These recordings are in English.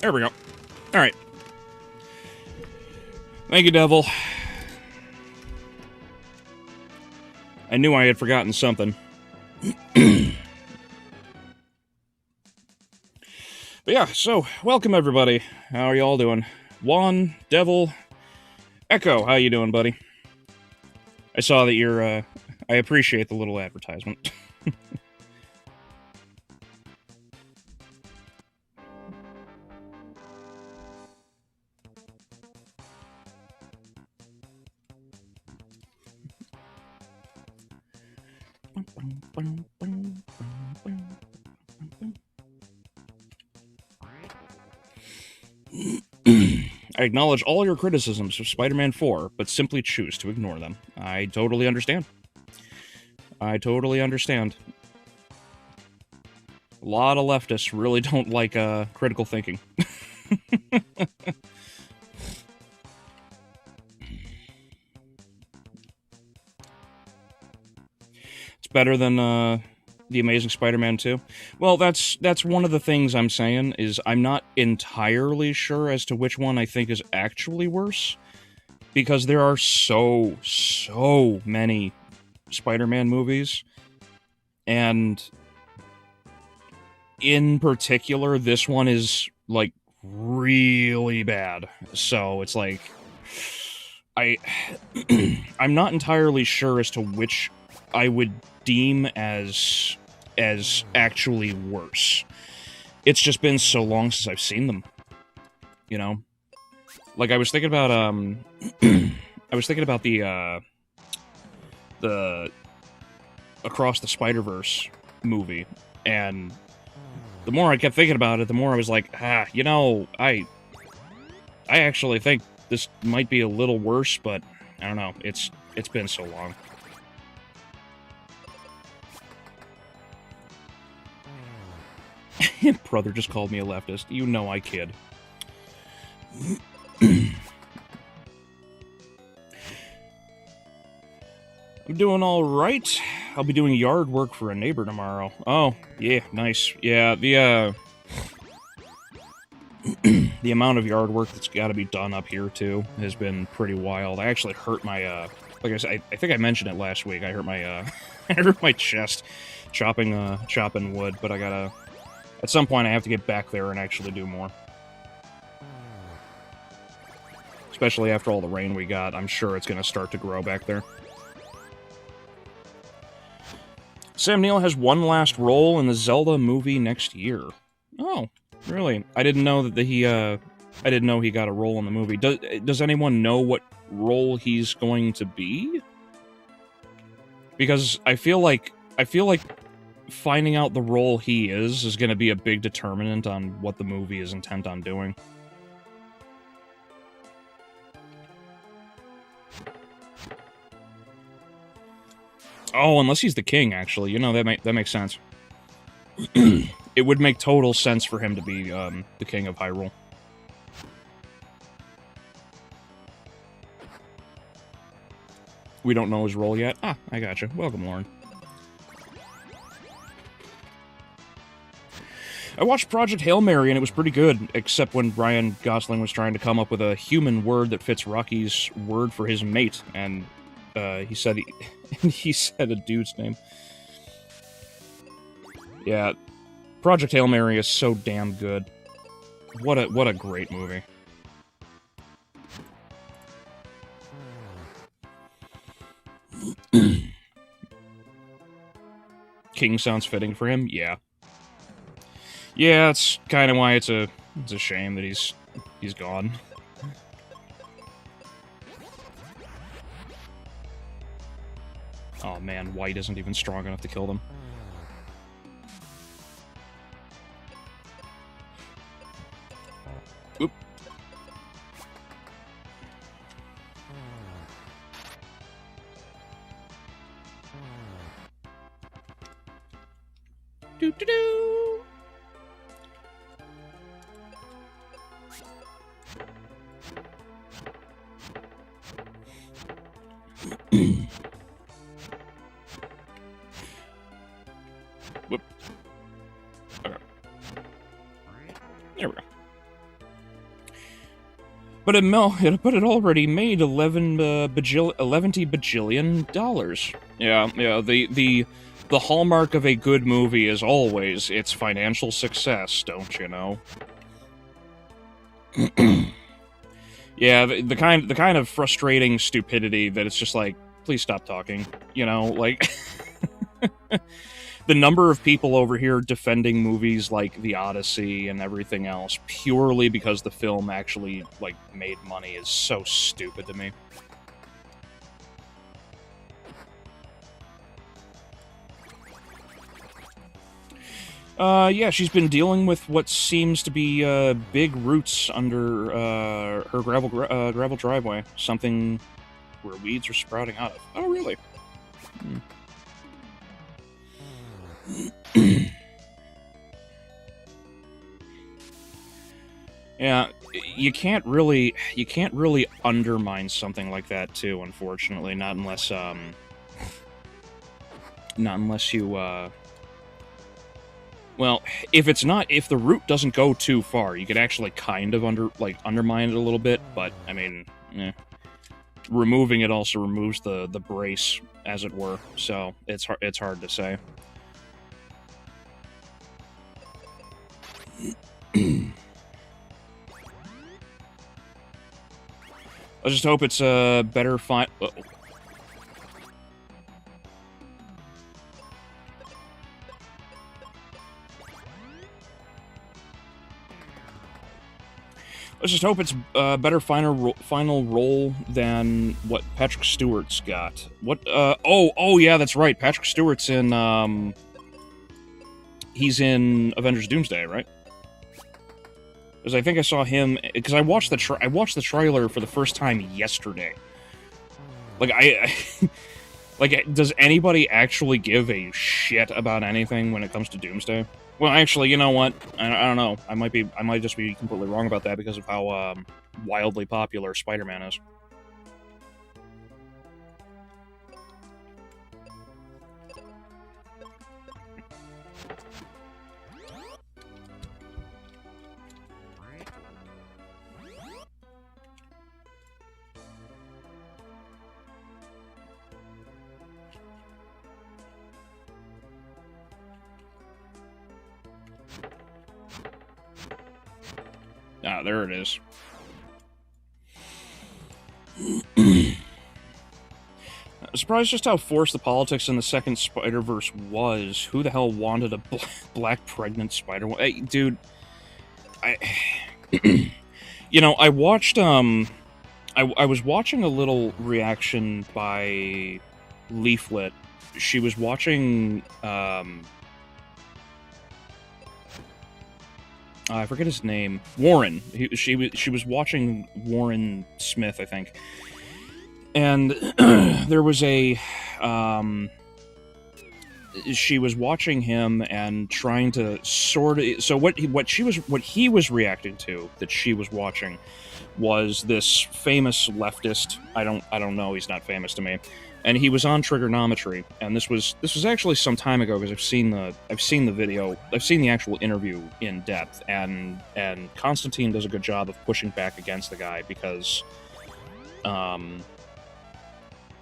There we go. Alright. Thank you, Devil. I knew I had forgotten something. But yeah, so, welcome everybody. How are y'all doing? Juan, Devil, Echo, how you doing, buddy? I saw that you're, I appreciate the little advertisement. I acknowledge all your criticisms of Spider-Man 4, but simply choose to ignore them. I totally understand. I totally understand. A lot of leftists really don't like critical thinking. It's better than The Amazing Spider-Man 2. Well, that's one of the things I'm saying, is I'm not entirely sure as to which one I think is actually worse. Because there are so many Spider-Man movies. And in particular, this one is, like, really bad. So it's like, I'm not entirely sure as to which I would deem as actually worse. It's just been so long since I've seen them. You know? Like, I was thinking about, the Across the Spider-Verse movie, and the more I kept thinking about it, the more I was like, you know, I actually think this might be a little worse, but I don't know, it's been so long. Brother just called me a leftist. You know I kid. I'm doing alright. I'll be doing yard work for a neighbor tomorrow. Oh, yeah, nice. Yeah, the amount of yard work that's gotta be done up here, too, has been pretty wild. I actually hurt my, like I said, I think I mentioned it last week, I hurt my, I hurt my chest chopping wood, but I gotta... At some point, I have to get back there and actually do more. Especially after all the rain we got, I'm sure it's gonna start to grow back there. Sam Neill has one last role in the Zelda movie next year. Oh, really? I didn't know that he got a role in the movie. Does anyone know what role he's going to be? Because I feel like finding out the role he is going to be a big determinant on what the movie is intent on doing. Oh, unless he's the king, actually. You know, that makes sense. It would make total sense for him to be the king of Hyrule. We don't know his role yet. Ah, I gotcha. Welcome, Lauren. I watched Project Hail Mary, and it was pretty good, except when Ryan Gosling was trying to come up with a human word that fits Rocky's word for his mate, and he said he said a dude's name. Yeah, Project Hail Mary is so damn good. What a great movie. King sounds fitting for him? Yeah. Yeah, that's kind of why it's a shame that he's gone. Oh man, White isn't even strong enough to kill them. Oop. Doo-doo-doo! Whoop. Okay. There we go. But it already made 11 bajillion dollars. Yeah, yeah. The hallmark of a good movie is always its financial success, don't you know? Yeah, the kind of frustrating stupidity that it's just like, please stop talking. You know, like the number of people over here defending movies like The Odyssey and everything else purely because the film actually like made money is so stupid to me. Yeah, she's been dealing with what seems to be big roots under her gravel driveway. Something where weeds are sprouting out of. Oh, really? Yeah, you can't really undermine something like that too. Unfortunately, not unless you well, if the root doesn't go too far, you could actually kind of undermine it a little bit, but I mean, removing it also removes the brace, as it were, so it's hard to say. I just hope it's a better fine. Let's just hope it's a better final roll than what Patrick Stewart's got. What? Oh, yeah, that's right. Patrick Stewart's in. He's in Avengers: Doomsday, right? Because I think I saw him. Because I watched the trailer for the first time yesterday. Like like, does anybody actually give a shit about anything when it comes to Doomsday? Well, actually, you know what? I don't know. I might just be completely wrong about that because of how wildly popular Spider-Man is. Ah, there it is. I'm surprised just how forced the politics in the second Spider-Verse was. Who the hell wanted a black pregnant Spider? Hey, dude, you know, I watched I was watching a little reaction by Leaflet. She was watching I forget his name. Warren. She was watching Warren Smith, I think. And there was a she was watching him and trying to sort of so what he was reacting to that she was watching was this famous leftist. I don't know, he's not famous to me. And he was on trigonometry, and this was actually some time ago because I've seen the video, I've seen the actual interview in depth, and Constantine does a good job of pushing back against the guy because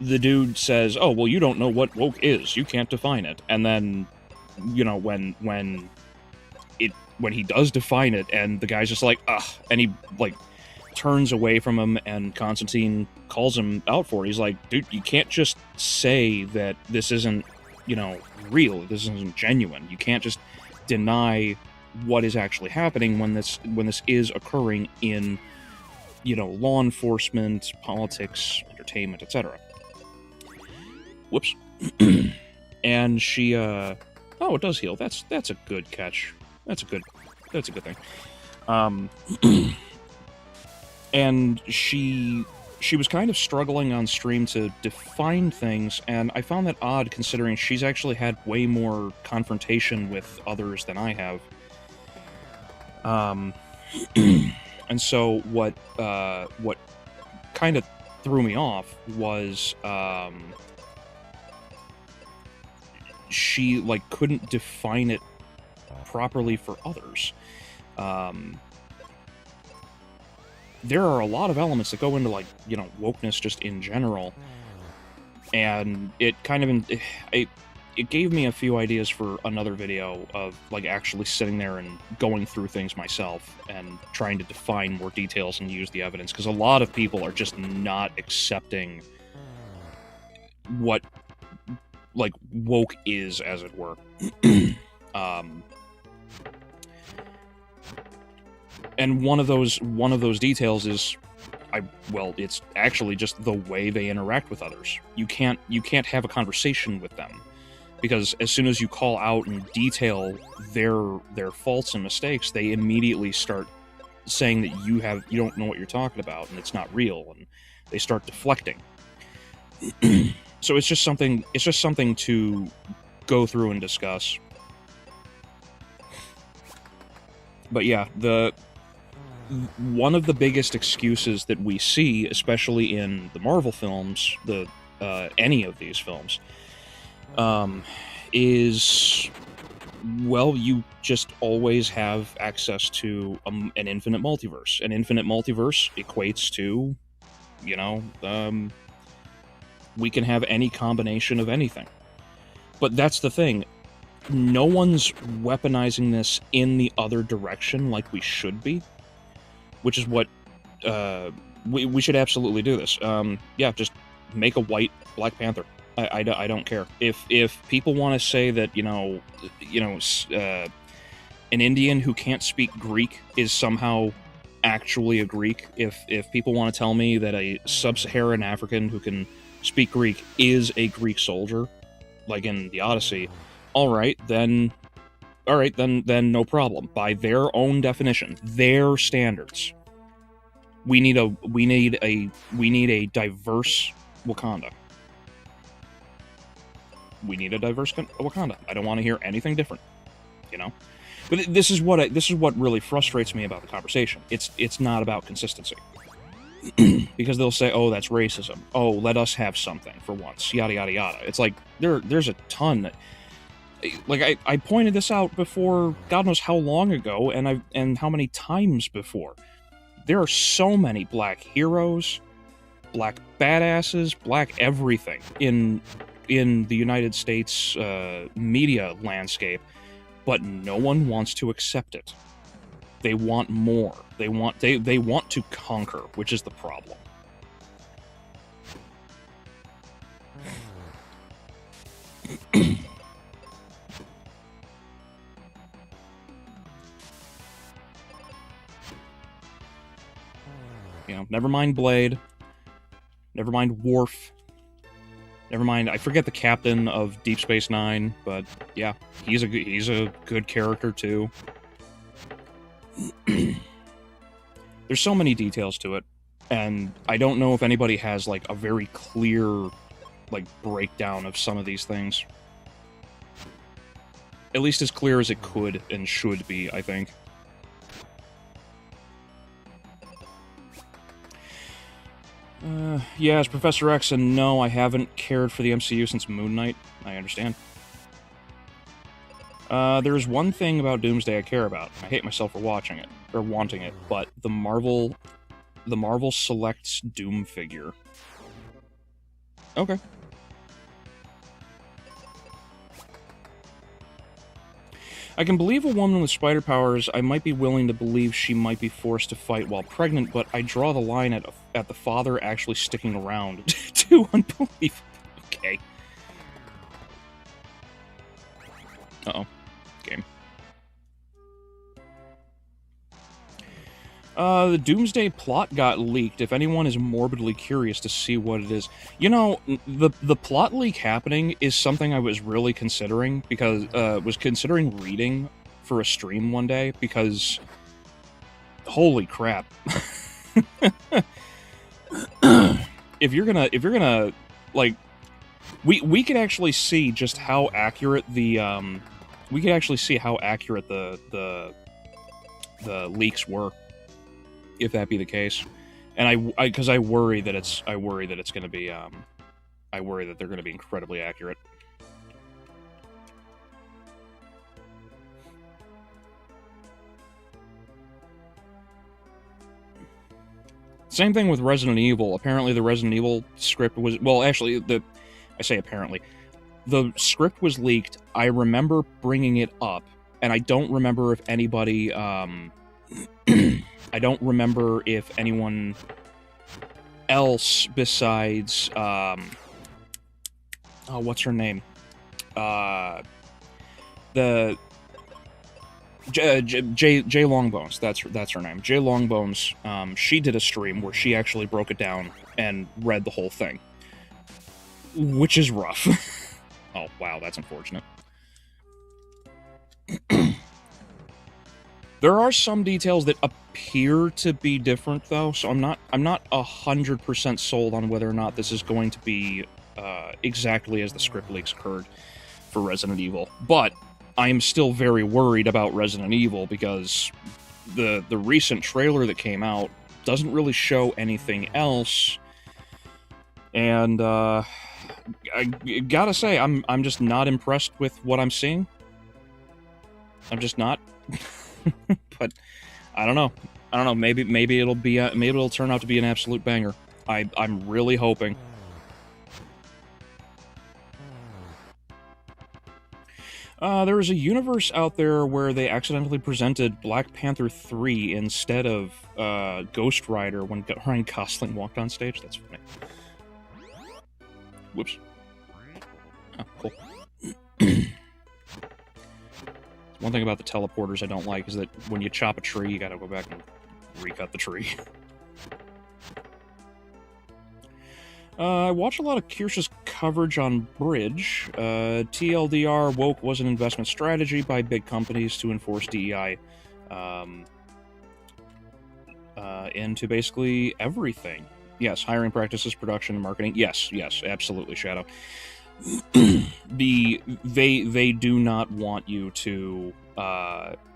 the dude says, "Oh, well, you don't know what woke is. You can't define it." And then, you know, when he does define it, and the guy's just like, "Ugh," and he like turns away from him, and Constantine calls him out for it. He's like, "Dude, you can't just say that this isn't, you know, real. This isn't genuine. You can't just deny what is actually happening when this is occurring in, you know, law enforcement, politics, entertainment, etc." Whoops. And she, oh, it does heal. That's a good catch. That's a good thing. And she was kind of struggling on stream to define things, and I found that odd considering she's actually had way more confrontation with others than I have. And so what kind of threw me off was she like couldn't define it properly for others. there are a lot of elements that go into, like, you know, wokeness just in general, and it kind of it gave me a few ideas for another video of, like, actually sitting there and going through things myself and trying to define more details and use the evidence, because a lot of people are just not accepting what, like, woke is, as it were. And one of those details is, well, it's actually just the way they interact with others. You can't have a conversation with them, because as soon as you call out and detail their faults and mistakes, they immediately start saying that you don't know what you're talking about and it's not real, and they start deflecting. So it's just something to go through and discuss. But yeah, one of the biggest excuses that we see, especially in the Marvel films, any of these films, is, well, you just always have access to an infinite multiverse. An infinite multiverse equates to, you know, we can have any combination of anything. But that's the thing. No one's weaponizing this in the other direction like we should be, which is what we should absolutely do this. Yeah, just make a white Black Panther. I don't care if people want to say that an Indian who can't speak Greek is somehow actually a Greek. If people want to tell me that a sub-Saharan African who can speak Greek is a Greek soldier, like in the Odyssey, all right, then no problem. By their own definition, their standards, we need a diverse Wakanda. We need a diverse Wakanda. I don't want to hear anything different, you know. But this is what really frustrates me about the conversation. It's not about consistency. Because they'll say, "Oh, that's racism. Oh, let us have something for once." Yada yada yada. It's like there's a ton. Like I pointed this out before, God knows how long ago, and how many times before. There are so many black heroes, black badasses, black everything in the United States media landscape, but no one wants to accept it. They want more. They want to conquer, which is the problem. You know, never mind Blade. Never mind Worf. Never mind, I forget the captain of Deep Space Nine, but yeah, he's a good character too. There's so many details to it, and I don't know if anybody has like a very clear like breakdown of some of these things. At least as clear as it could and should be, I think. Yeah, as Professor X, and no, I haven't cared for the MCU since Moon Knight. I understand. There's one thing about Doomsday I care about. I hate myself for watching it, or wanting it, but the Marvel Selects Doom figure. Okay. I can believe a woman with spider powers. I might be willing to believe she might be forced to fight while pregnant, but I draw the line at the father actually sticking around. Too unbelievable. Okay. Uh-oh. Game. The Doomsday plot got leaked. If anyone is morbidly curious to see what it is. You know, the plot leak happening is something I was really considering, because, was considering reading for a stream one day, because, holy crap. If you're gonna, like, we could actually see just how accurate the leaks were, if that be the case. And because I worry that it's going to be I worry that they're going to be incredibly accurate. Same thing with Resident Evil. Apparently, the Resident Evil script was... Well, actually, I say apparently. The script was leaked. I remember bringing it up, and I don't remember if anybody... I don't remember if anyone else besides... oh, what's her name? The... Jay Longbones, that's her name. Jay Longbones, she did a stream where she actually broke it down and read the whole thing. Which is rough. Oh, wow, that's unfortunate. There are some details that appear to be different, though, so I'm not 100% sold on whether or not this is going to be exactly as the script leaks occurred for Resident Evil. But I am still very worried about Resident Evil because the recent trailer that came out doesn't really show anything else, and I gotta say, I'm just not impressed with what I'm seeing. I'm just not. But I don't know. Maybe it'll be maybe it'll turn out to be an absolute banger. I'm really hoping. There was a universe out there where they accidentally presented Black Panther 3 instead of Ghost Rider when Ryan Gosling walked on stage. That's funny. Whoops. Oh, cool. One thing about the teleporters I don't like is that when you chop a tree, you gotta go back and recut the tree. I watch a lot of Kirsch's coverage on Bridge. TLDR, woke was an investment strategy by big companies to enforce DEI into basically everything. Yes, hiring practices, production, and marketing. Yes, absolutely, Shadow. They do not want you to...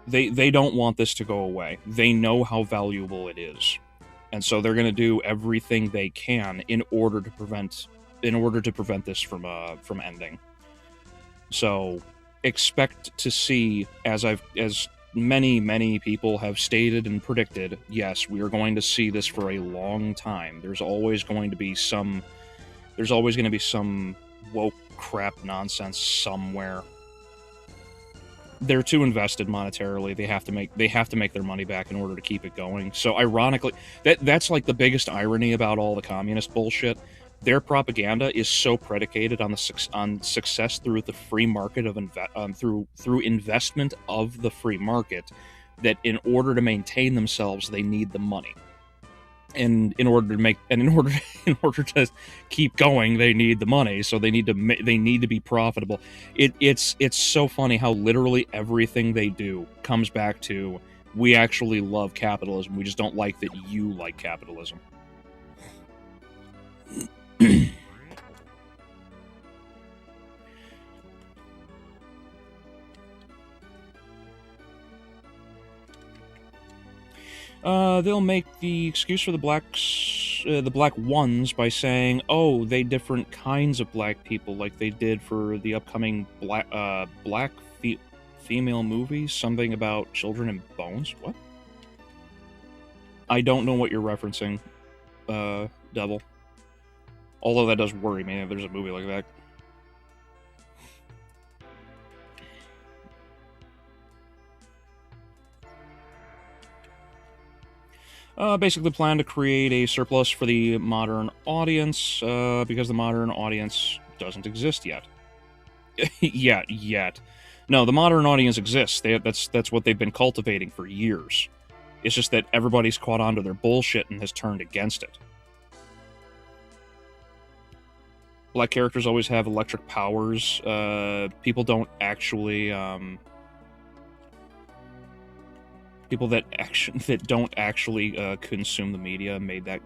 they don't want this to go away. They know how valuable it is. And so they're going to do everything they can in order to prevent this from ending. So expect to see, as many people have stated and predicted, yes, we are going to see this for a long time. There's always going to be some woke crap nonsense somewhere. They're too invested monetarily. They have to make their money back in order to keep it going. So ironically, that's like the biggest irony about all the communist bullshit. Their propaganda is so predicated on success through the free market through investment of the free market, that in order to maintain themselves, they need the money. And in order to keep going, they need the money. So they need to be profitable. It's so funny how literally everything they do comes back to, we actually love capitalism. We just don't like that you like capitalism. They'll make the excuse for the black ones by saying, "Oh, they different kinds of black people," like they did for the upcoming black female movie, something about children and bones. What? I don't know what you're referencing, Devil. Although that does worry me if there's a movie like that. Basically plan to create a surplus for the modern audience, because the modern audience doesn't exist yet. Yet. No, the modern audience exists. That's what they've been cultivating for years. It's just that everybody's caught onto their bullshit and has turned against it. Black characters always have electric powers. People don't actually... people that don't actually consume the media made that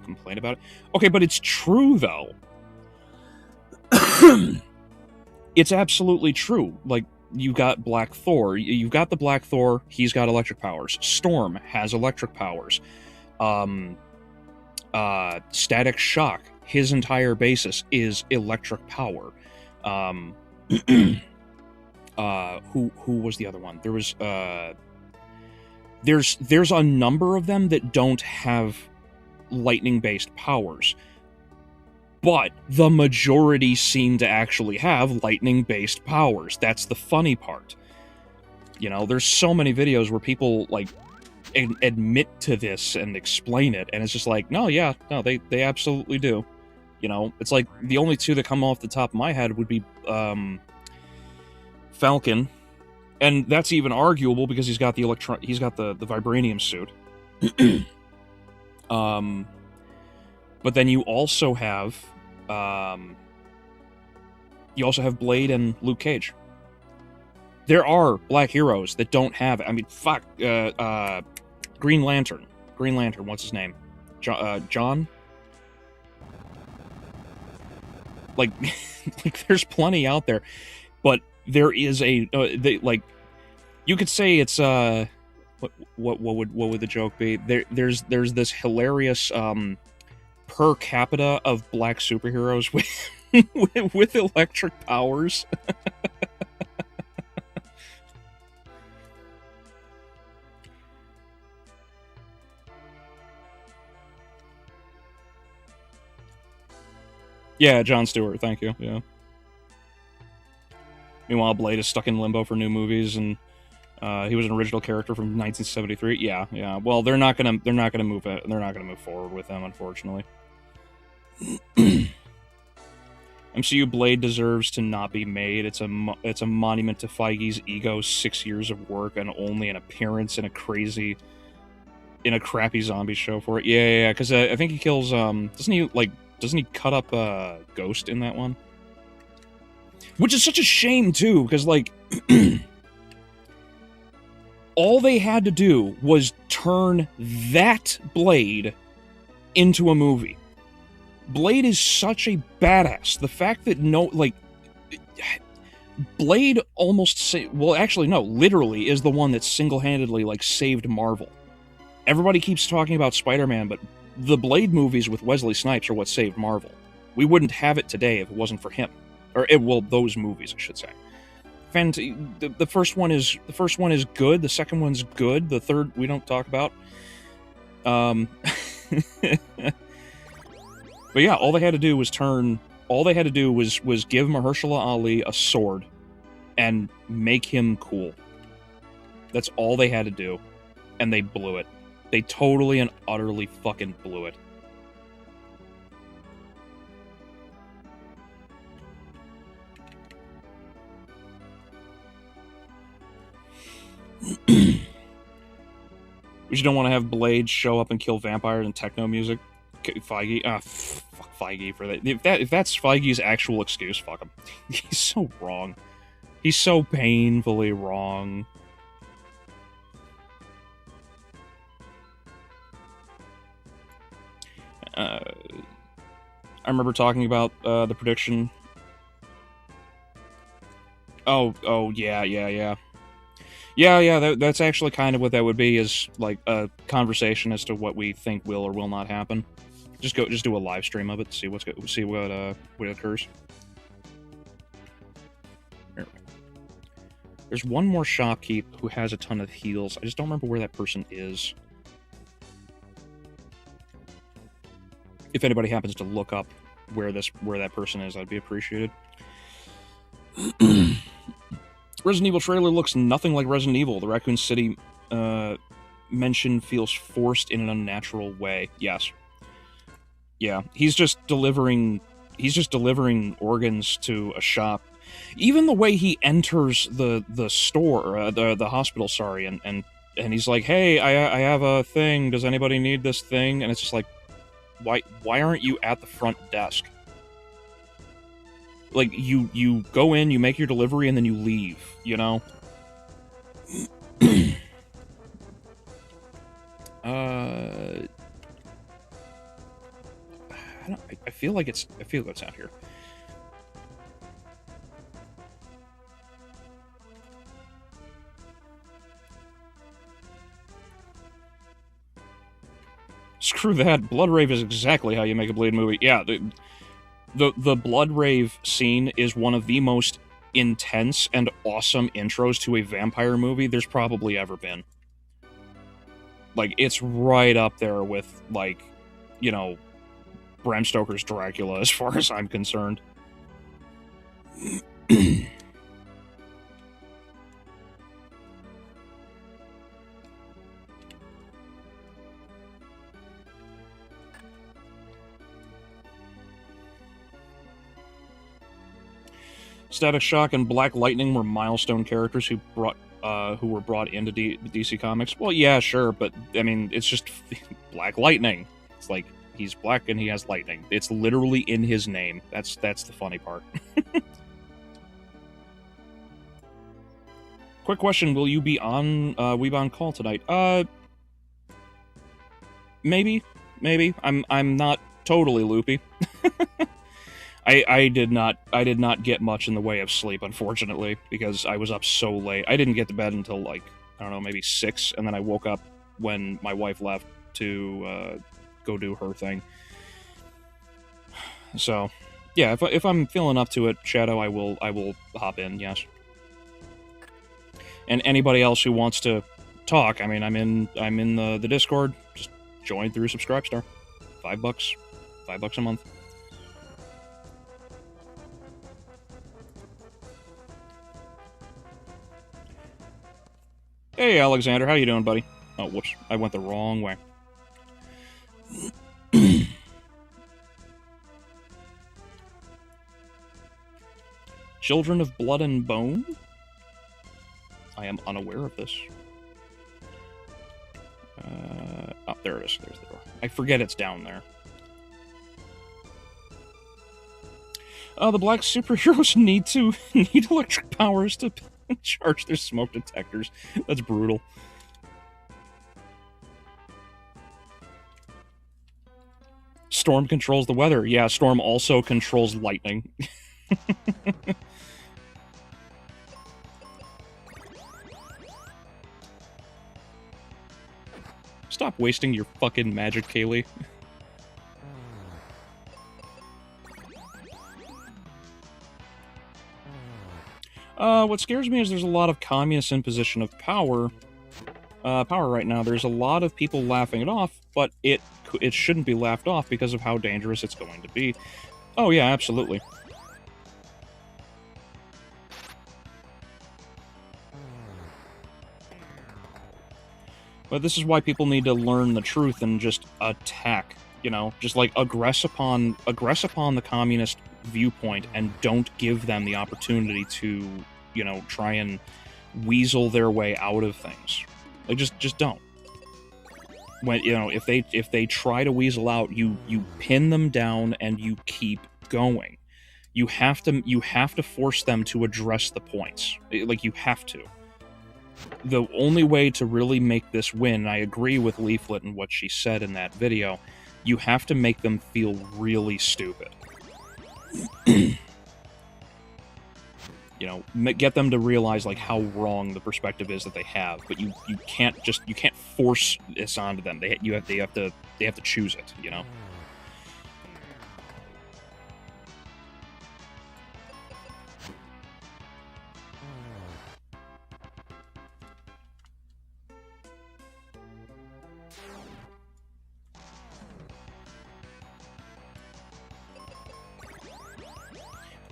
complaint about it. Okay, but it's true though. It's absolutely true. Like, you got Black Thor. You've got the Black Thor. He's got electric powers. Storm has electric powers. Static Shock, his entire basis is electric power. Who was the other one? There was there's a number of them that don't have lightning-based powers. But the majority seem to actually have lightning-based powers. That's the funny part. You know, there's so many videos where people, like, admit to this and explain it, and it's just like, no, yeah, no, they absolutely do. You know, it's like, the only two that come off the top of my head would be, Falcon, and that's even arguable because he's got the vibranium suit. But then you also have Blade and Luke Cage. There are black heroes that don't have it. I mean, fuck, Green Lantern. What's his name? John? Like, like, there's plenty out there, but there is a you could say it's what would the joke be? There's this hilarious per capita of black superheroes with electric powers. Yeah, Jon Stewart, thank you. Yeah. Meanwhile, Blade is stuck in limbo for new movies, and he was an original character from 1973. Yeah. Well, they're not gonna move it. They're not gonna move forward with them, unfortunately. MCU Blade deserves to not be made. It's a monument to Feige's ego. 6 years of work and only an appearance in a crappy zombie show for it. Yeah. Because I think he kills. Doesn't he cut up Ghost in that one? Which is such a shame, too, because, like, all they had to do was turn that Blade into a movie. Blade is such a badass. The fact that Blade literally is the one that single-handedly, like, saved Marvel. Everybody keeps talking about Spider-Man, but the Blade movies with Wesley Snipes are what saved Marvel. We wouldn't have it today if it wasn't for him. Those movies, I should say. The first one is good. The second one's good. The third we don't talk about. But yeah, all they had to do was give Mahershala Ali a sword and make him cool. That's all they had to do, and they blew it. They totally and utterly fucking blew it. We just don't want to have Blade show up and kill vampires and techno music. Feige, fuck Feige for that. If that's Feige's actual excuse, fuck him. He's so wrong. He's so painfully wrong. I remember talking about the prediction. Oh, yeah. That's actually kind of what that would be, is like a conversation as to what we think will or will not happen. Just do a live stream of it, see what occurs. There's one more shopkeep who has a ton of heals. I just don't remember where that person is. If anybody happens to look up where that person is, I'd be appreciated. Resident Evil trailer looks nothing like Resident Evil. The Raccoon City mention feels forced in an unnatural way. Yes. Yeah, he's just delivering organs to a shop. Even the way he enters the store, the hospital, sorry, and he's like, "Hey, I have a thing. Does anybody need this thing?" And it's just like, why aren't you at the front desk? Like, you go in, you make your delivery, and then you leave, you know? I feel like it's out here. Screw that. Bloodrave is exactly how you make a Blade movie. Yeah, the Bloodrave scene is one of the most intense and awesome intros to a vampire movie there's probably ever been. Like, it's right up there with, like, you know, Bram Stoker's Dracula as far as I'm concerned. Static Shock and Black Lightning were milestone characters who were brought into DC Comics. Well, yeah, sure, but I mean, it's just Black Lightning. It's like he's black and he has lightning. It's literally in his name. That's the funny part. Quick question: will you be on Weeb on call tonight? Maybe. I'm not totally loopy. I did not get much in the way of sleep, unfortunately, because I was up so late. I didn't get to bed until, like, I don't know, maybe 6, and then I woke up when my wife left to go do her thing. So, yeah, if I'm feeling up to it, Shadow, I will hop in, yes. And anybody else who wants to talk, I mean, I'm in the Discord. Just join through Subscribestar. $5. $5 a month. Hey, Alexander, how you doing, buddy? Oh, whoops, I went the wrong way. Children of Blood and Bone? I am unaware of this. Oh, there it is. There's the door. I forget it's down there. The black superheroes need electric powers to charge their smoke detectors. That's brutal. Storm controls the weather. Yeah, Storm also controls lightning. Stop wasting your fucking magic, Kaylee. What scares me is there's a lot of communist imposition of power right now. There's a lot of people laughing it off, but it shouldn't be laughed off because of how dangerous it's going to be. Oh yeah, absolutely. But this is why people need to learn the truth and just attack, you know, just like aggress upon the communist viewpoint and don't give them the opportunity to, you know, try and weasel their way out of things. Like just don't. When, you know, if they try to weasel out, you pin them down and you keep going. You have to force them to address the points. Like, you have to. The only way to really make this win, and I agree with Leaflet and what she said in that video, you have to make them feel really stupid. You know, get them to realize, like, how wrong the perspective is that they have, but you can't force this onto them. They have to choose it, you know?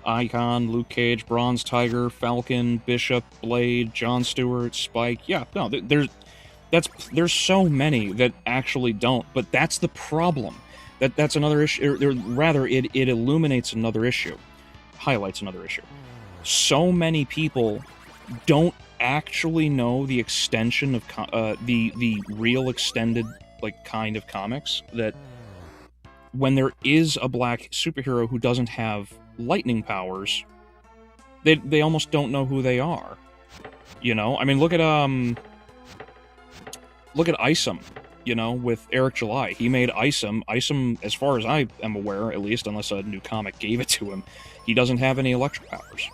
Icon, Luke Cage, Bronze Tiger, Falcon, Bishop, Blade, Jon Stewart, Spike. Yeah, no, there's so many that actually don't, but that's the problem. That's another issue, or rather, it illuminates another issue, highlights another issue. So many people don't actually know the extension of the real extended, like, kind of comics, that when there is a black superhero who doesn't have lightning powers, they almost don't know who they are. You know, I mean, look at Isom, you know, with Eric July. He made Isom, as far as I am aware, at least, unless a new comic gave it to him, he doesn't have any electric powers.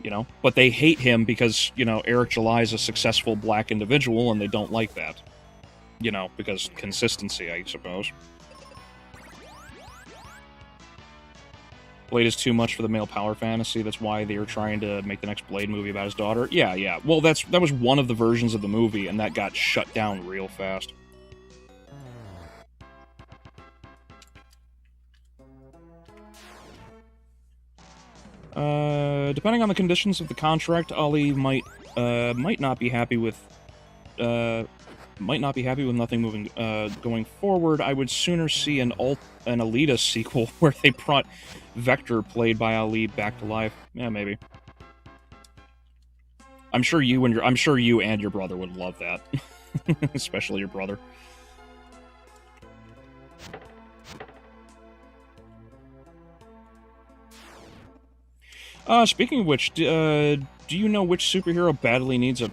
You know, but they hate him because, you know, Eric July is a successful black individual, and they don't like that. You know, because consistency, I suppose. Blade is too much for the male power fantasy. That's why they were trying to make the next Blade movie about his daughter. Yeah. Well, that was one of the versions of the movie, and that got shut down real fast. Depending on the conditions of the contract, Ali might not be happy with nothing moving going forward. I would sooner see an Elitist sequel where they brought Vector, played by Ali, back to life. Yeah, maybe. I'm sure you and your brother would love that, especially your brother. Speaking of which, do you know which superhero badly needs a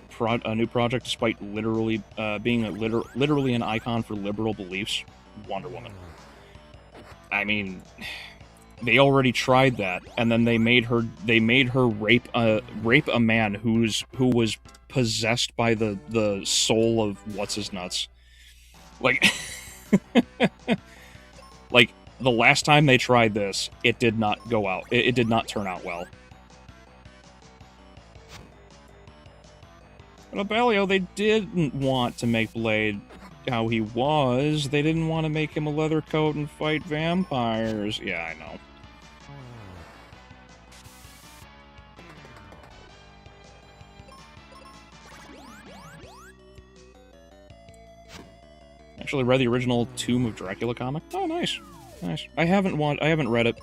new project despite literally being literally an icon for liberal beliefs? Wonder Woman. I mean, they already tried that, and then they made her rape a man who was possessed by the soul of what's his nuts. Like, like the last time they tried this, it did not go out. It did not turn out well. But Albeleo, they didn't want to make Blade how he was. They didn't want to make him a leather coat and fight vampires. Yeah, I know. Actually read the original Tomb of Dracula comic. Oh, nice. Nice. I haven't read it.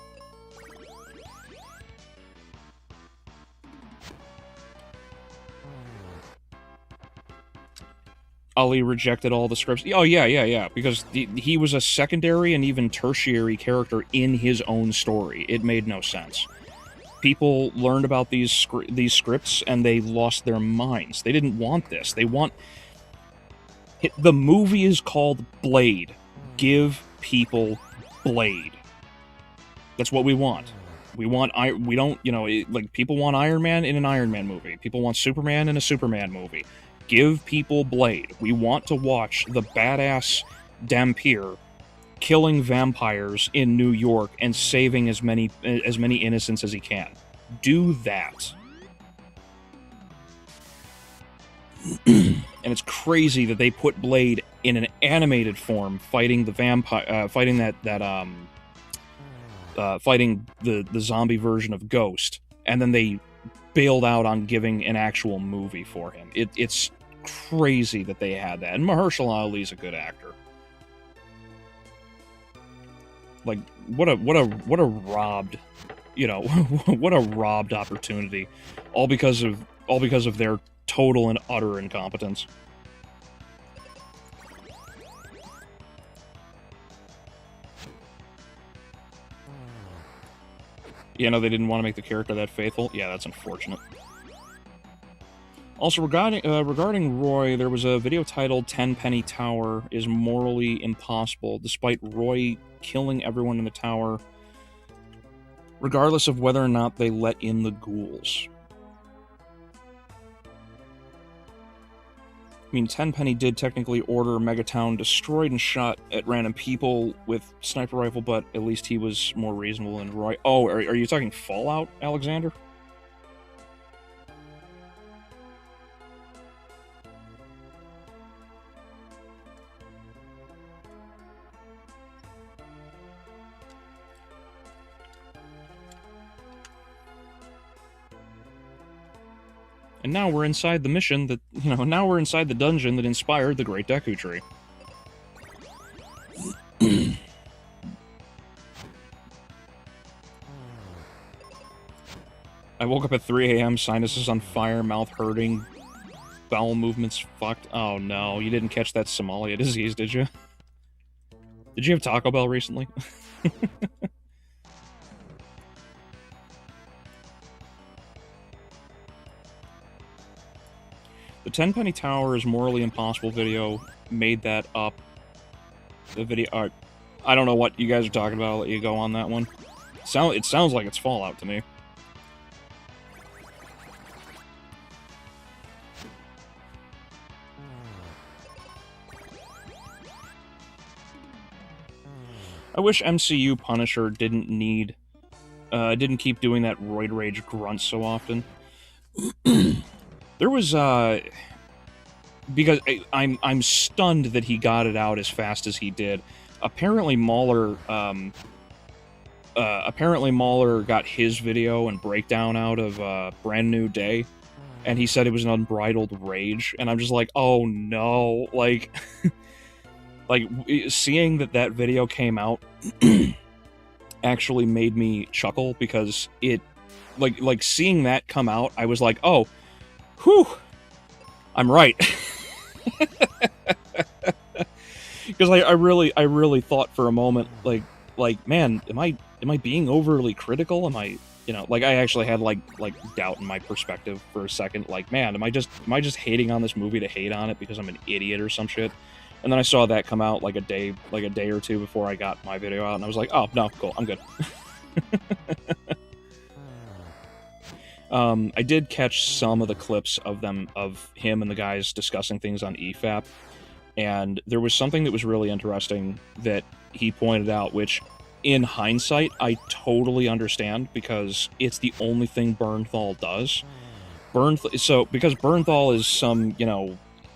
Ali rejected all the scripts. Oh, yeah, because he was a secondary and even tertiary character in his own story. It made no sense. People learned about these scripts and they lost their minds. They didn't want this. They want... The movie is called Blade. Give people Blade. That's what we want. We don't, like, people want Iron Man in an Iron Man movie. People want Superman in a Superman movie. Give people Blade. We want to watch the badass Dampier killing vampires in New York and saving as many innocents as he can. Do that. And it's crazy that they put Blade in an animated form, fighting the vampire, fighting fighting the zombie version of Ghost, and then they bailed out on giving an actual movie for him. It's crazy that they had that. And Mahershala Ali's a good actor. Like, what a robbed, what a robbed opportunity, all because of their total and utter incompetence. They didn't want to make the character that faithful. Yeah, that's unfortunate. Also, regarding Roy, there was a video titled 10-Penny Tower is morally impossible, despite Roy killing everyone in the tower, regardless of whether or not they let in the ghouls. I mean, Tenpenny did technically order Megatown destroyed and shot at random people with sniper rifle, but at least he was more reasonable than Roy. Oh, are you talking Fallout, Alexander? And now we're inside the mission that, now we're inside the dungeon that inspired the Great Deku Tree. I woke up at 3 a.m., sinuses on fire, mouth hurting, bowel movements fucked. Oh no, you didn't catch that Somalia disease, did you? Did you have Taco Bell recently? The 10-Penny Tower is morally impossible video made that up. The video... I don't know what you guys are talking about. I'll let you go on that one. It sounds like it's Fallout to me. I wish MCU Punisher didn't keep doing that roid rage grunt so often. There was, because I'm stunned that he got it out as fast as he did. Apparently Mauler, apparently Mahler got his video and breakdown out of Brand New Day, and he said it was an unbridled rage, and I'm just like, oh no, like, like seeing that video came out actually made me chuckle, because it, like seeing that come out, I was like, oh, whew, I'm right. Because I really thought for a moment, like, man, am I being overly critical? Am I, like, I actually had like doubt in my perspective for a second. Like, man, am I just hating on this movie to hate on it because I'm an idiot or some shit? And then I saw that come out like a day or two before I got my video out, and I was like, oh no, cool, I'm good. I did catch some of the clips of him and the guys discussing things on EFAP, and there was something that was really interesting that he pointed out, which, in hindsight, I totally understand, because it's the only thing Bernthal does. Because Bernthal is some,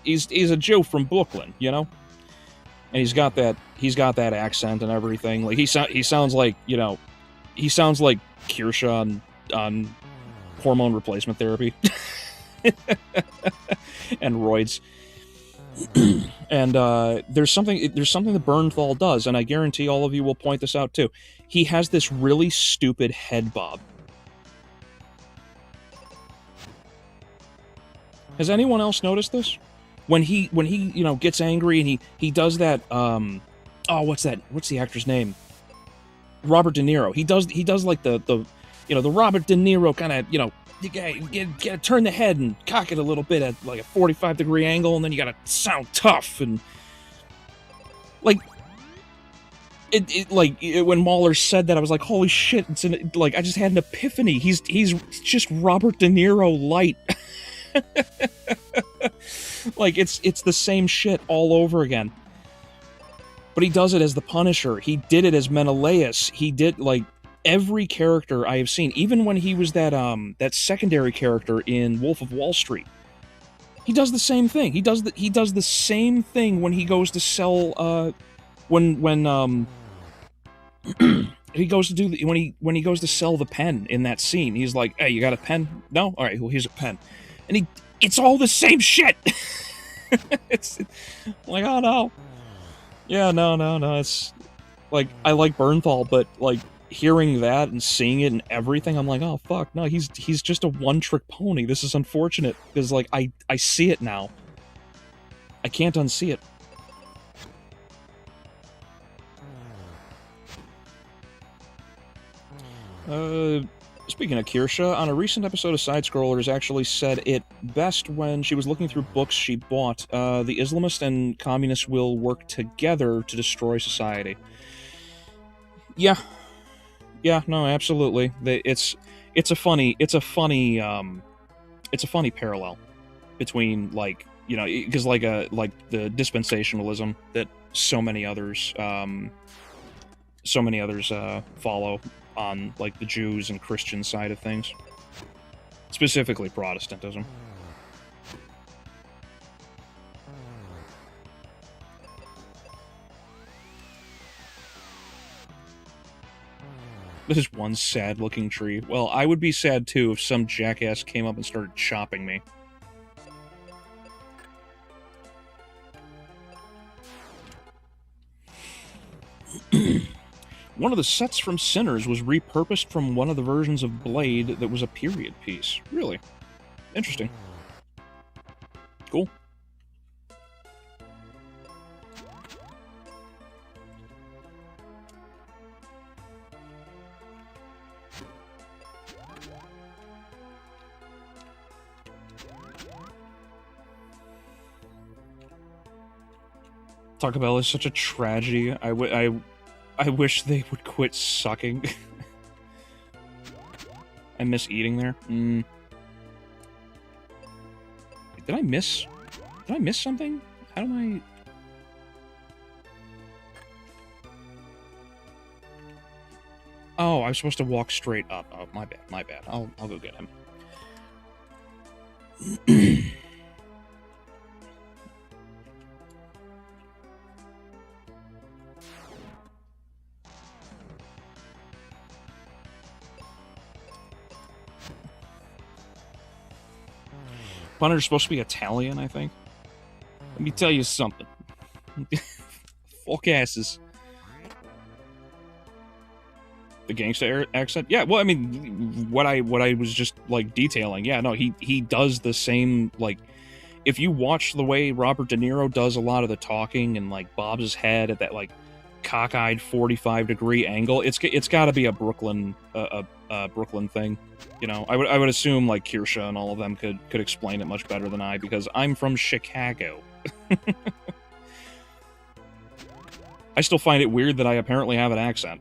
he's a Jew from Brooklyn, and he's got that accent and everything. Like, he sounds like, he sounds like Kirsha on hormone replacement therapy and roids. And there's something that Bernthal does, and I guarantee all of you will point this out too. He has this really stupid head bob. Has anyone else noticed this? When he gets angry and he does that, what's the actor's name? Robert De Niro. He does like the Robert De Niro kind of, you gotta turn the head and cock it a little bit at like a 45-degree angle, and then you gotta sound tough, and like when Mahler said that, I was like, holy shit! I just had an epiphany. He's just Robert De Niro light. Like, it's the same shit all over again. But he does it as the Punisher. He did it as Menelaus. He did, like, every character I have seen, even when he was that secondary character in Wolf of Wall Street. He does the same thing. He does the same thing when he goes to sell when he goes to sell the pen in that scene. He's like, "Hey, you got a pen? No? All right, well, here's a pen." And it's all the same shit. It's like, oh no. Yeah, no. It's like, I like Bernthal, but like, hearing that and seeing it and everything, I'm like, oh fuck, no, he's just a one-trick pony. This is unfortunate, because like, I see it now. I can't unsee it. Speaking of Kirsha, on a recent episode of Side Scrollers, actually said it best when she was looking through books she bought. The Islamist and communists will work together to destroy society. Yeah, no, absolutely. It's a funny parallel between, like, because like the dispensationalism that so many others follow on, like, the Jews and Christian side of things, specifically Protestantism. This is one sad-looking tree. Well, I would be sad too if some jackass came up and started chopping me. One of the sets from Sinners was repurposed from one of the versions of Blade that was a period piece. Really? Interesting. Cool. Taco Bell is such a tragedy. I wish they would quit sucking. I miss eating there. Did I miss something? How do I... Oh, I was supposed to walk straight up. Oh, my bad. I'll go get him. Punisher's supposed to be Italian, I think. Let me tell you something. Fuck asses. The gangster accent? Yeah, well, I mean, what I was just, like, detailing. Yeah, no, he does the same, like, if you watch the way Robert De Niro does a lot of the talking and, like, bobs his head at that, like, cockeyed 45-degree angle, it's got to be a Brooklyn Brooklyn thing. You know, I would assume, like, Kirsha and all of them could explain it much better than I, because I'm from Chicago. I still find it weird that I apparently have an accent.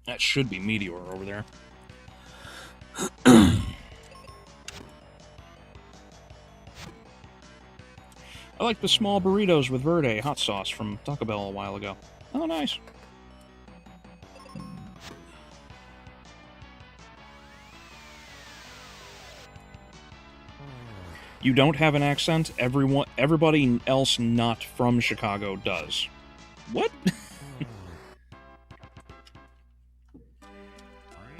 That should be Meteor over there. I like the small burritos with verde hot sauce from Taco Bell a while ago. Oh, nice. You don't have an accent? Everybody else not from Chicago does. What?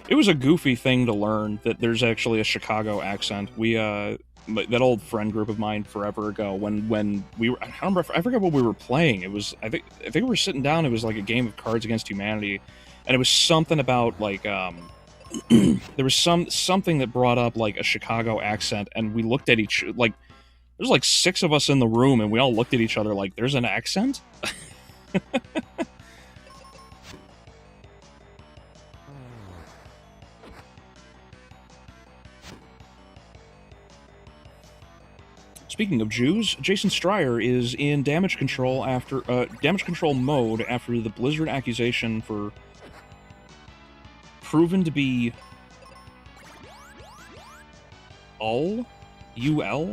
It was a goofy thing to learn that there's actually a Chicago accent. We, that old friend group of mine forever ago, when we were, I forget what we were playing. It was, I think we were sitting down, it was like a game of Cards Against Humanity, and it was something about, like, there was something that brought up, like, a Chicago accent, and we looked at like, there's like 6 of us in the room, and we all looked at each other like, there's an accent? Speaking of Jews, Jason Schreier is in damage control mode after the Blizzard accusation for proven to be UL,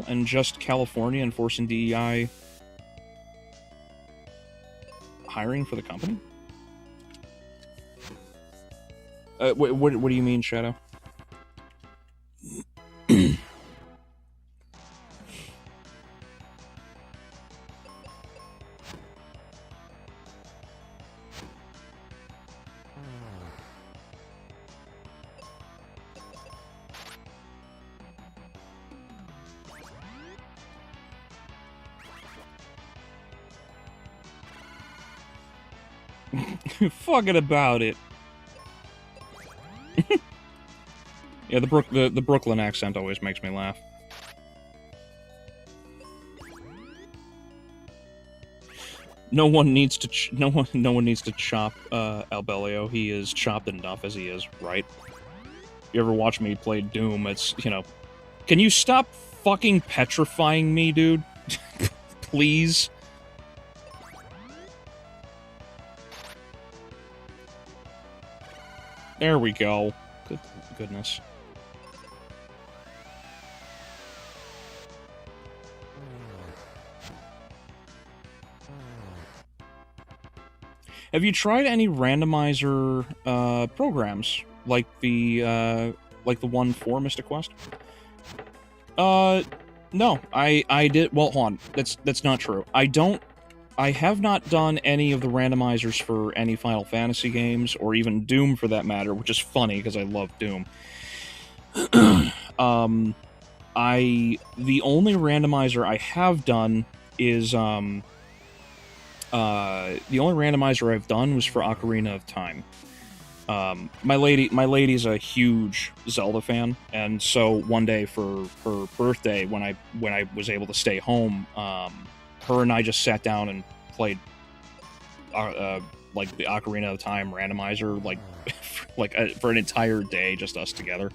and just California enforcing DEI hiring for the company. What do you mean, Shadow? Fucking about it. Yeah, the Brooklyn accent always makes me laugh. No one needs to chop Albeleo. He is chopped enough as he is, right? You ever watch me play Doom? It's, you know, can you stop fucking petrifying me, dude? Please. There we go. Good goodness. Have you tried any randomizer programs like the one for Mystic Quest? No. I did. Well, hold on. That's not true. I have not done any of the randomizers for any Final Fantasy games, or even Doom for that matter, which is funny because I love Doom. The only randomizer I have done is the only randomizer I've done was for Ocarina of Time. My lady's a huge Zelda fan, and so one day for her birthday, when I was able to stay home, her and I just sat down and played like the Ocarina of Time randomizer, for an entire day, just us together.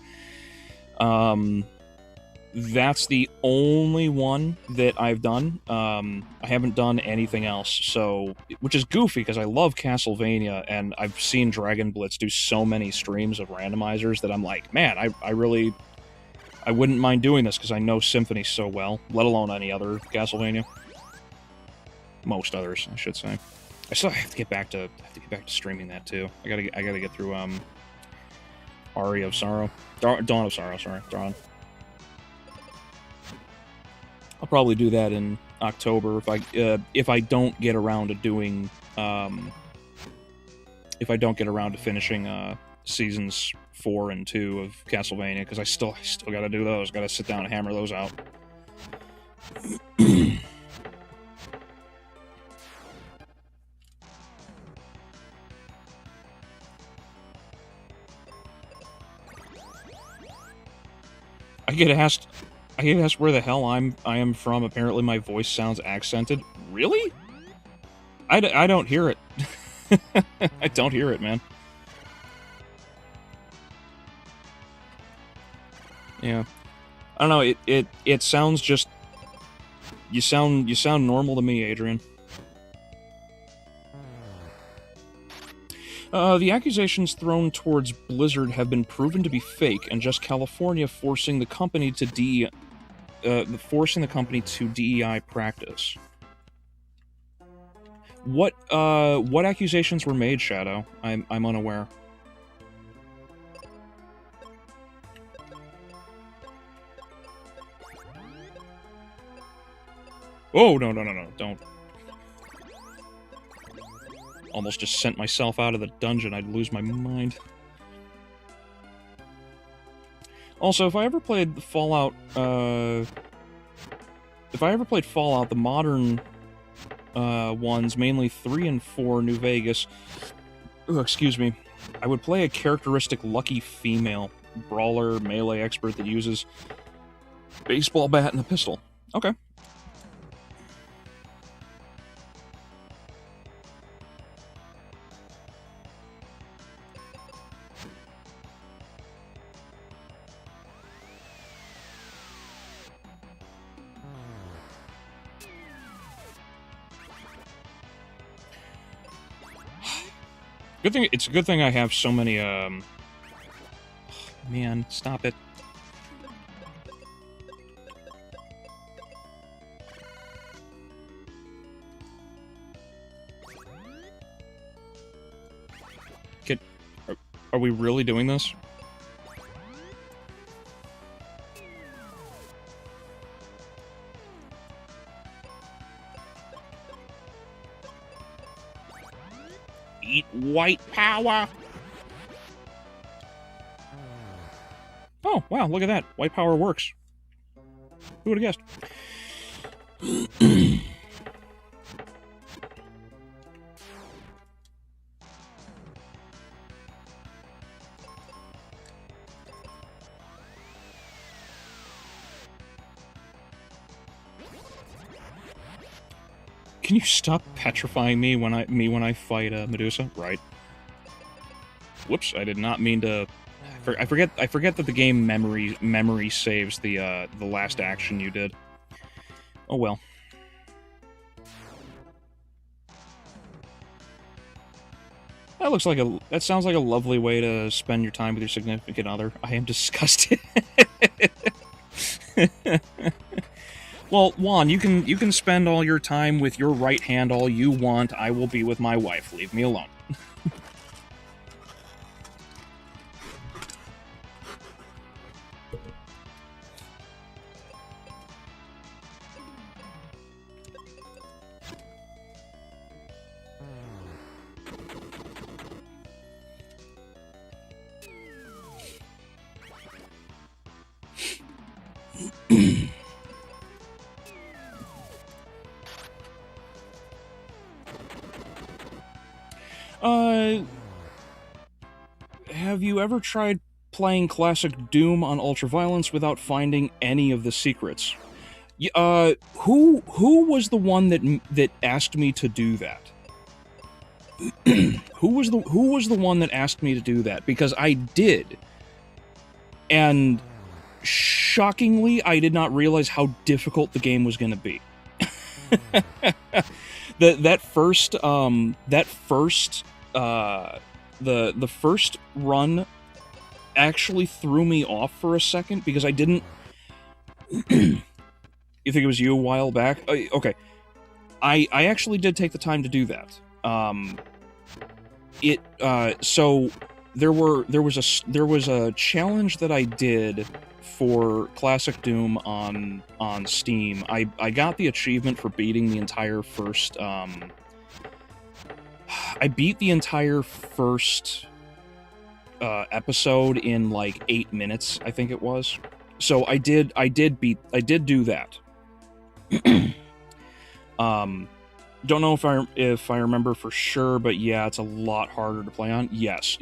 That's the only one that I've done. I haven't done anything else, so, which is goofy because I love Castlevania, and I've seen Dragon Blitz do so many streams of randomizers that I'm like, man, I wouldn't mind doing this because I know Symphony so well, let alone any other Castlevania. Most others, I should say. I still have to get back to streaming that too. I gotta get through Aria of Sorrow, Dawn of Sorrow. Sorry, Dawn. I'll probably do that in October if I don't get around to doing if I don't get around to finishing seasons 4 and 2 of Castlevania, because I still got to do those. Got to sit down and hammer those out. I get asked where the hell I am from. Apparently my voice sounds accented. Really? I don't hear it. I don't hear it, man. Yeah. I don't know, it sounds just... You sound normal to me, Adrian. The accusations thrown towards Blizzard have been proven to be fake, and just California forcing the company to DEI practice. What accusations were made, Shadow? I'm unaware. Oh, no, don't. Almost just sent myself out of the dungeon. I'd lose my mind. Also, if I ever played Fallout, the modern ones, mainly 3 and 4, New Vegas, excuse me, I would play a characteristic lucky female brawler melee expert that uses baseball bat and a pistol. Okay. It's a good thing I have so many, man, stop it. Are we really doing this? Eat white power! Oh, wow, look at that. White power works. Who would have guessed? Can you stop petrifying me when I fight Medusa? Right. Whoops! I did not mean to. I forget that the game memory saves the last action you did. Oh well. That sounds like a lovely way to spend your time with your significant other. I am disgusted. Well, Juan, you can spend all your time with your right hand all you want. I will be with my wife. Leave me alone. Have you ever tried playing classic Doom on Ultraviolence without finding any of the secrets? Who was the one that asked me to do that? Who was the one that asked me to do that? Because I did. And shockingly, I did not realize how difficult the game was going to be. The first run actually threw me off for a second because I didn't. You think it was you a while back? Okay, I actually did take the time to do that. So there was a challenge that I did for Classic Doom on Steam, I got the achievement for beating the entire first. I beat the entire first episode in like 8 minutes, I think it was. So I did do that. Don't know if I remember for sure, but yeah, it's a lot harder to play on. Yes.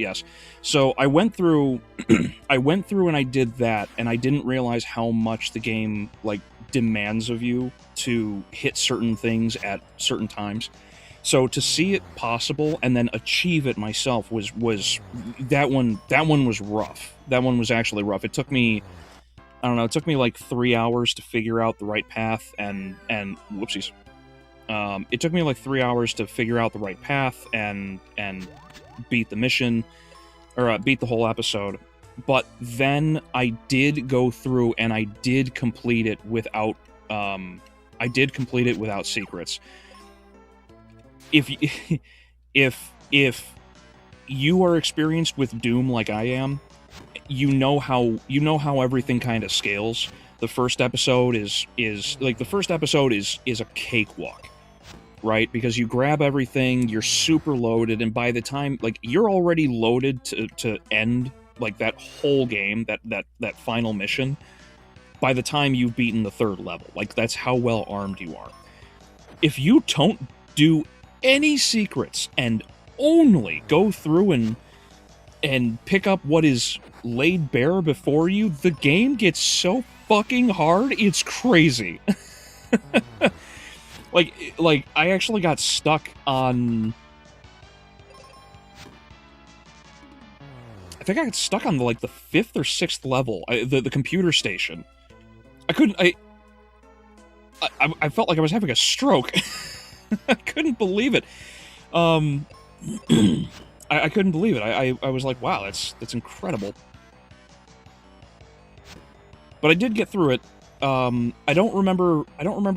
So I went through and I did that, and I didn't realize how much the game like demands of you to hit certain things at certain times. So to see it possible and then achieve it myself was that one was rough. That one was actually rough. It took me, I don't know, it took me like 3 hours to figure out the right path and whoopsies. It took me like 3 hours to figure out the right path and beat the mission, or beat the whole episode. But then I did go through and I did complete it without secrets. If you are experienced with Doom like I am, you know how everything kind of scales. The first episode is a cakewalk, right? Because you grab everything, you're super loaded, and by the time like you're already loaded to end like that whole game, that final mission, by the time you've beaten the third level. Like that's how well armed you are. If you don't do any secrets and only go through and pick up what is laid bare before you, the game gets so fucking hard, it's crazy. like I actually got stuck on, I think I got stuck on the 5th or 6th level, the computer station. I felt like I was having a stroke. I couldn't believe it. I couldn't believe it. I was like, wow, that's incredible. But I did get through it. I don't remember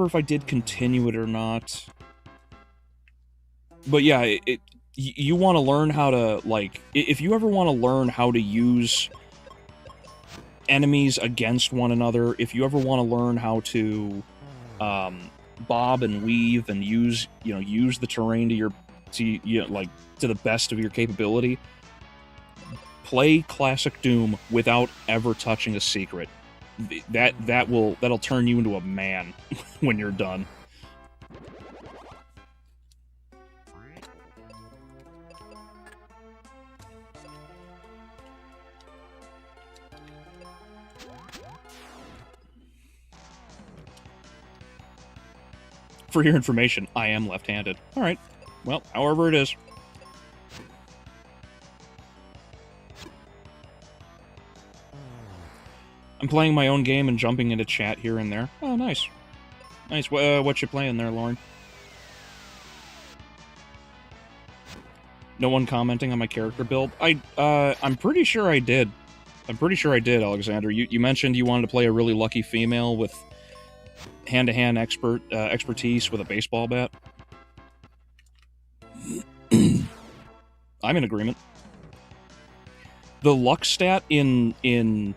if I did continue it or not. But yeah, you want to learn how to, like, if you ever want to learn how to use enemies against one another, if you ever want to learn how to bob and weave and use the terrain to the best of your capability, play Classic Doom without ever touching a secret. That'll turn you into a man when you're done. For your information, I am left-handed. Alright. Well, however it is. I'm playing my own game and jumping into chat here and there. Oh, nice. Nice. What you playing there, Lauren? No one commenting on my character build? I'm pretty sure I did. Alexander. You mentioned you wanted to play a really lucky female with hand-to-hand expertise with a baseball bat. I'm in agreement. The luck stat in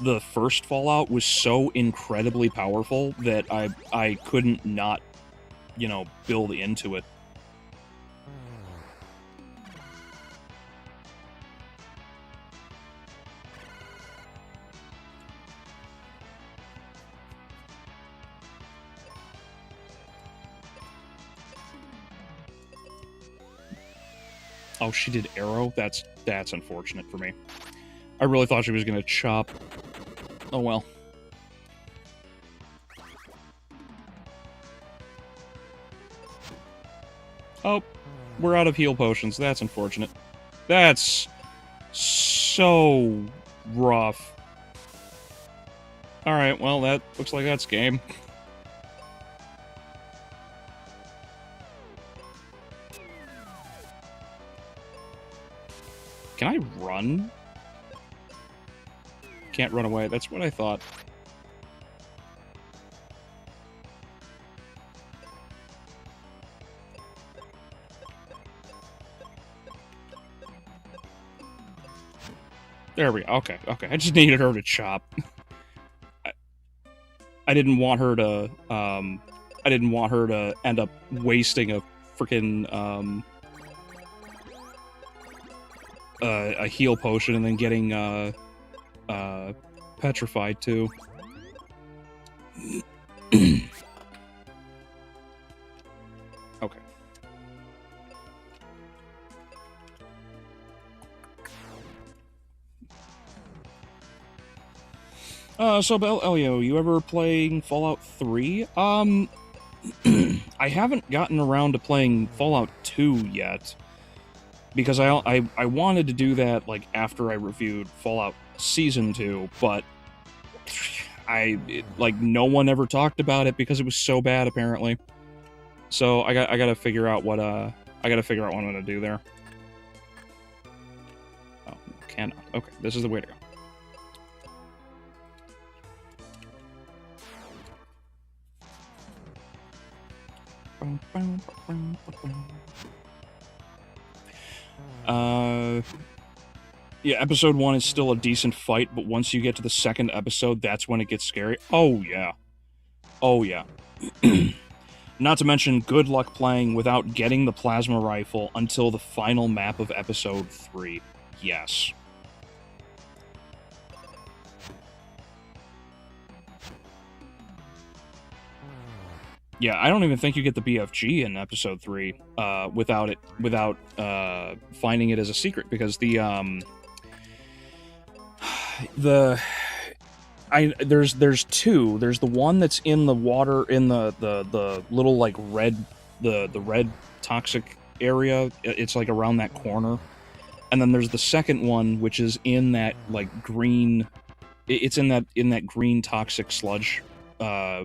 the first Fallout was so incredibly powerful that I couldn't not, build into it. Oh, she did arrow? That's unfortunate for me. I really thought she was gonna chop. Oh well. Oh, we're out of heal potions. That's unfortunate. That's so rough. Alright, well, that looks like that's game. Can I run? Can't run away. That's what I thought. There we go. Okay. I just needed her to chop. I didn't want her to end up wasting a freaking a heal potion and then getting petrified too. Okay. So Albeleo, you ever playing Fallout 3? I haven't gotten around to playing Fallout 2 yet. Because I wanted to do that, like, after I reviewed Fallout Season 2, but no one ever talked about it because it was so bad, apparently. So I gotta figure out what I'm gonna do there. Oh, cannot. Okay, this is the way to go. Yeah, episode 1 is still a decent fight, but once you get to the second episode, that's when it gets scary. Oh, yeah. Oh, yeah. Not to mention, good luck playing without getting the plasma rifle until the final map of episode 3. Yes. Yeah, I don't even think you get the BFG in episode 3 without finding it as a secret, because there's two. There's the one that's in the water in the little like red the red toxic area. It's like around that corner. And then there's the second one, which is in that like green it's in that green toxic sludge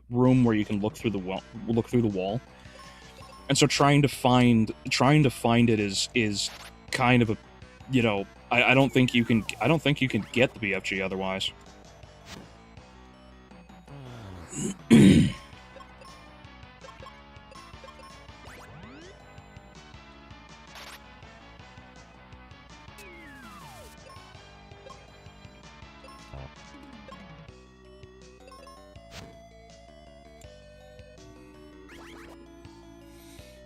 room where you can look through the wall. And so trying to find it is kind of a, you know, I don't think you can get the BFG otherwise.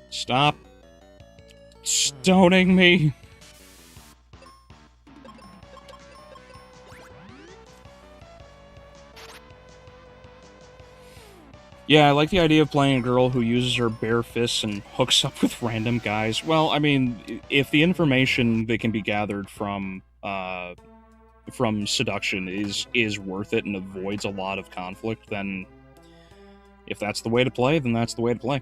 Stop stoning me. Yeah, I like the idea of playing a girl who uses her bare fists and hooks up with random guys. Well, I mean, if the information that can be gathered from seduction is worth it and avoids a lot of conflict, then if that's the way to play, then that's the way to play.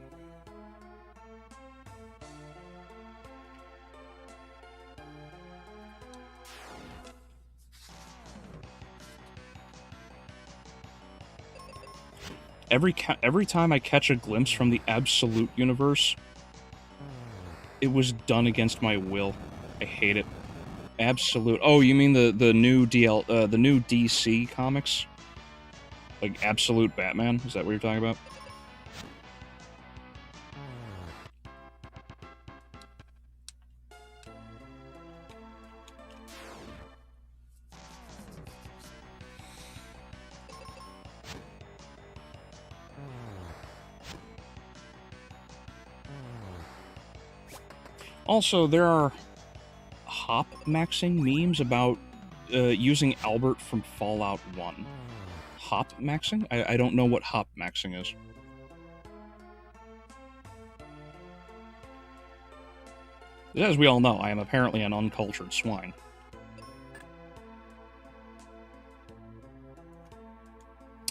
Every time I catch a glimpse from the absolute universe, it was done against my will. I hate it. Absolute. Oh, you mean the new the new DC comics? Like Absolute Batman? Is that what you're talking about? Also, there are hop maxing memes about using Albert from Fallout 1. Hop maxing? I don't know what hop maxing is. As we all know, I am apparently an uncultured swine.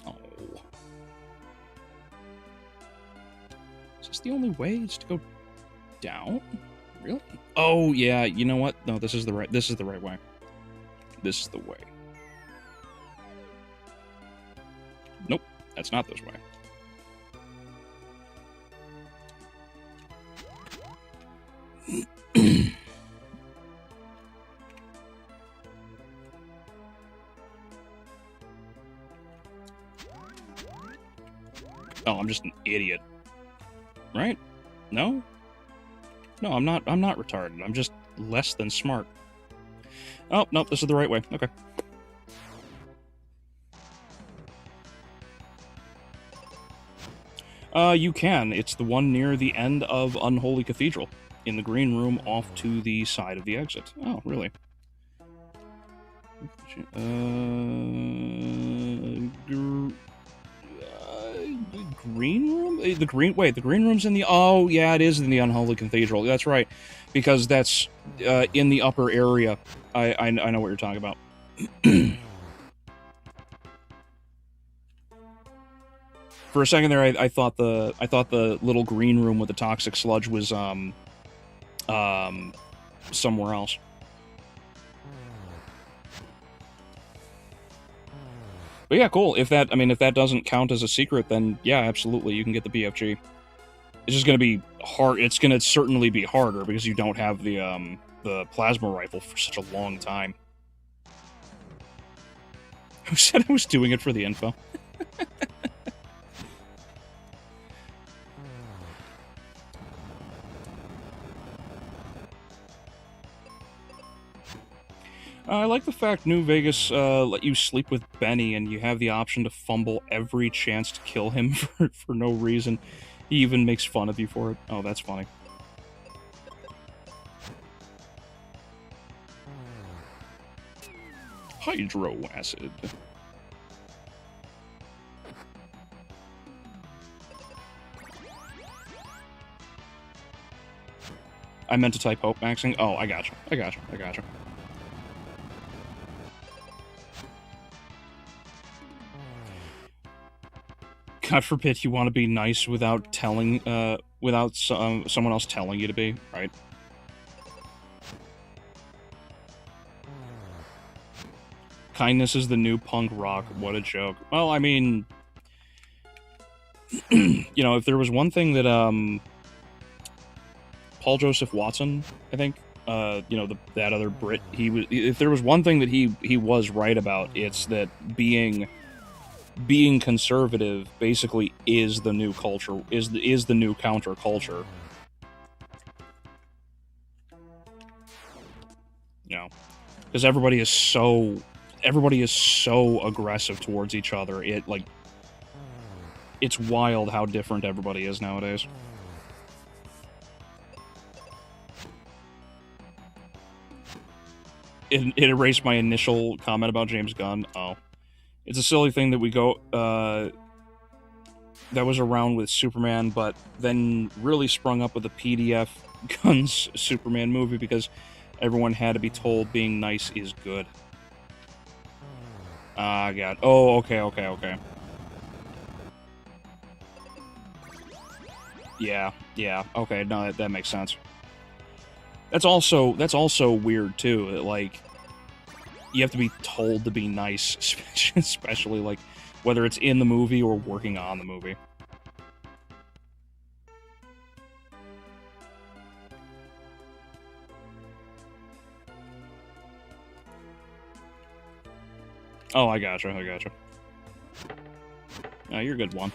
Oh. Is this the only way? It's to go down? Really? Oh, yeah, you know what? No, this is the right way. This is the way. Nope, that's not this way. Oh, I'm just an idiot. Right? No? No, I'm not retarded. I'm just less than smart. Oh, nope, this is the right way. Okay. You can. It's the one near the end of Unholy Cathedral, in the green room off to the side of the exit. Oh, really? Green room? The green... Wait, the green room's in the... Oh, yeah, it is in the Unholy Cathedral. That's right. Because that's in the upper area. I know what you're talking about. For a second there, I thought the little green room with the toxic sludge was somewhere else. But yeah, cool. If that doesn't count as a secret, then yeah, absolutely, you can get the BFG. It's just gonna be hard. It's gonna certainly be harder because you don't have the plasma rifle for such a long time. Who said I was doing it for the info? I like the fact New Vegas let you sleep with Benny, and you have the option to fumble every chance to kill him for no reason. He even makes fun of you for it. Oh, that's funny. Hydro acid. I meant to type hope maxing. Oh, I gotcha. God forbid you want to be nice without telling, without someone else telling you to be, right? Kindness is the new punk rock. What a joke. Well, I mean, you know, if there was one thing that, Paul Joseph Watson, I think, you know, that other Brit, if there was one thing that he was right about, it's that being conservative basically is the new culture, is the new counterculture. You know, because everybody is so aggressive towards each other. It's wild how different everybody is nowadays. It erased my initial comment about James Gunn. Oh. It's a silly thing that we go, that was around with Superman, but then really sprung up with the PDF Gunn's Superman movie because everyone had to be told being nice is good. Ah, God. Oh, okay. Yeah, okay, no, that makes sense. That's also weird, too. Like, you have to be told to be nice, especially, like, whether it's in the movie or working on the movie. Oh, I gotcha. Oh, you're a good one.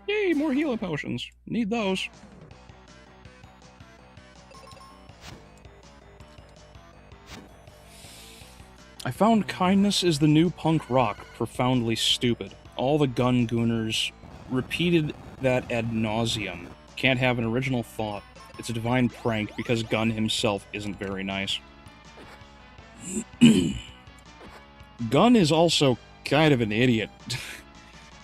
Yay, more healing potions. Need those. I found kindness is the new punk rock, profoundly stupid. All the gun gooners repeated that ad nauseum. Can't have an original thought. It's a divine prank because Gunn himself isn't very nice. Gunn is also kind of an idiot.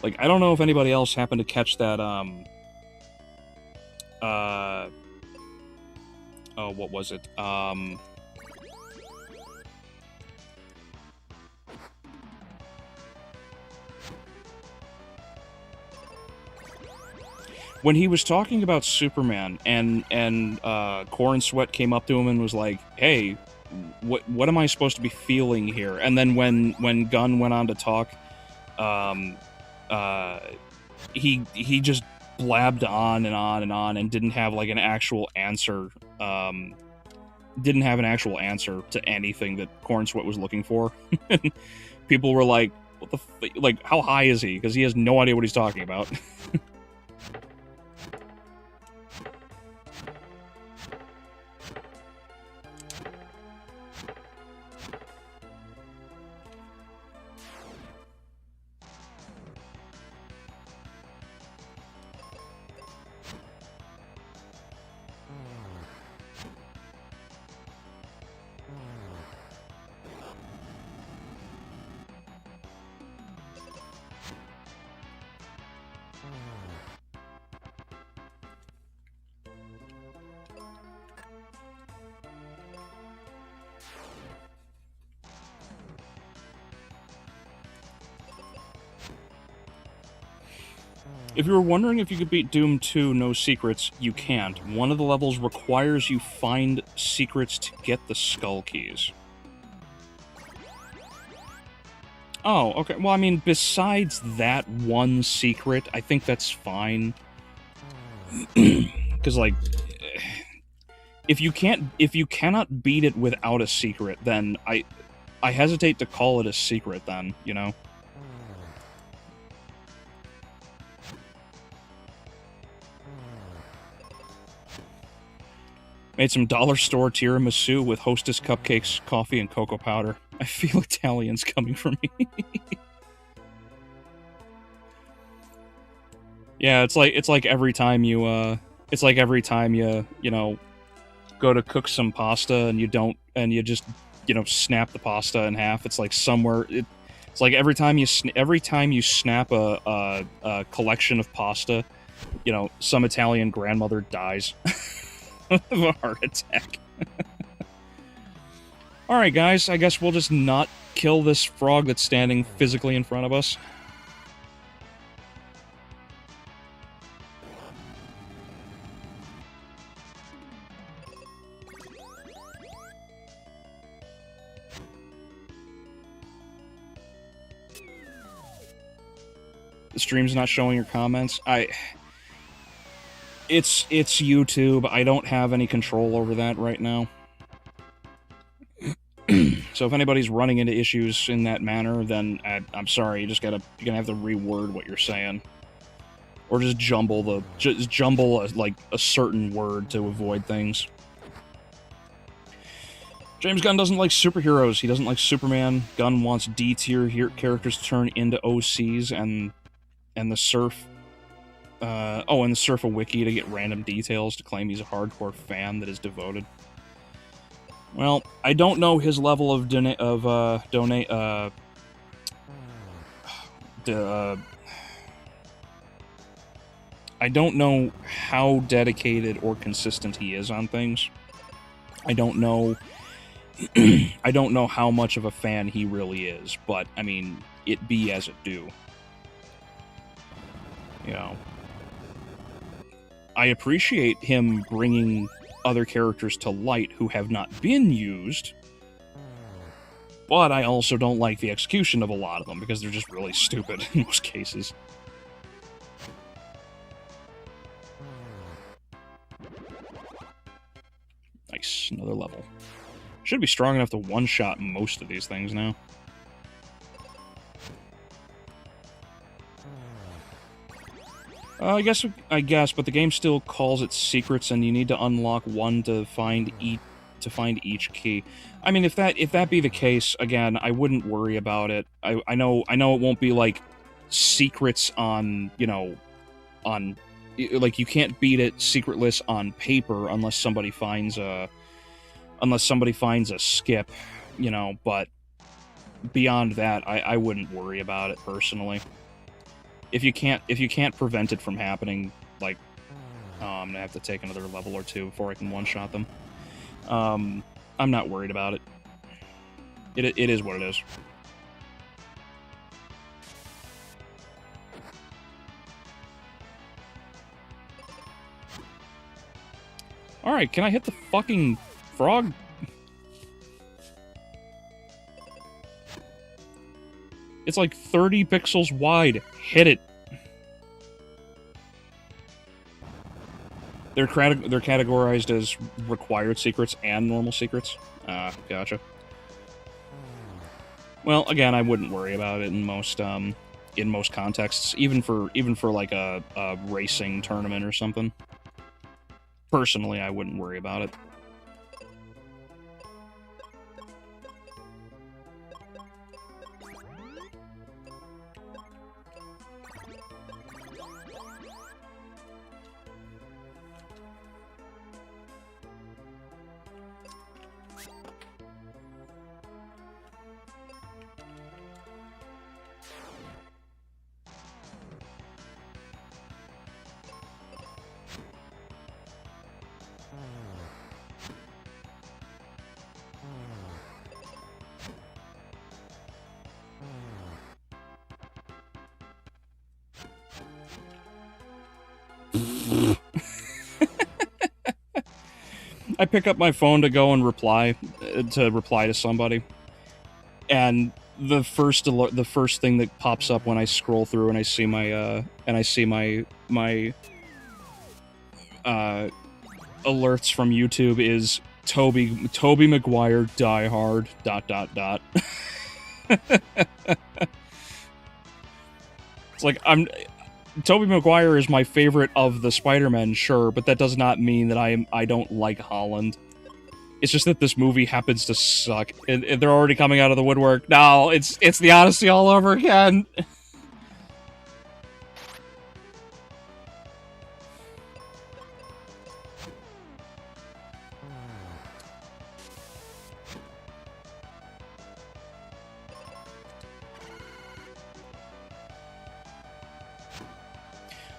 Like, I don't know if anybody else happened to catch that, oh, what was it? Oh, when he was talking about Superman, and Corn Sweat came up to him and was like, "Hey, what am I supposed to be feeling here?" And then when Gunn went on to talk, he just blabbed on and on and on and didn't have like an actual answer. Didn't have an actual answer to anything that Corn Sweat was looking for. People were like, "What the like? How high is he?" Because he has no idea what he's talking about. If you were wondering if you could beat Doom 2 no secrets, you can't. One of the levels requires you find secrets to get the skull keys. Oh, okay. Well, I mean, besides that one secret, I think that's fine. Because, like, if you cannot beat it without a secret, then I hesitate to call it a secret then, you know? Made some dollar store tiramisu with Hostess cupcakes, coffee, and cocoa powder. I feel Italians coming for me. Yeah, it's like every time you you know, go to cook some pasta and you just snap the pasta in half. It's like somewhere it's like every time you snap a collection of pasta, you know, some Italian grandmother dies of a heart attack. Alright, guys, I guess we'll just not kill this frog that's standing physically in front of us. The stream's not showing your comments. It's YouTube. I don't have any control over that right now. So if anybody's running into issues in that manner, then I'm sorry. You're gonna have to reword what you're saying, or just jumble a certain word to avoid things. James Gunn doesn't like superheroes. He doesn't like Superman. Gunn wants D-tier characters to turn into OCs, and the Surf. And the Surf a wiki to get random details to claim he's a hardcore fan that is devoted. Well, I don't know his level of I don't know how dedicated or consistent he is on things. I don't know I don't know how much of a fan he really is, but I mean, it be as it do. You know, I appreciate him bringing other characters to light who have not been used, but I also don't like the execution of a lot of them because they're just really stupid in most cases. Nice, another level. Should be strong enough to one-shot most of these things now. I guess, but the game still calls it secrets, and you need to unlock one to find each key. I mean, if that be the case, again, I wouldn't worry about it. I know it won't be like secrets on, you know, on, like, you can't beat it secretless on paper unless somebody finds a skip, you know. But beyond that, I wouldn't worry about it personally. If you can't prevent it from happening, like, I'm gonna have to take another level or two before I can one-shot them. I'm not worried about it. It is what it is. Alright, can I hit the fucking frog? It's like 30 pixels wide. Hit it. They're categorized as required secrets and normal secrets. Gotcha. Well, again, I wouldn't worry about it in most contexts, even for like a racing tournament or something. Personally, I wouldn't worry about it. I pick up my phone to go and reply to somebody, and the first thing that pops up when I scroll through and I see my alerts from YouTube is Tobey Maguire Die Hard ... It's like Tobey Maguire is my favorite of the Spider-Men, sure, but that does not mean that I don't like Holland. It's just that this movie happens to suck, and they're already coming out of the woodwork. No, it's the Odyssey all over again.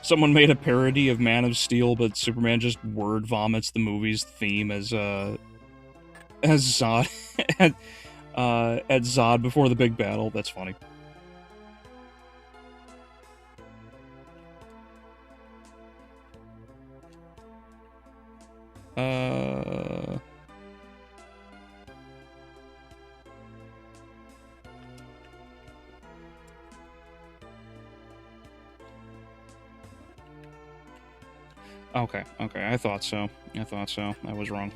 Someone made a parody of Man of Steel, but Superman just word vomits the movie's theme as Zod at Zod before the big battle. That's funny. Okay, I thought so. I was wrong.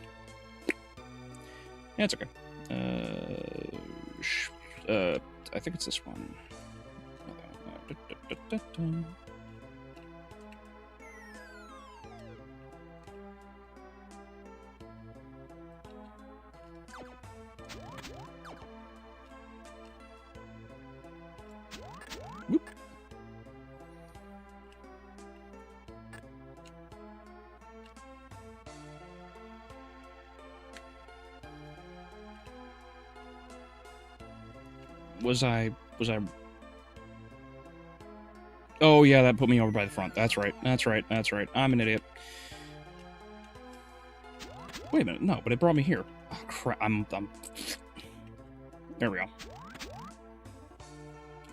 Yeah, it's okay. I think it's this one. Whoop. Was I... Oh, yeah, that put me over by the front. That's right. I'm an idiot. Wait a minute. No, but it brought me here. Oh, crap. I'm... There we go.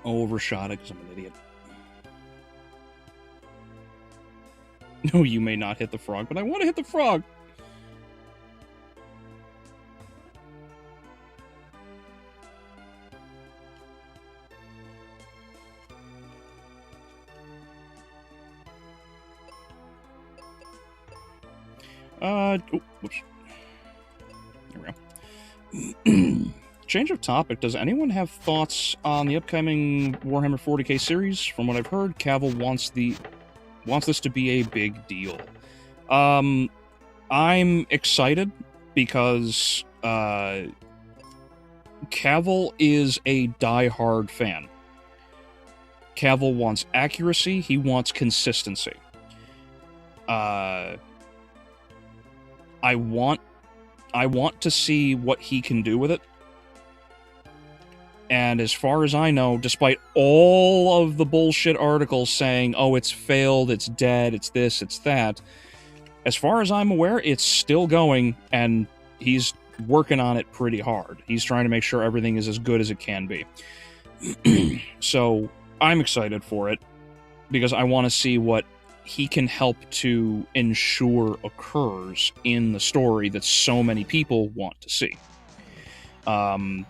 Overshot it because I'm an idiot. No, you may not hit the frog, but I want to hit the frog! Oh, whoops. There we go. Change of topic. Does anyone have thoughts on the upcoming Warhammer 40k series? From what I've heard, Cavill wants this to be a big deal. I'm excited because Cavill is a die-hard fan. Cavill wants accuracy. He wants consistency. I want to see what he can do with it. And as far as I know, despite all of the bullshit articles saying, oh, it's failed, it's dead, it's this, it's that, as far as I'm aware, it's still going, and he's working on it pretty hard. He's trying to make sure everything is as good as it can be. So, I'm excited for it, because I want to see what he can help to ensure occurs in the story that so many people want to see. And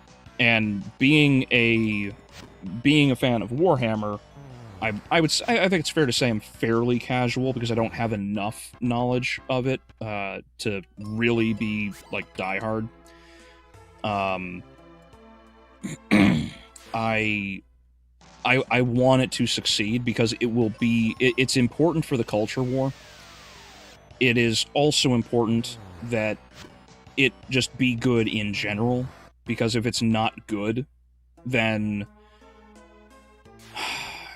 being a fan of Warhammer, I think it's fair to say I'm fairly casual because I don't have enough knowledge of it to really be like diehard. I want it to succeed because it's important for the culture war. It is also important that it just be good in general, because if it's not good, then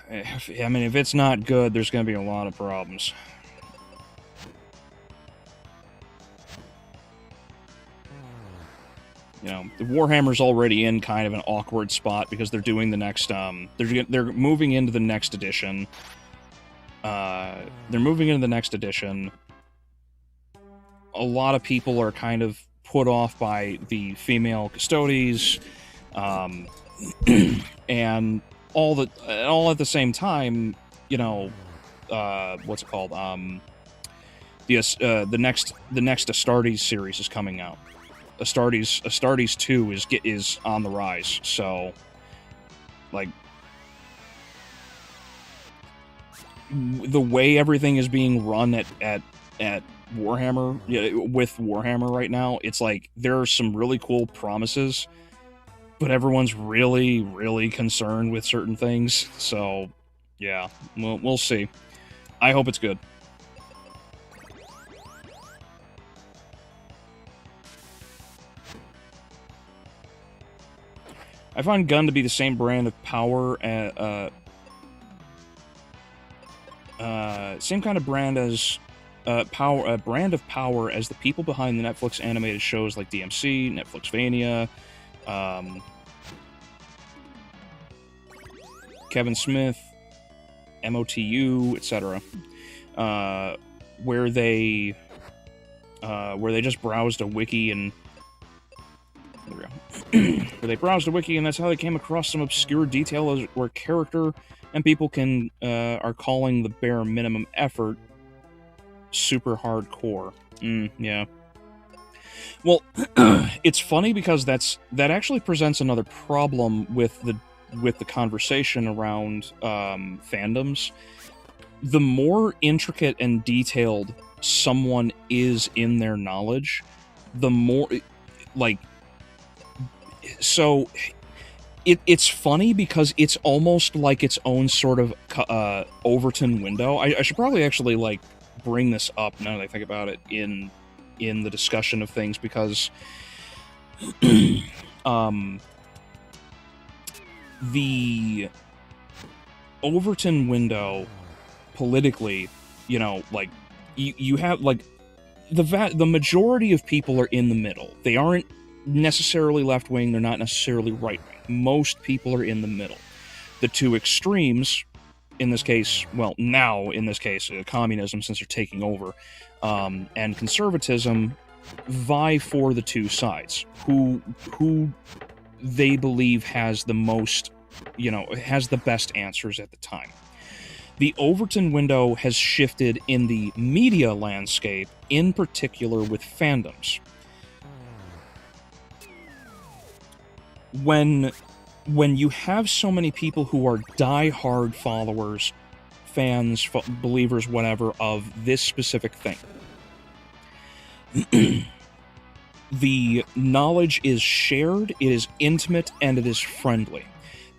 if it's not good, there's going to be a lot of problems. The Warhammer's already in kind of an awkward spot because they're doing the next, they're moving into the next edition. A lot of people are kind of put off by the female custodes, and all at the same time, what's it called? The next Astartes series is coming out. Astartes 2 is on the rise, so like the way everything is being run at Warhammer, with Warhammer right now, it's like there are some really cool promises, but everyone's really, really concerned with certain things. So yeah, we'll see. I hope it's good. I find Gun to be the same brand of power, same kind of brand as brand of power as the people behind the Netflix animated shows like DMC, Netflixvania, Kevin Smith, MOTU, etc., where they just browsed a wiki and where they browsed a wiki, and that's how they came across some obscure detail where character and people are calling the bare minimum effort super hardcore. Yeah. Well, it's funny because that actually presents another problem with the conversation around fandoms. The more intricate and detailed someone is in their knowledge, the more like. So it's funny because it's almost like its own sort of Overton window. I should probably actually like bring this up now that I think about it in the discussion of things, because the Overton window politically, like you have like the majority of people are in the middle. They aren't necessarily left-wing, they're not necessarily right-wing. Most people are in the middle. The two extremes, in this case, communism, since they're taking over, and conservatism, vie for the two sides. Who they believe has the most, has the best answers at the time. The Overton window has shifted in the media landscape, in particular with fandoms. When you have so many people who are die-hard followers, fans, believers, whatever, of this specific thing, the knowledge is shared, it is intimate, and it is friendly.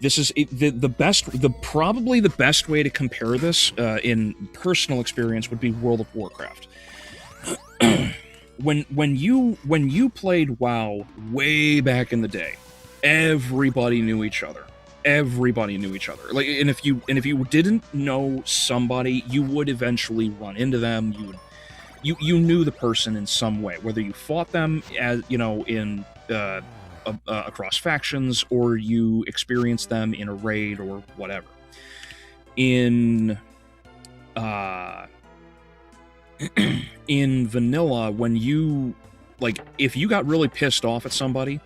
This is probably the best way to compare this in personal experience would be World of Warcraft. When you played WoW way back in the day, everybody knew each other. Like, and if you didn't know somebody, you would eventually run into them. You knew the person in some way, whether you fought them as in across factions, or you experienced them in a raid or whatever. In vanilla, when you if you got really pissed off at somebody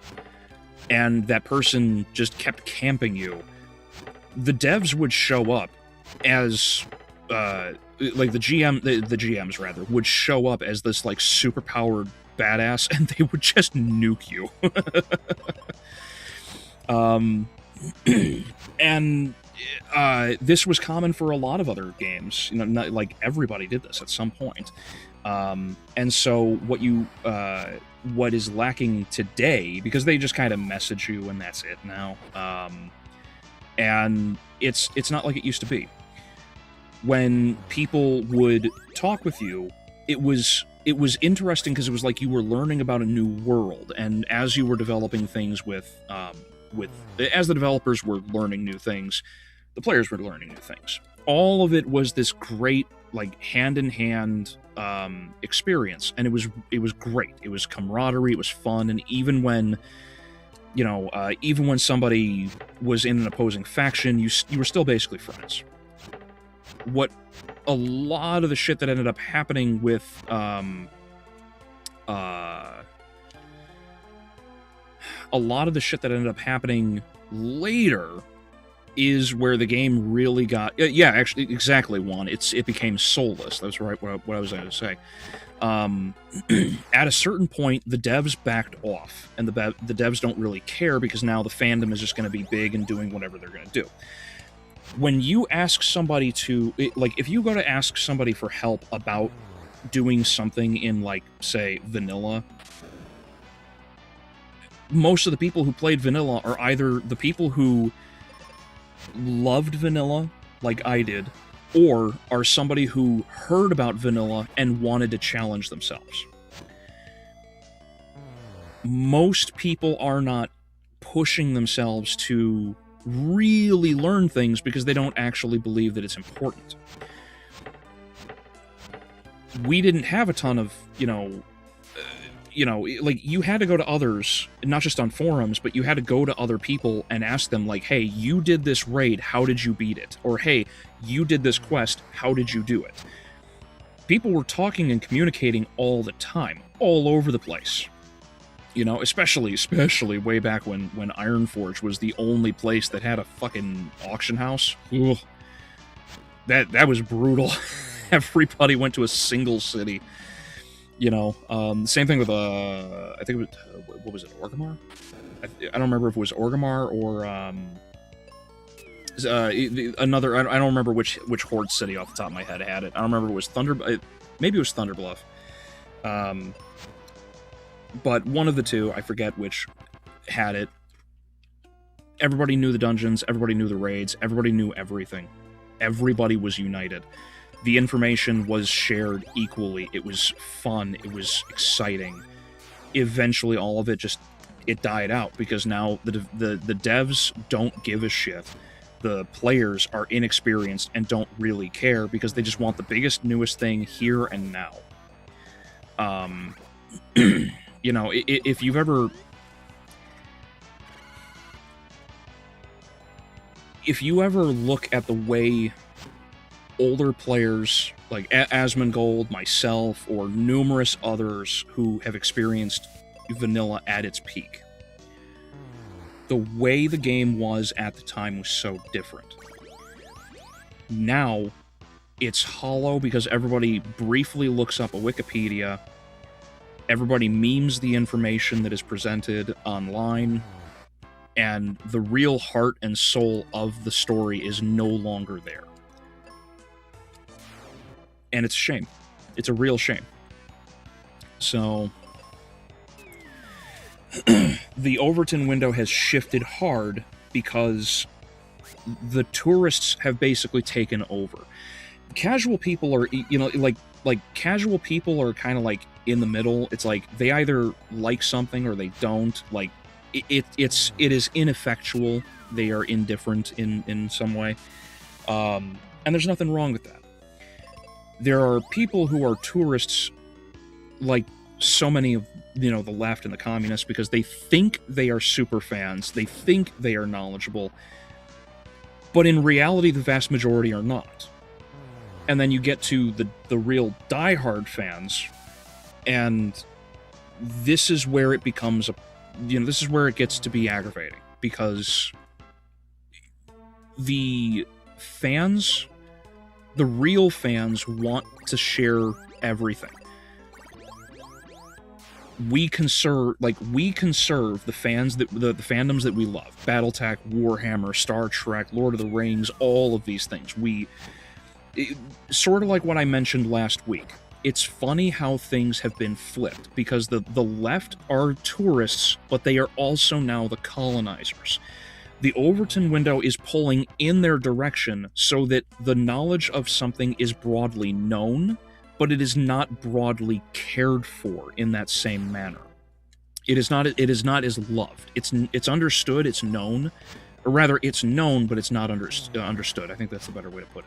and that person just kept camping you, the devs would show up as like the GMs rather, would show up as this like super powered badass, and they would just nuke you. And this was common for a lot of other games. You know, not, like everybody did this at some point. And so what is lacking today, because they just kind of message you and that's it now. And it's not like it used to be. When people would talk with you, it was interesting because it was like you were learning about a new world, and as you were developing things as the developers were learning new things, the players were learning new things. All of it was this great, like, hand-in-hand experience, and it was great. It was camaraderie, it was fun, and even when somebody was in an opposing faction, you were still basically friends. What a lot of the shit that ended up happening with later is where the game really got... Yeah, actually, exactly, Juan. It became soulless. That's right, what I was going to say. At a certain point, the devs backed off, and the devs don't really care because now the fandom is just going to be big and doing whatever they're going to do. When you ask somebody if you go to ask somebody for help about doing something in, like, say, vanilla, most of the people who played vanilla are either the people who loved vanilla, like I did, or are somebody who heard about vanilla and wanted to challenge themselves. Most people are not pushing themselves to really learn things because they don't actually believe that it's important. We didn't have a ton of, like, you had to go to others, not just on forums, but you had to go to other people and ask them, like, hey, you did this raid, how did you beat it? Or, hey, you did this quest, how did you do it? People were talking and communicating all the time, all over the place. You know, especially way back when Ironforge was the only place that had a fucking auction house. Ugh. That was brutal. Everybody went to a single city. You know, same thing with, I think it was, what was it, Orgrimmar? I don't remember if it was Orgrimmar or, another, I don't remember which Horde city off the top of my head had it. I don't remember if it was maybe it was Thunderbluff. But one of the two, I forget which, had it. Everybody knew the dungeons, everybody knew the raids, everybody knew everything. Everybody was united. The information was shared equally. It was fun. It was exciting. Eventually, all of it it died out because now the devs don't give a shit. The players are inexperienced and don't really care because they just want the biggest, newest thing here and now. You know, if you ever look at the way older players like Asmongold, myself, or numerous others who have experienced vanilla at its peak, the way the game was at the time was so different. Now, it's hollow because everybody briefly looks up a Wikipedia. Everybody memes the information that is presented online, and the real heart and soul of the story is no longer there. And it's a shame. It's a real shame. So, the Overton window has shifted hard because the tourists have basically taken over. Casual people are, like casual people are kind of like in the middle. It's like they either like something or they don't. Like it is ineffectual. They are indifferent in some way, and there's nothing wrong with that. There are people who are tourists, like so many of the left and the communists, because they think they are super fans. They think they are knowledgeable, but in reality, the vast majority are not. And then you get to the real diehard fans, and this is where it becomes this is where it gets to be aggravating, because the fans The real fans want to share everything. We conserve the fans that the fandoms that we love. BattleTech, Warhammer, Star Trek, Lord of the Rings, all of these things. Sort of like what I mentioned last week. It's funny how things have been flipped, because the left are tourists, but they are also now the colonizers. The Overton window is pulling in their direction so that the knowledge of something is broadly known, but it is not broadly cared for in that same manner. It is not as loved. It's understood, it's known, or rather, it's known, but it's not understood. I think that's the better way to put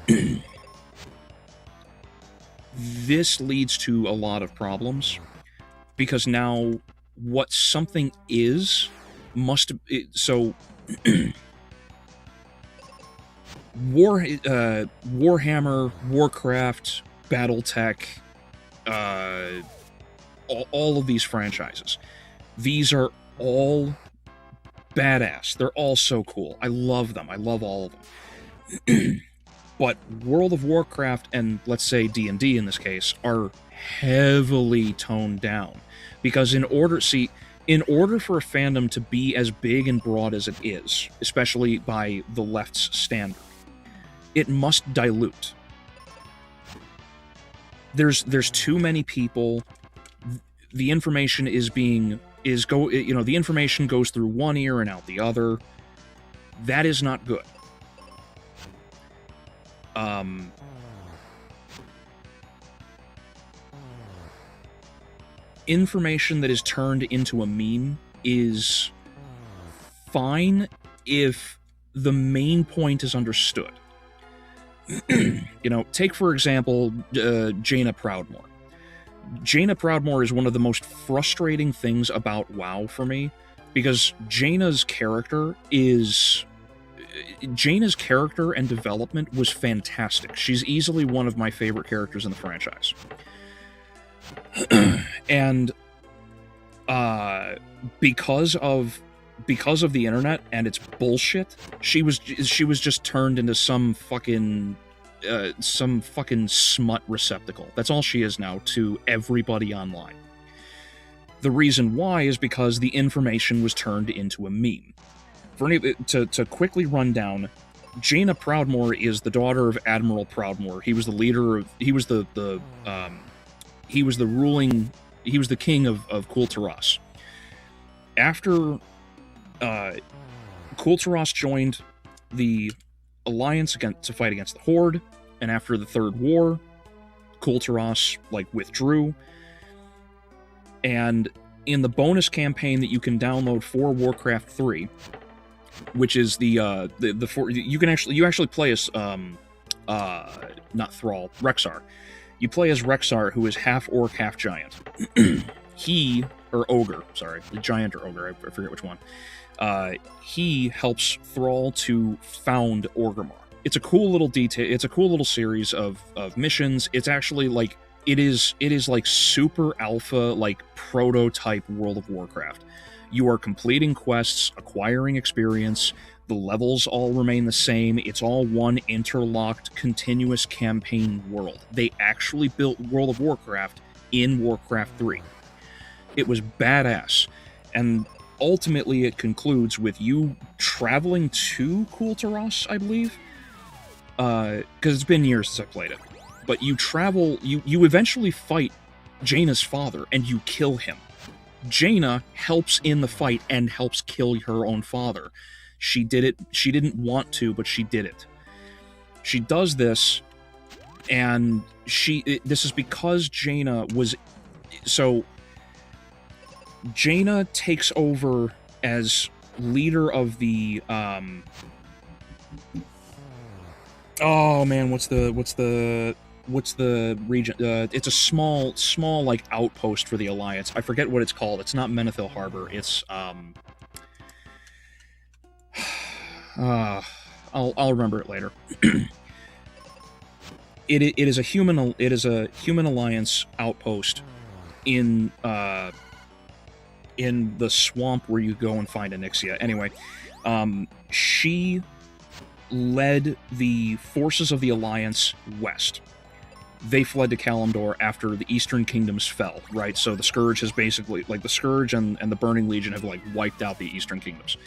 it. This leads to a lot of problems, because now what something is Warhammer, Warcraft, BattleTech, all of these franchises. These are all badass. They're all so cool. I love them. I love all of them. But World of Warcraft and, let's say, D&D in this case, are heavily toned down. Because in order for a fandom to be as big and broad as it is, especially by the left's standard, it must dilute. There's too many people. The information the information goes through one ear and out the other. That is not good. Information that is turned into a meme is fine if the main point is understood. Take for example, Jaina Proudmoore. Jaina Proudmoore is one of the most frustrating things about WoW for me, because Jaina's character and development was fantastic. She's easily one of my favorite characters in the franchise. And because of the internet and its bullshit, she was just turned into some fucking smut receptacle. That's all she is now to everybody online. The reason why is because the information was turned into a meme. To quickly run down, Jaina Proudmoore is the daughter of Admiral Proudmoore. He was the leader of. He was the king of Kul'Tiras. After Kul'Tiras joined the Alliance to fight against the Horde, and after the Third War, Kul'Tiras withdrew. And in the bonus campaign that you can download for Warcraft 3, which is you actually play as not Thrall, Rexxar. You play as Rexxar, who is half orc, half giant. Ogre, sorry, the giant or ogre, I forget which one. He helps Thrall to found Orgrimmar. It's a cool little detail. It's a cool little series of missions. It's actually it is super alpha, prototype World of Warcraft. You are completing quests, acquiring experience. The levels all remain the same. It's all one interlocked, continuous campaign world. They actually built World of Warcraft in Warcraft 3. It was badass. And ultimately it concludes with you traveling to Kul'Tiras, I believe. Because it's been years since I played it. But you eventually fight Jaina's father, and you kill him. Jaina helps in the fight and helps kill her own father. She did it. She didn't want to, but she did it. She does this, and this is because Jaina was... So, Jaina takes over as leader of the... Oh man, what's the region? It's a small outpost for the Alliance. I forget what it's called. It's not Menethil Harbor. It's I'll remember it later. It is a human Alliance outpost in the swamp where you go and find Onyxia. Anyway, she led the forces of the Alliance west. They fled to Kalimdor after the Eastern Kingdoms fell, right? So the Scourge has basically, like, the Scourge and the Burning Legion have, like, wiped out the Eastern Kingdoms.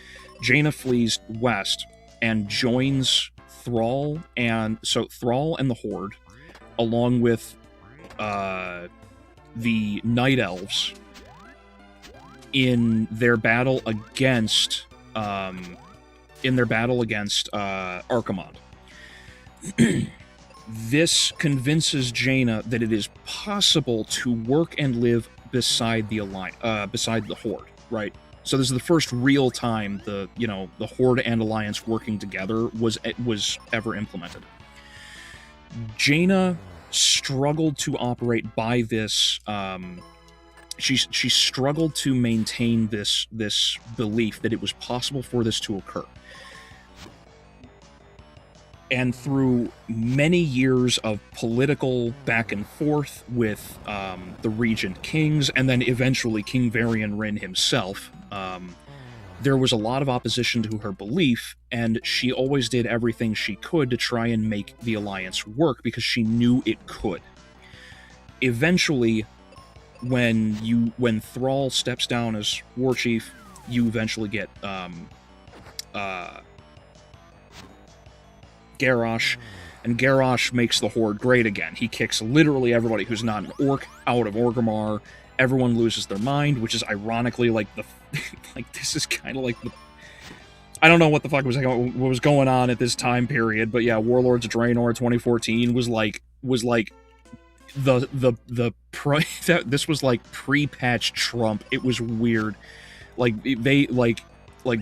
Jaina flees west and joins Thrall, and so Thrall and the Horde, along with the Night Elves, in their battle against Archimonde. This convinces Jaina that it is possible to work and live beside the Horde, right? So this is the first real time the Horde and Alliance working together was ever implemented. Jaina struggled to operate by this. She struggled to maintain this belief that it was possible for this to occur. And through many years of political back and forth with the Regent Kings, and then eventually King Varian Rin himself, there was a lot of opposition to her belief, and she always did everything she could to try and make the Alliance work because she knew it could. Eventually, when Thrall steps down as war chief, you eventually get Garrosh, and Garrosh makes the Horde great again. He kicks literally everybody who's not an orc out of Orgrimmar. Everyone loses their mind, which is ironically like this is kind of like the, I don't know what the fuck was going on at this time period, but yeah, Warlords of Draenor 2014 was like this was like pre-patch Trump. It was weird. Like they like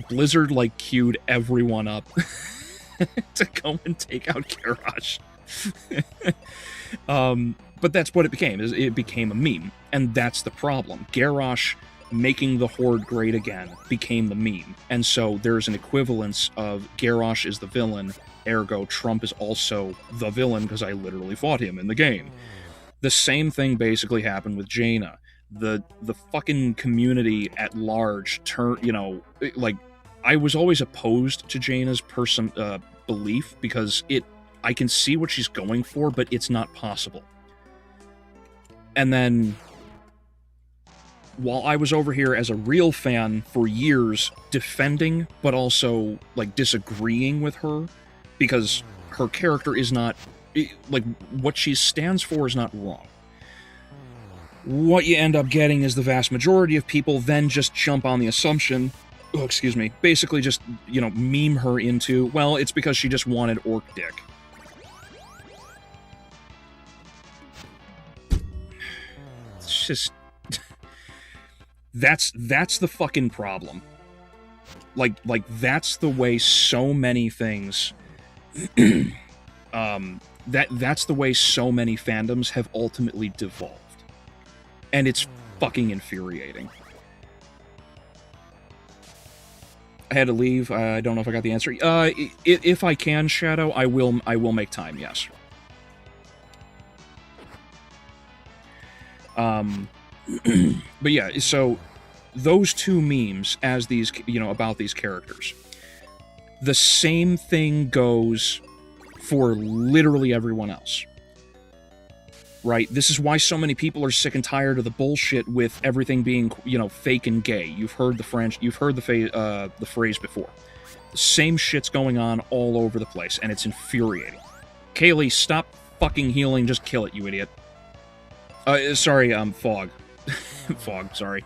Blizzard like queued everyone up to go and take out Garrosh. But that's what it became. It became a meme, and that's the problem. Garrosh making the Horde great again became the meme, and so there's an equivalence of Garrosh is the villain, ergo Trump is also the villain because I literally fought him in the game. The same thing basically happened with Jaina. The fucking community at large I was always opposed to Jaina's belief because I can see what she's going for, but it's not possible. And then, while I was over here as a real fan for years, defending, but also, like, disagreeing with her, because her character is not, like, what she stands for is not wrong. What you end up getting is the vast majority of people then just jump on the assumption, basically just, meme her into, well, it's because she just wanted orc dick. It's just... that's the fucking problem. Like, that's the way so many things... that's the way so many fandoms have ultimately devolved. And it's fucking infuriating. I had to leave. I don't know if I got the answer. If I can, Shadow, I will make time, yes. But yeah, so those two memes as these, about these characters. The same thing goes for literally everyone else. Right? This is why so many people are sick and tired of the bullshit with everything being, fake and gay. You've heard the phrase before. The same shit's going on all over the place, and it's infuriating. Kaylee, stop fucking healing, just kill it, you idiot. Sorry, Fog. Fog, sorry.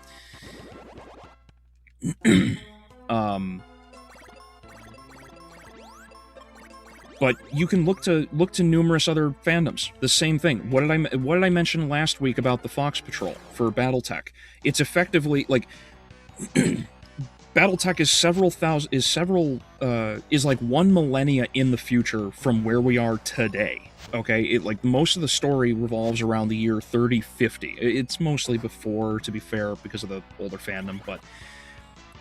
But you can look to numerous other fandoms. The same thing. What did I mention last week about the Fox Patrol for BattleTech? It's effectively like BattleTech is like 1 millennia in the future from where we are today. Okay, most of the story revolves around the year 3050. It's mostly before, to be fair, because of the older fandom, but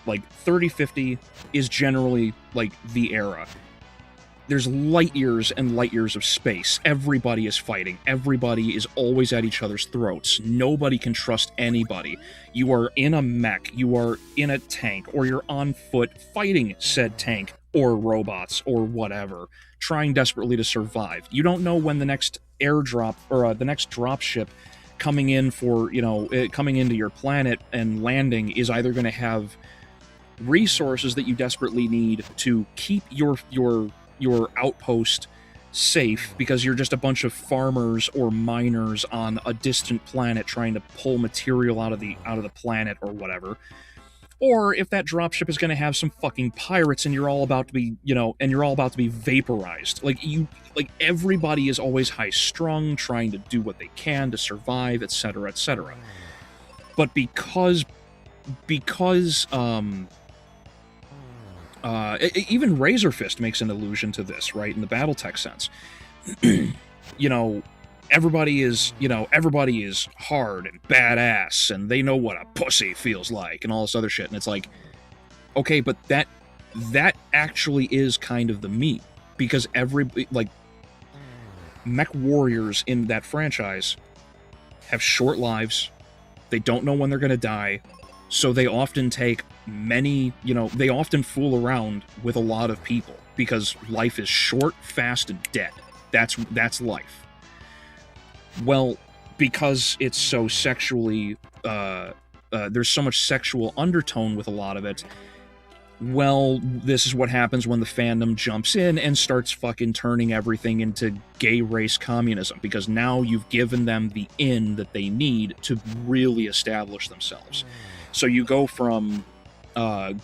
3050 is generally the era. there's light years and light years of space. Everybody is fighting. Everybody is always at each other's throats. Nobody can trust anybody. You are in a mech, you are in a tank, or you're on foot fighting said tank or robots or whatever, trying desperately to survive. You don't know when the next airdrop or the next dropship coming in for, coming into your planet and landing is either going to have resources that you desperately need to keep your outpost safe because you're just a bunch of farmers or miners on a distant planet trying to pull material out of the planet or whatever. Or if that dropship is going to have some fucking pirates and you're all about to be, vaporized. Like everybody is always high strung, trying to do what they can to survive, etc., etc. But because even Razor Fist makes an allusion to this, right, in the BattleTech sense. Everybody is hard and badass, and they know what a pussy feels like, and all this other shit. And it's like, okay, but that actually is kind of the meat, because mech warriors in that franchise have short lives. They don't know when they're going to die, so they often take they often fool around with a lot of people because life is short, fast, and dead. That's life. Well, because it's so sexually, there's so much sexual undertone with a lot of it, well, this is what happens when the fandom jumps in and starts fucking turning everything into gay race communism, because now you've given them the in that they need to really establish themselves. So you go from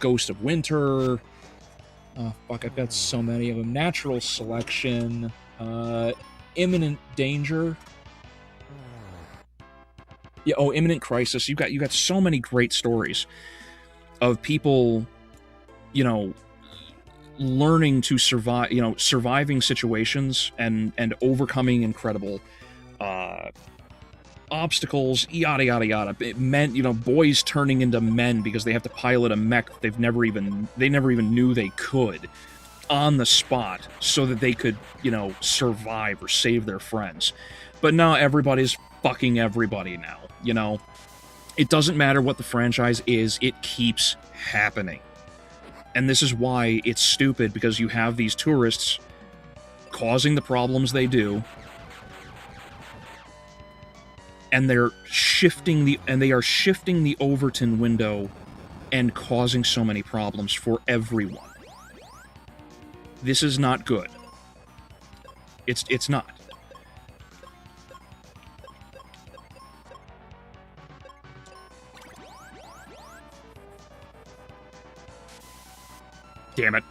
Ghost of Winter, I've got so many of them, Natural Selection, Imminent Danger, Imminent Crisis. You got so many great stories of people, learning to survive, surviving situations and overcoming incredible obstacles, yada yada yada. Men, boys turning into men because they have to pilot a mech they never even knew they could on the spot so that they could, survive or save their friends. But now everybody's fucking everybody now, It doesn't matter what the franchise is, it keeps happening. And this is why it's stupid, because you have these tourists causing the problems they do, and they are shifting the Overton window and causing so many problems for everyone. This is not good. It's not. Damn it.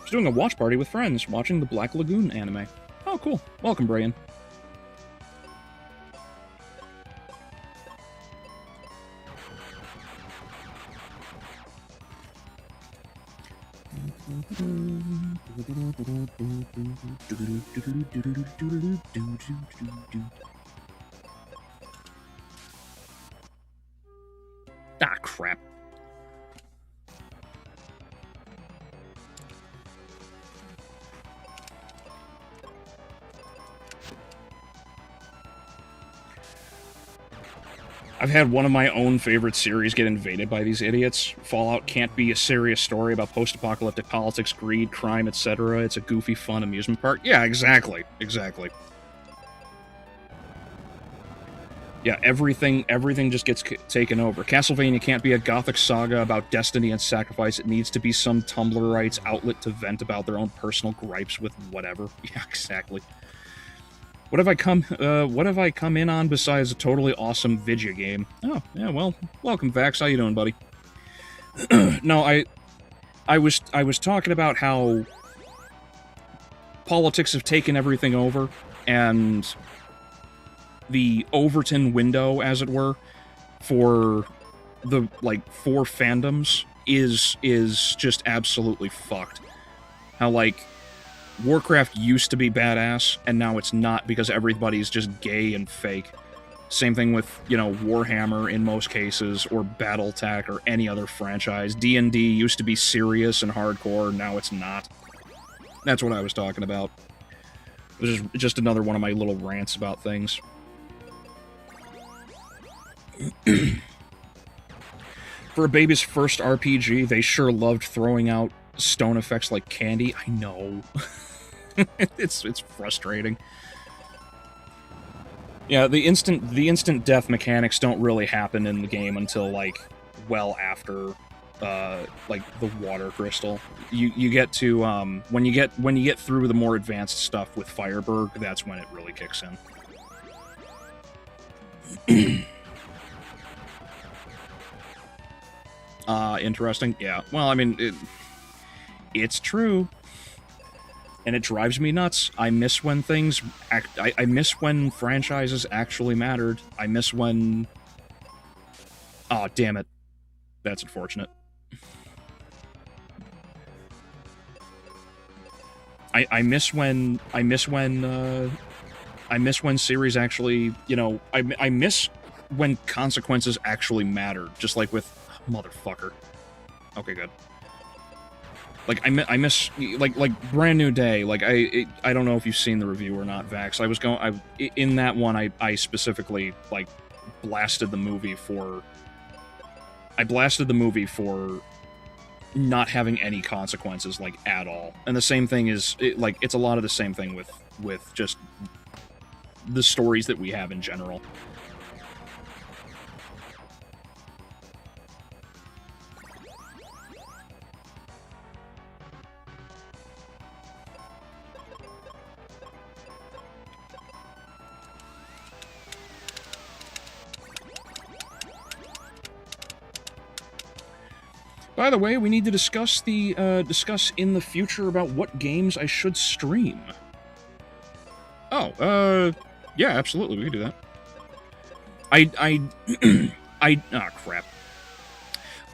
Just doing a watch party with friends, watching the Black Lagoon anime. Oh, cool. Welcome, Brian. Ah, crap. I've had one of my own favorite series get invaded by these idiots. Fallout can't be a serious story about post-apocalyptic politics, greed, crime, etc. It's a goofy, fun amusement park. Yeah, exactly. Exactly. Yeah, everything just gets taken over. Castlevania can't be a gothic saga about destiny and sacrifice. It needs to be some Tumblrites outlet to vent about their own personal gripes with whatever. Yeah, exactly. What have I come in on besides a totally awesome video game? Oh, yeah, well, welcome, Vax. How you doing, buddy? No, I was talking about how politics have taken everything over, and the Overton window, as it were, for the, for fandoms is just absolutely fucked. How, Warcraft used to be badass, and now it's not because everybody's just gay and fake. Same thing with, you know, Warhammer in most cases, or BattleTech, or any other franchise. D&D used to be serious and hardcore, now it's not. That's what I was talking about. It was just another one of my little rants about things. For a baby's first RPG, they sure loved throwing out stone effects like candy. I know. It's frustrating. Yeah, the instant death mechanics don't really happen in the game until, like, well after like the water crystal. You get to when you get through the more advanced stuff with Fireberg, that's when it really kicks in. Interesting. Yeah. Well, I mean, it's true. And it drives me nuts. I miss when things I miss when franchises actually mattered. I miss when... Oh, damn it. That's unfortunate. I miss when series actually, you know, I miss when consequences actually mattered, just like with motherfucker. Okay, good. Like I miss like Brand New Day. Like I don't know if you've seen the review or not, Vax. In that one I specifically like blasted the movie for not having any consequences, like, at all. And the same thing is it's a lot of the same thing with just the stories that we have in general. By the way, we need to discuss in the future about what games I should stream. Oh, yeah, absolutely, we can do that. Crap.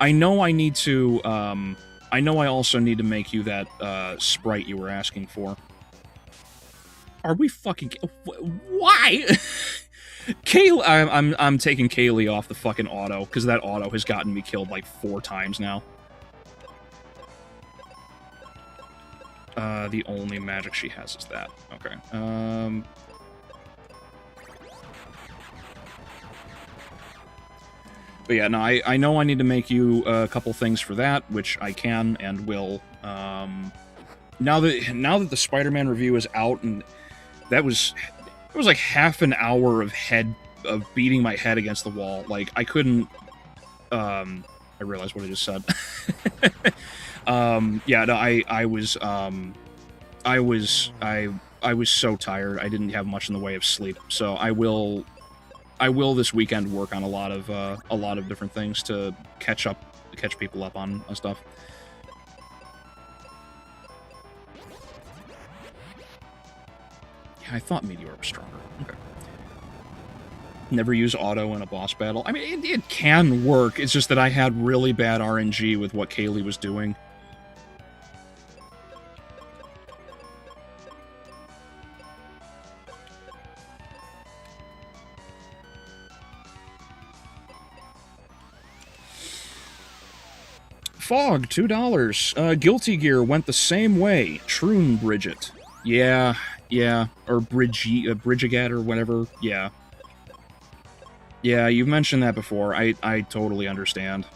I know I need to, I know I also need to make you that, sprite you were asking for. Are we fucking... Why? Gale, I'm taking Kaylee off the fucking auto, because that auto has gotten me killed like 4 times now. The only magic she has is that. Okay. But yeah, no, I know I need to make you a couple things for that, which I can and will. Now that the Spider-Man review is out, and it was like half an hour of beating my head against the wall. Like, I couldn't... I realized what I just said. Yeah, no, I was so tired. I didn't have much in the way of sleep. So I will this weekend work on a lot of different things to catch people up on stuff. I thought Meteor was stronger. Okay. Never use auto in a boss battle. I mean, it can work. It's just that I had really bad RNG with what Kaylee was doing. Fog, $2. Guilty Gear went the same way. Troon Bridget. Yeah. Or Bridget or whatever. Yeah. Yeah, you've mentioned that before. I totally understand.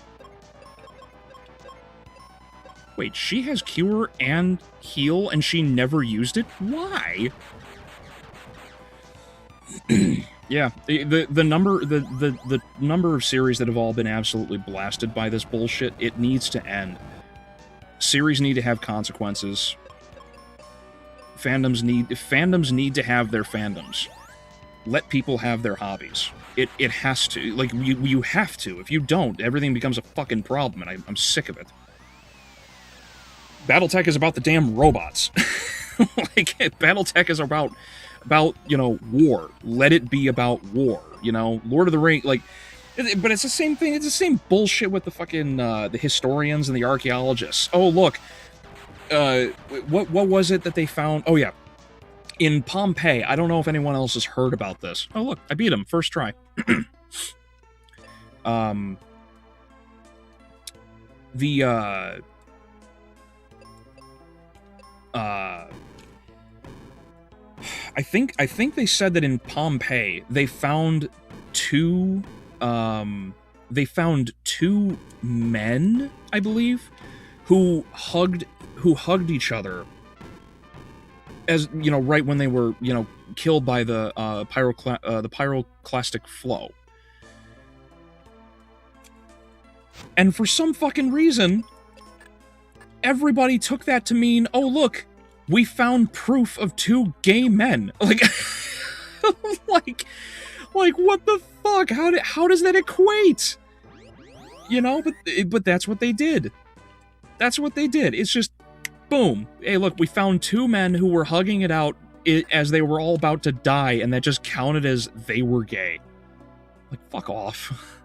Wait, she has Cure and Heal, and she never used it? Why? Yeah, the number of series that have all been absolutely blasted by this bullshit, it needs to end. Series need to have consequences. Fandoms need to have their fandoms. Let people have their hobbies. It has to. Like, you have to. If you don't, everything becomes a fucking problem, and I'm sick of it. BattleTech is about the damn robots. Like, BattleTech is about, you know, war. Let it be about war, you know? Lord of the Rings, like... But it's the same thing. It's the same bullshit with the fucking, the historians and the archaeologists. Oh, look. what was it that they found? Oh yeah, in Pompeii. I don't know if anyone else has heard about this. Oh look, I beat him first try. The I think they said that in Pompeii they found two men, I believe, who hugged each other, as you know, right when they were, you know, killed by the pyroclastic flow. And for some fucking reason, everybody took that to mean, oh look, we found proof of two gay men. Like, like what the fuck? How does that equate? You know, but that's what they did. That's what they did. It's just, boom. Hey, look, we found two men who were hugging it out as they were all about to die, and that just counted as they were gay. Like, fuck off.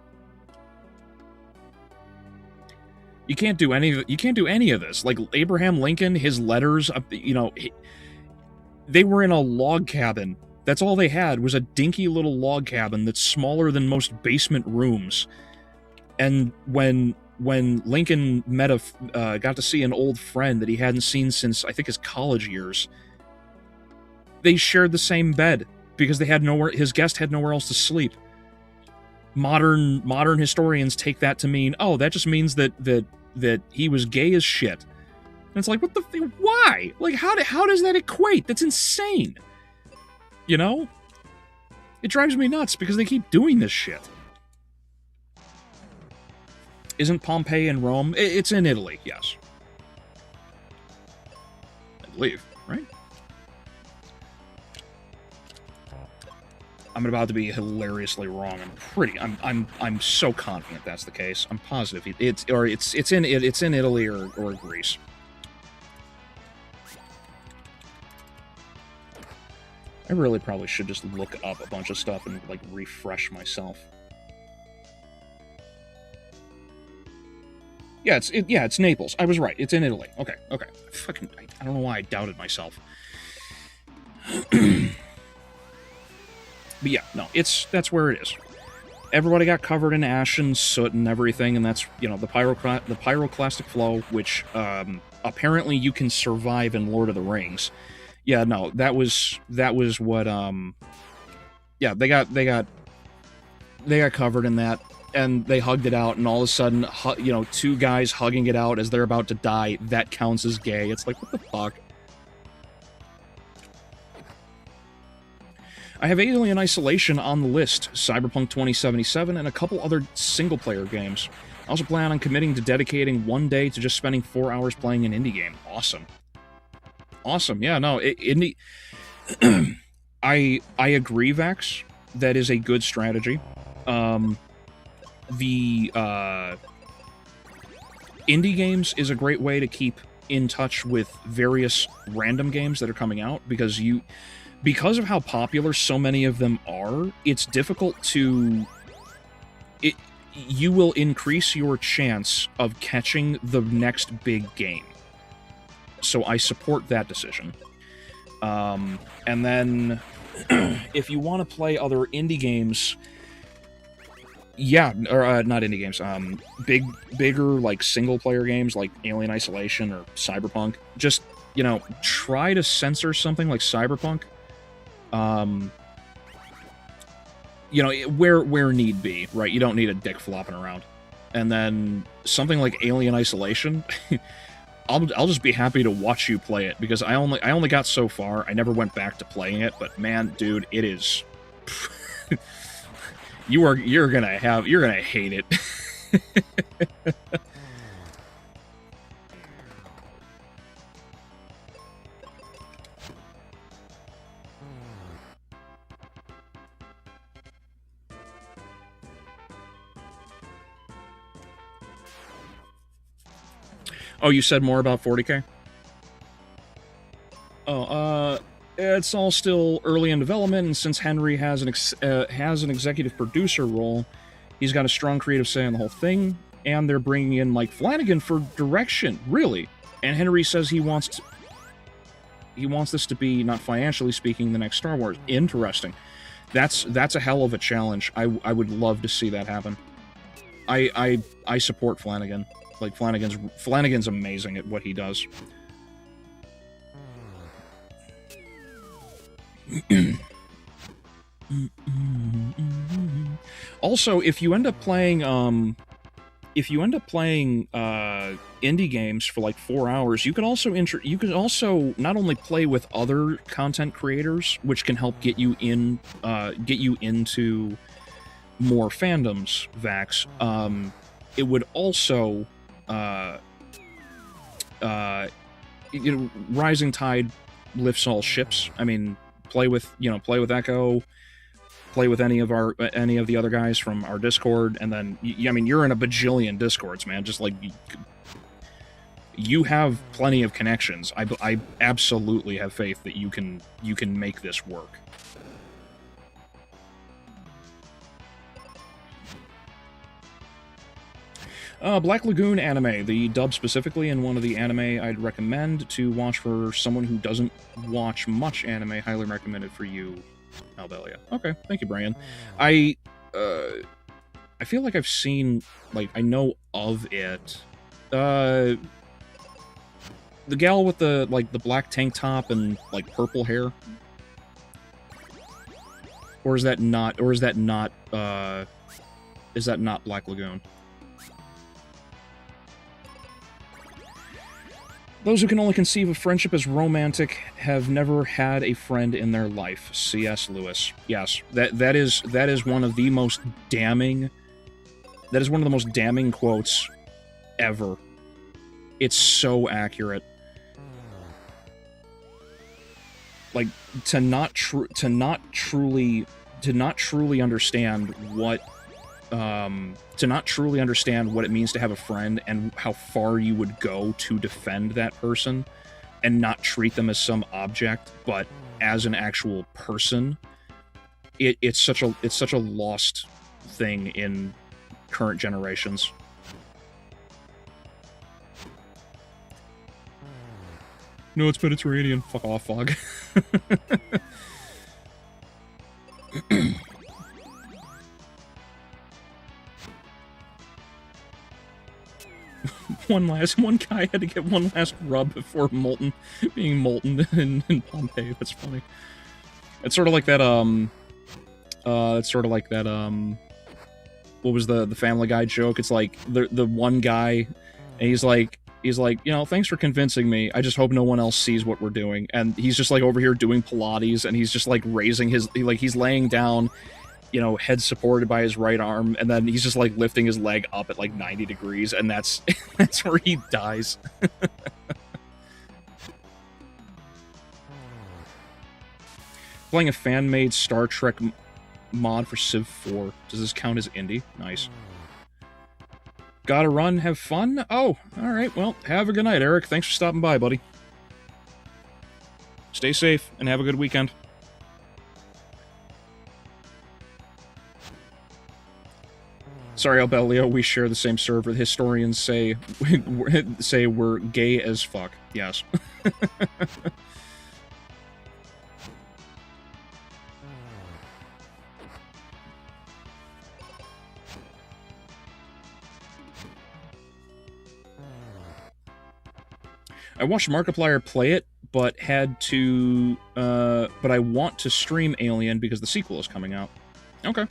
You can't do any of this. Like, Abraham Lincoln, his letters, you know, they were in a log cabin. That's all they had, was a dinky little log cabin that's smaller than most basement rooms. And when Lincoln got to see an old friend that he hadn't seen since, I think, his college years, they shared the same bed because his guest had nowhere else to sleep. Modern historians take that to mean, oh, that just means that he was gay as shit. And it's like, why? Like, how does that equate? That's insane. You know? It drives me nuts because they keep doing this shit. Isn't Pompeii in Rome? It's in Italy, yes. I believe, right? I'm about to be hilariously wrong. I'm so confident that's the case. I'm positive it's in Italy or Greece. I really probably should just look up a bunch of stuff and like refresh myself. Yeah, it's Naples. I was right. It's in Italy. Okay. Fucking, I don't know why I doubted myself. But yeah, no, that's where it is. Everybody got covered in ash and soot and everything, and that's, you know, the pyroclastic flow, which apparently you can survive in Lord of the Rings. Yeah, no, that was what yeah, they got covered in that, and they hugged it out, and all of a sudden, you know, two guys hugging it out as they're about to die, that counts as gay. It's like, what the fuck? I have Alien Isolation on the list, Cyberpunk 2077, and a couple other single-player games. I also plan on committing to dedicating one day to just spending 4 hours playing an indie game. Awesome. Awesome, yeah, no, indie... I agree, Vex. That is a good strategy. The indie games is a great way to keep in touch with various random games that are coming out, because of how popular so many of them are, it's difficult to... You will increase your chance of catching the next big game. So I support that decision. And then, if you want to play other indie games... Yeah, or not indie games, bigger, like, single-player games, like Alien Isolation or Cyberpunk, just, you know, try to censor something like Cyberpunk. You know, where need be, right? You don't need a dick flopping around. And then something like Alien Isolation, I'll just be happy to watch you play it, because I only got so far. I never went back to playing it, but man, dude, it is you're gonna hate it. Oh, you said more about 40K? Oh, it's all still early in development, and since Henry has an executive producer role, he's got a strong creative say on the whole thing, and they're bringing in Mike Flanagan for direction. Really? And Henry says he wants this to be, not financially speaking, the next Star Wars. Interesting. That's a hell of a challenge. I would love to see that happen. I support Flanagan. Like, Flanagan's amazing at what he does. Also, if you end up playing indie games for like 4 hours, you can also not only play with other content creators, which can help get you into more fandoms, Vax. It would also rising tide lifts all ships. I mean, play with Echo, play with any of the other guys from our Discord, and then I mean, you're in a bajillion Discords, man. Just like you have plenty of connections. I absolutely have faith that you can make this work. Black Lagoon anime, the dub specifically, and one of the anime I'd recommend to watch for someone who doesn't watch much anime. Highly recommended for you, Albeleo. Okay, thank you, Brian. I feel like I've seen, like, I know of it. The gal with the black tank top and like purple hair, or is that not Black Lagoon? Those who can only conceive of friendship as romantic have never had a friend in their life. C.S. Lewis. Yes, that is one of the most damning. That is one of the most damning quotes ever. It's so accurate. Like, to not truly understand what it means to have a friend and how far you would go to defend that person and not treat them as some object, but as an actual person. It's such a lost thing in current generations. No, it's Mediterranean. Fuck off, Fog. One guy had to get one last rub before being molten in Pompeii. That's funny. It's sort of like that, what was the Family Guy joke? It's like, the one guy, and he's like, thanks for convincing me. I just hope no one else sees what we're doing. And he's just like over here doing Pilates, and he's just like raising he's laying down, head supported by his right arm, and then he's just like lifting his leg up at like 90 degrees, and that's where he dies. Playing a fan-made Star Trek mod for Civ 4. Does this count as indie? Nice. Gotta run, have fun? Oh, alright, well, have a good night, Eric. Thanks for stopping by, buddy. Stay safe, and have a good weekend. Sorry, Albeleo, we share the same server. The historians say we're gay as fuck. Yes. I watched Markiplier play it, but I want to stream Alien because the sequel is coming out. Okay.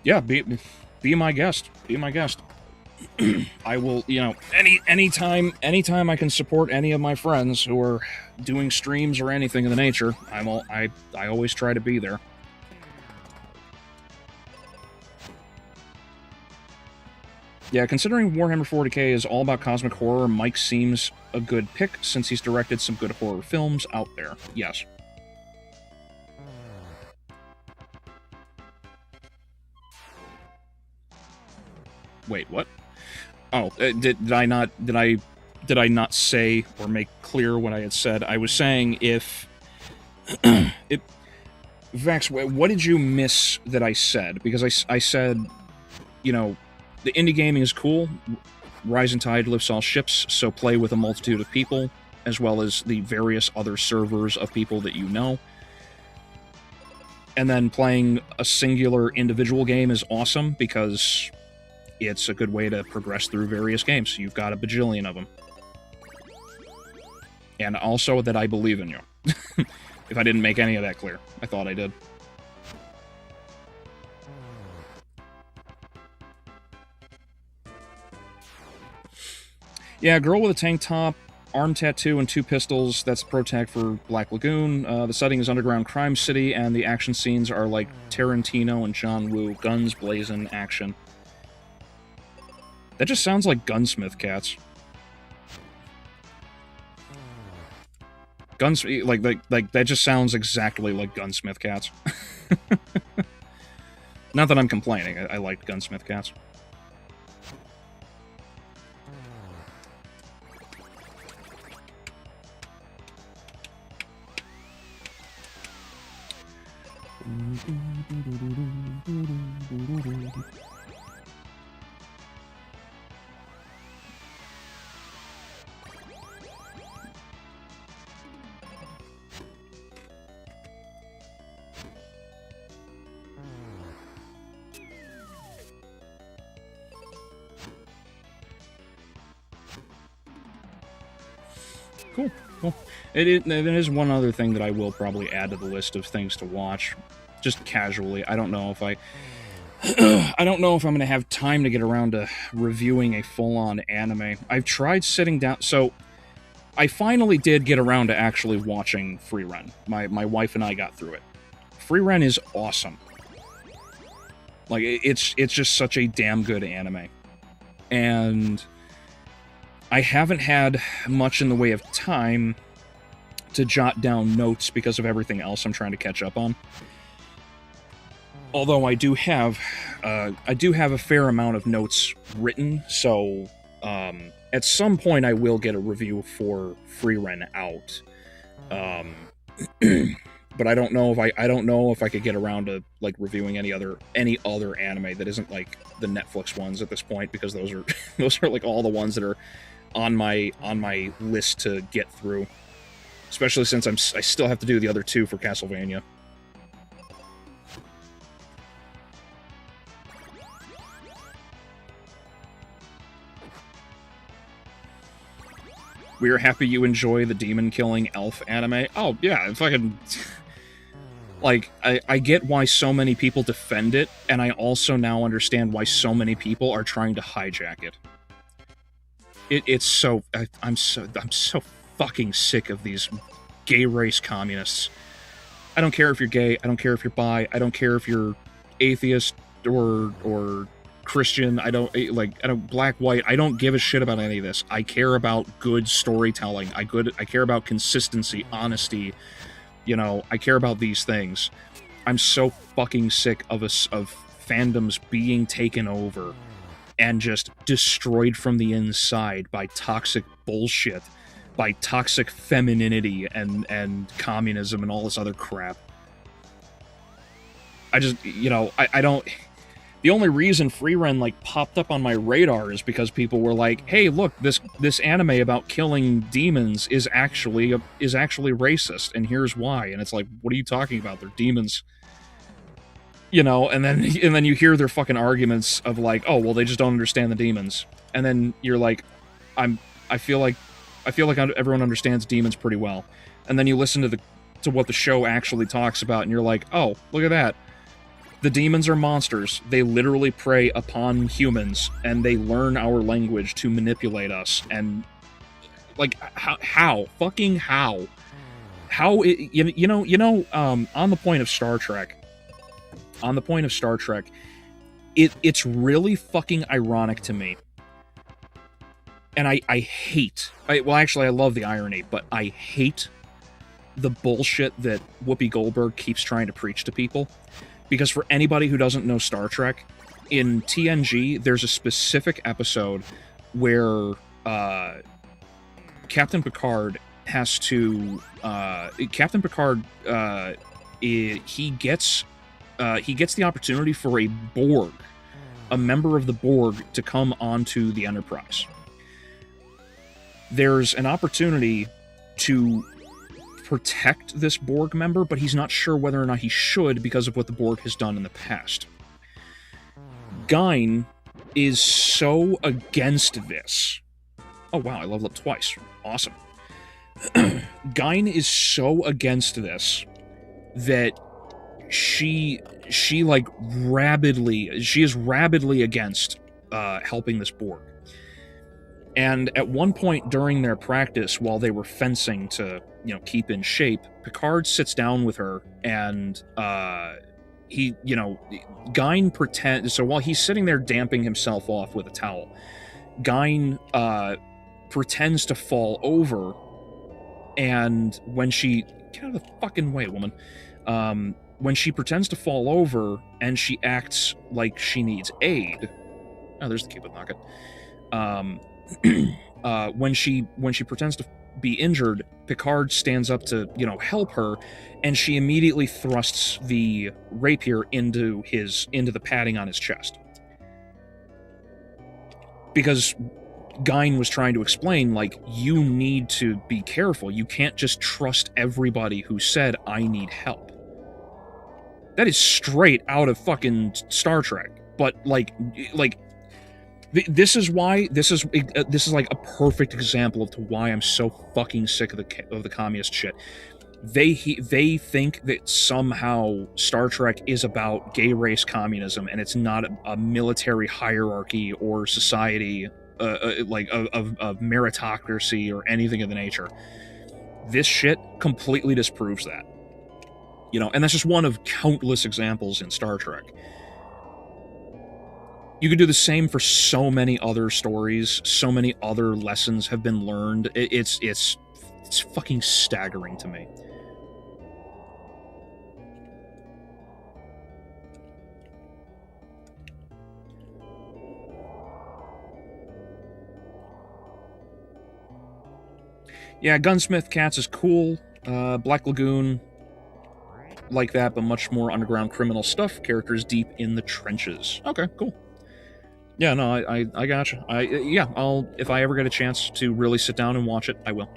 Yeah, be my guest. Be my guest. I will, anytime I can support any of my friends who are doing streams or anything of the nature, I always try to be there. Yeah, considering Warhammer 40k is all about cosmic horror, Mike seems a good pick since he's directed some good horror films out there. Yes. Wait, what? Oh, did I not say or make clear what I had said? I was saying if Vax, what did you miss that I said? Because I said, the indie gaming is cool. Rising tide lifts all ships, so play with a multitude of people, as well as the various other servers of people that you know. And then playing a singular individual game is awesome because it's a good way to progress through various games. You've got a bajillion of them. And also that I believe in you. If I didn't make any of that clear. I thought I did. Yeah, girl with a tank top, arm tattoo, and 2 pistols. That's the pro tag for Black Lagoon. The setting is underground crime city, and the action scenes are like Tarantino and John Woo. Guns blazing action. That just sounds like Gunsmith Cats. That just sounds exactly like Gunsmith Cats. Not that I'm complaining. I like Gunsmith Cats. Cool. It is one other thing that I will probably add to the list of things to watch, just casually. I don't know if I don't know if I'm going to have time to get around to reviewing a full-on anime. I've tried sitting down, so I finally did get around to actually watching Free Run. My wife and I got through it. Free Run is awesome. Like, it's just such a damn good anime. And I haven't had much in the way of time to jot down notes because of everything else I'm trying to catch up on. Although I do have a fair amount of notes written, so at some point I will get a review for Free Run out. But I don't know if I could get around to like reviewing any other anime that isn't like the Netflix ones at this point, because those are like all the ones that are on my list to get through, especially since I still have to do the other 2 for Castlevania. We are happy you enjoy the demon-killing elf anime. Oh, yeah, if I can... Like, I get why so many people defend it, and I also now understand why so many people are trying to hijack it. It's so... I'm so fucking sick of these gay race communists. I don't care if you're gay, I don't care if you're bi, I don't care if you're atheist or Christian, I don't black, white, I don't give a shit about any of this. I care about good storytelling. I care about consistency, honesty. You know, I care about these things. I'm so fucking sick of fandoms being taken over and just destroyed from the inside by toxic bullshit, by toxic femininity and communism and all this other crap. I just, you know, I don't... The only reason Free Run like popped up on my radar is because people were like, "Hey, look, this anime about killing demons is actually racist, and here's why." And it's like, "What are you talking about? They're demons." You know, and then you hear their fucking arguments of like, "Oh, well, they just don't understand the demons." And then you're like, I feel like everyone understands demons pretty well. And then you listen to what the show actually talks about, and you're like, "Oh, look at that. The demons are monsters. They literally prey upon humans, and they learn our language to manipulate us." And like, how? Fucking how? How? You know. On the point of Star Trek. It's really fucking ironic to me. And I hate. Well, actually, I love the irony, but I hate the bullshit that Whoopi Goldberg keeps trying to preach to people. Because for anybody who doesn't know Star Trek, in TNG, there's a specific episode where Captain Picard has to... he gets the opportunity for a Borg a member of the Borg to come onto the Enterprise. There's an opportunity to protect this Borg member, but he's not sure whether or not he should because of what the Borg has done in the past. Gale is so against this. Oh wow, I leveled up twice. Awesome. Gale is so against this that she is rabidly against helping this Borg. And at one point during their practice, while they were fencing to, keep in shape, Picard sits down with her, and Gale pretends. So while he's sitting there damping himself off with a towel, Gale pretends to fall over, and when she get out of the fucking way, woman. When she pretends to fall over and she acts like she needs aid. Oh, there's the Cupid Knocket. When she pretends to be injured, Picard stands up to, help her, and she immediately thrusts the rapier into the padding on his chest. Because Gale was trying to explain, you need to be careful. You can't just trust everybody who said, I need help. That is straight out of fucking Star Trek. But, this is why, this is like a perfect example of why I'm so fucking sick of the communist shit. They think that somehow Star Trek is about gay race communism, and it's not a military hierarchy or society of meritocracy or anything of the nature. This shit completely disproves that. And that's just one of countless examples in Star Trek. You could do the same for so many other stories, so many other lessons have been learned. It's fucking staggering to me. Yeah, Gunsmith Cats is cool. Black Lagoon, like that, but much more underground criminal stuff. Characters deep in the trenches. Okay, cool. Yeah, no, I gotcha. I'll, if I ever get a chance to really sit down and watch it, I will.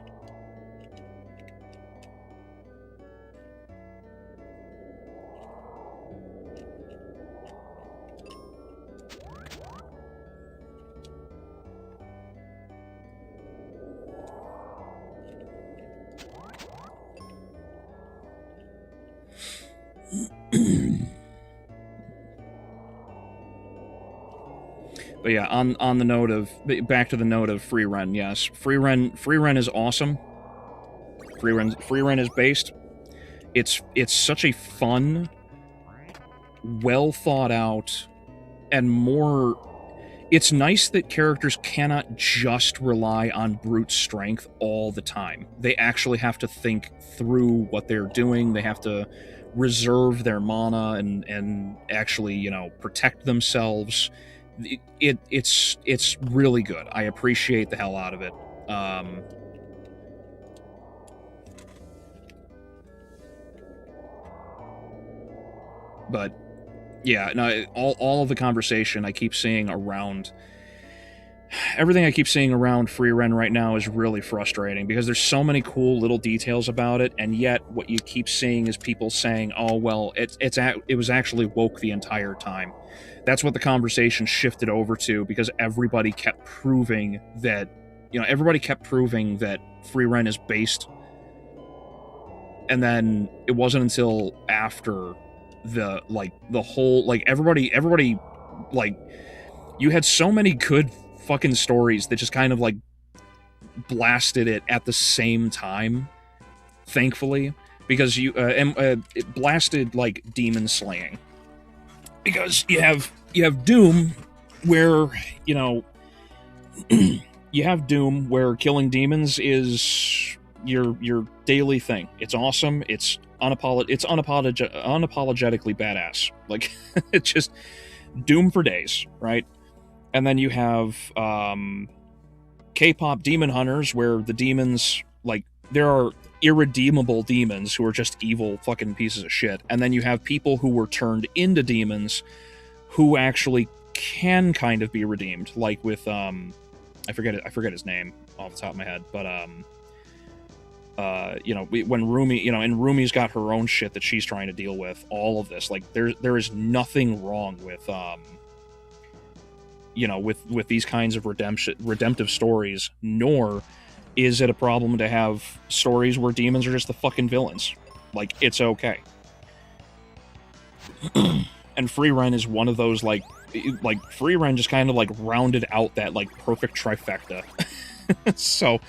But yeah, on the note of, back to the note of free run, yes, free run is awesome. Free run is based. It's such a fun, well thought out, and more. It's nice that characters cannot just rely on brute strength all the time. They actually have to think through what they're doing. They have to reserve their mana and actually, protect themselves. It's really good. I appreciate the hell out of it. But yeah, no, all of the conversation I keep seeing around, everything I keep seeing around Free Ren right now is really frustrating because there's so many cool little details about it, and yet what you keep seeing is people saying, "Oh well, it was actually woke the entire time." That's what the conversation shifted over to, because everybody kept proving that, Free Ren is based, and then it wasn't until after everybody, you had so many good fucking stories that just kind of blasted it at the same time, thankfully, because it blasted demon slaying, because you have Doom where you have Doom where killing demons is your daily thing. It's awesome. It's unapologetically badass. It's just Doom for days, right? And then you have K-pop demon hunters, where the demons, there are irredeemable demons who are just evil fucking pieces of shit. And then you have people who were turned into demons who actually can kind of be redeemed, like with I forget his name off the top of my head, but when Rumi, and Rumi's got her own shit that she's trying to deal with, all of this, like there is nothing wrong with with these kinds of redemptive stories, nor is it a problem to have stories where demons are just the fucking villains. Like, it's okay. And Free Ren is one of those, like Free Ren just kind of, like, rounded out that, like, perfect trifecta. So,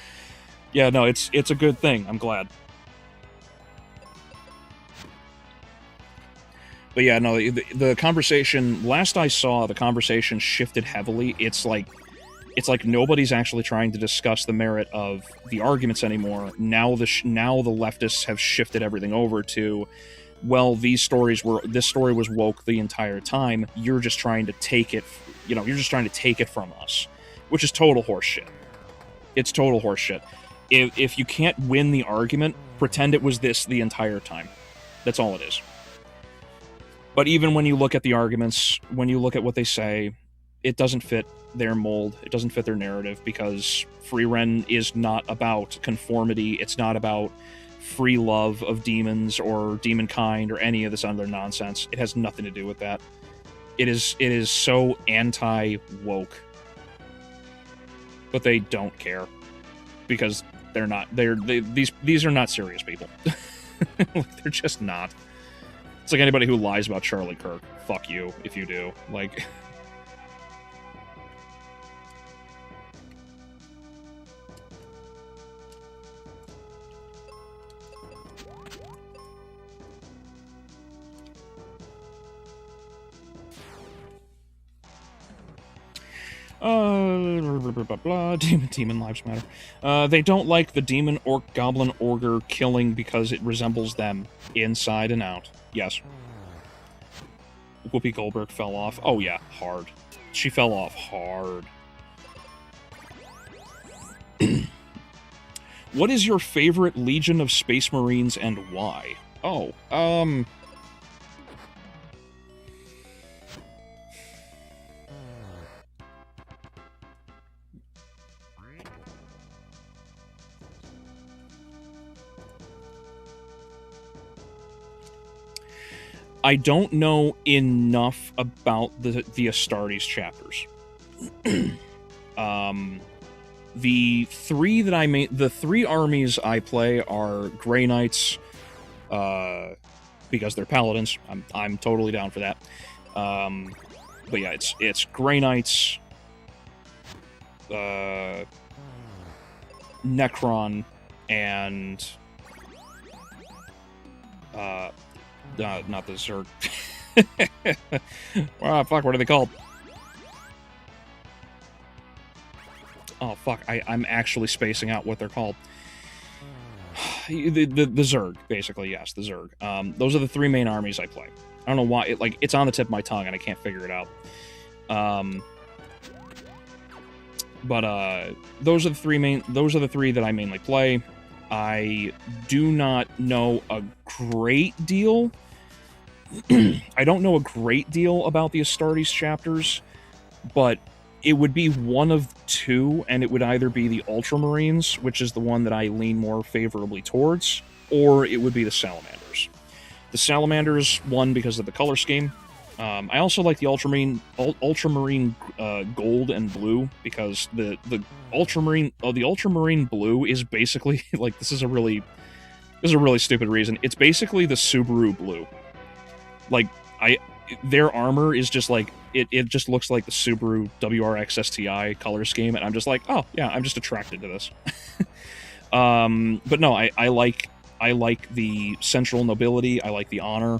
yeah, no, it's a good thing. I'm glad. But yeah, no, the conversation, last I saw, the conversation shifted heavily. It's like nobody's actually trying to discuss the merit of the arguments anymore. Now the leftists have shifted everything over to, well, this story was woke the entire time. You're just trying to take it, you're just trying to take it from us, which is total horseshit. It's total horseshit. If you can't win the argument, pretend it was this the entire time. That's all it is. But even when you look at the arguments, when you look at what they say, it doesn't fit their mold. It doesn't fit their narrative, because Free Ren is not about conformity. It's not about free love of demons or demon kind or any of this other nonsense. It has nothing to do with that. It is so anti-woke. But they don't care, because these are not serious people. Like, they're just not. It's like anybody who lies about Charlie Kirk. Fuck you if you do. Like, blah, blah, blah, demon lives matter. They don't like the demon orc goblin ogre killing because it resembles them inside and out. Yes. Whoopi Goldberg fell off. Oh yeah, hard. She fell off hard. What is your favorite Legion of Space Marines and why? Oh, I don't know enough about the Astartes chapters. The three armies I play are Grey Knights, because they're paladins. I'm totally down for that. But yeah, it's Grey Knights, Necron, and not the Zerg. Wow, fuck, what are they called? Oh, fuck, I'm actually spacing out what they're called. The Zerg, basically, yes, the Zerg. Those are the three main armies I play. I don't know why, it's on the tip of my tongue and I can't figure it out. But those are the three that I mainly play. I do not know a great deal. I don't know a great deal about the Astartes chapters, but it would be one of two, and it would either be the Ultramarines, which is the one that I lean more favorably towards, or it would be the Salamanders. The Salamanders, one, because of the color scheme. I also like the Ultramarine gold and blue, because the Ultramarine blue is basically, like, this is a really stupid reason. It's basically the Subaru blue. Like, their armor is just like, it just looks like the Subaru WRX STI color scheme, and I'm just like, oh yeah, I'm just attracted to this. But no, I like the central nobility. I like the honor.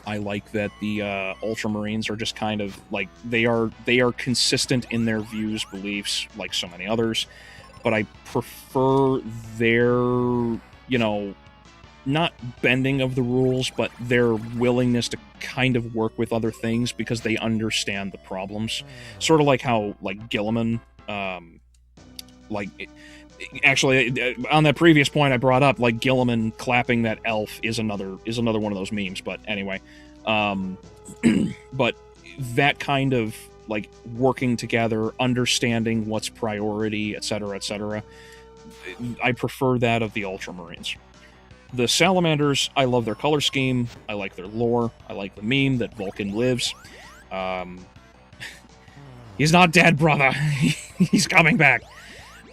I like that the Ultramarines are just kind of like, they are consistent in their views, beliefs, like so many others. But I prefer their, not bending of the rules, but their willingness to kind of work with other things because they understand the problems. Sort of like how, like, Gilliman, actually, on that previous point I brought up, like, Gilliman clapping that elf is another one of those memes. But anyway, but that kind of like working together, understanding what's priority, etc., etc. I prefer that of the Ultramarines. The Salamanders, I love their color scheme. I like their lore. I like the meme that Vulcan lives. He's not dead, brother. He's coming back.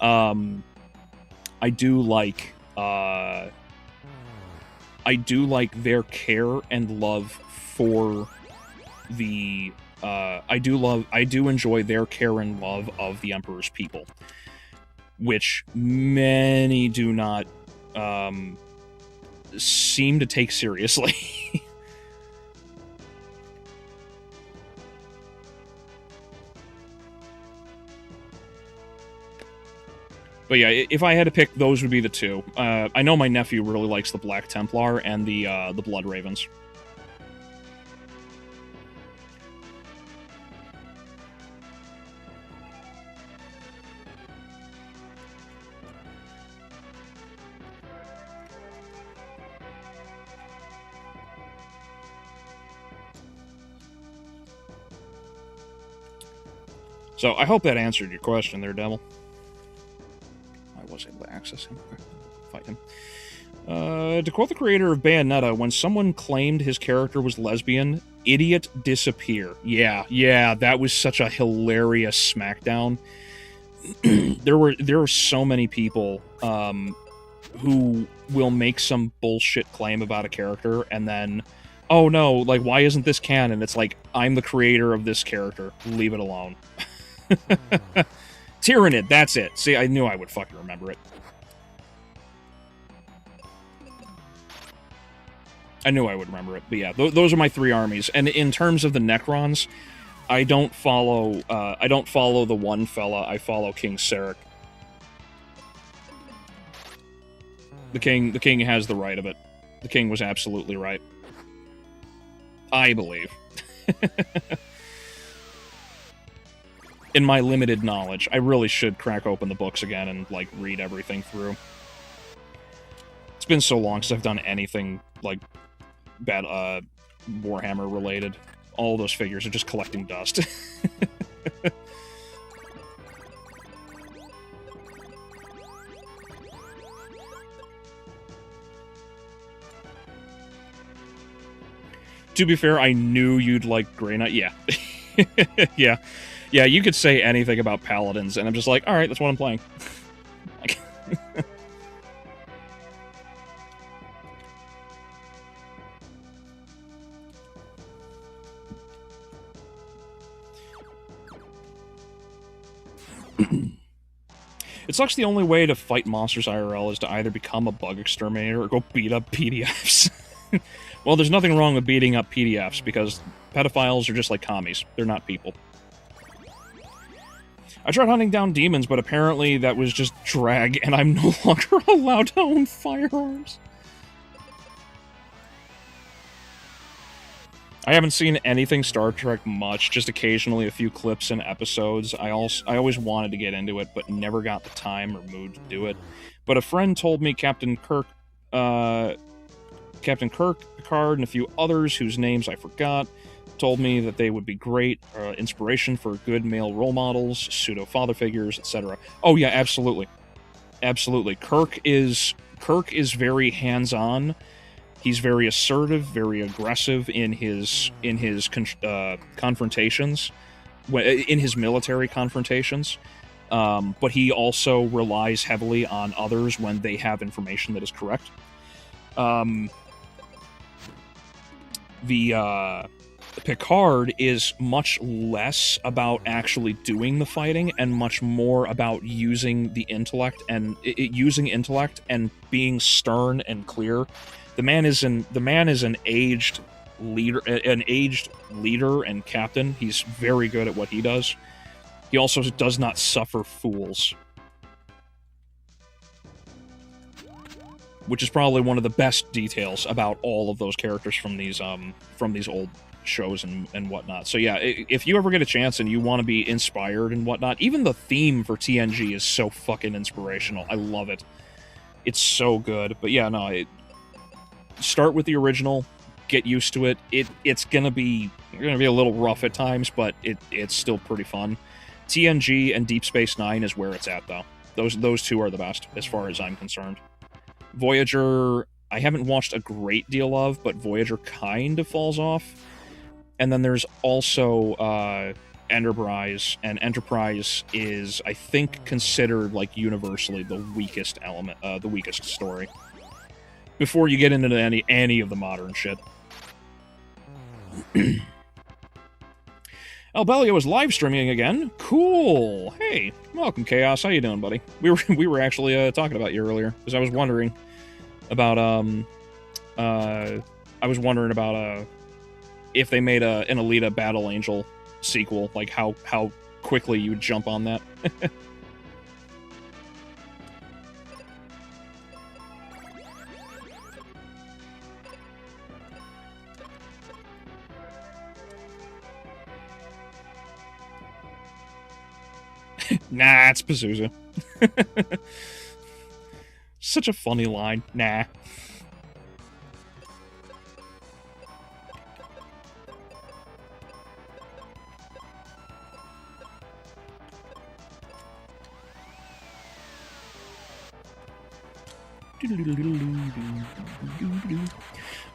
I do like their care and love for the I do enjoy their care and love of the Emperor's people, which many do not seem to take seriously. But yeah, if I had to pick, those would be the two. I know my nephew really likes the Black Templar and the Blood Ravens. So I hope that answered your question there, Devil. I was able to access him. Fight him. To quote the creator of Bayonetta, when someone claimed his character was lesbian, idiot disappear. Yeah, that was such a hilarious smackdown. there were so many people who will make some bullshit claim about a character and then, oh no, like, why isn't this canon? It's like, I'm the creator of this character. Leave it alone. Tyrannid, that's it. See, I knew I would fucking remember it. I knew I would remember it, but yeah, those are my three armies. And in terms of the Necrons, I don't follow the one fella. I follow King Sarek. The king has the right of it. The king was absolutely right. I believe. In my limited knowledge, I really should crack open the books again and, like, read everything through. It's been so long since I've done anything, like, bad, Warhammer related. All those figures are just collecting dust. To be fair, I knew you'd like Grey Knight. Yeah. Yeah. Yeah, you could say anything about Paladins, and I'm just like, alright, that's what I'm playing. Like... It sucks the only way to fight monsters IRL is to either become a bug exterminator or go beat up PDFs. Well, there's nothing wrong with beating up PDFs, because pedophiles are just like commies. They're not people. I tried hunting down demons, but apparently that was just drag, and I'm no longer allowed to own firearms. I haven't seen anything Star Trek much, just occasionally a few clips and episodes. I always wanted to get into it, but never got the time or mood to do it. But a friend told me Captain Kirk, Picard, and a few others whose names I forgot, told me that they would be great inspiration for good male role models, pseudo-father figures, etc. Oh yeah, absolutely. Absolutely. Kirk is very hands-on. He's very assertive, very aggressive in his confrontations, in his military confrontations. But he also relies heavily on others when they have information that is correct. Picard is much less about actually doing the fighting and much more about using the intellect and being stern and clear. The man is an aged leader and captain. He's very good at what he does. He also does not suffer fools, which is probably one of the best details about all of those characters from these old shows and whatnot. So yeah, if you ever get a chance and you want to be inspired and whatnot, even the theme for TNG is so fucking inspirational. I love it. It's so good. But yeah, no, start with the original, get used to it. It's gonna be a little rough at times, but it's still pretty fun. TNG and Deep Space Nine is where it's at, though. Those two are the best, as far as I'm concerned. Voyager, I haven't watched a great deal of, but Voyager kind of falls off. And then there's also Enterprise, and Enterprise is, I think, considered, like, universally the weakest element, the weakest story. Before you get into any of the modern shit. Albeleo is live streaming again. Cool. Hey, welcome, Chaos. How you doing, buddy? We were actually talking about you earlier because I was wondering about if they made an Alita Battle Angel sequel, like how quickly you would jump on that. Nah, it's Pazuzu. Such a funny line. Nah.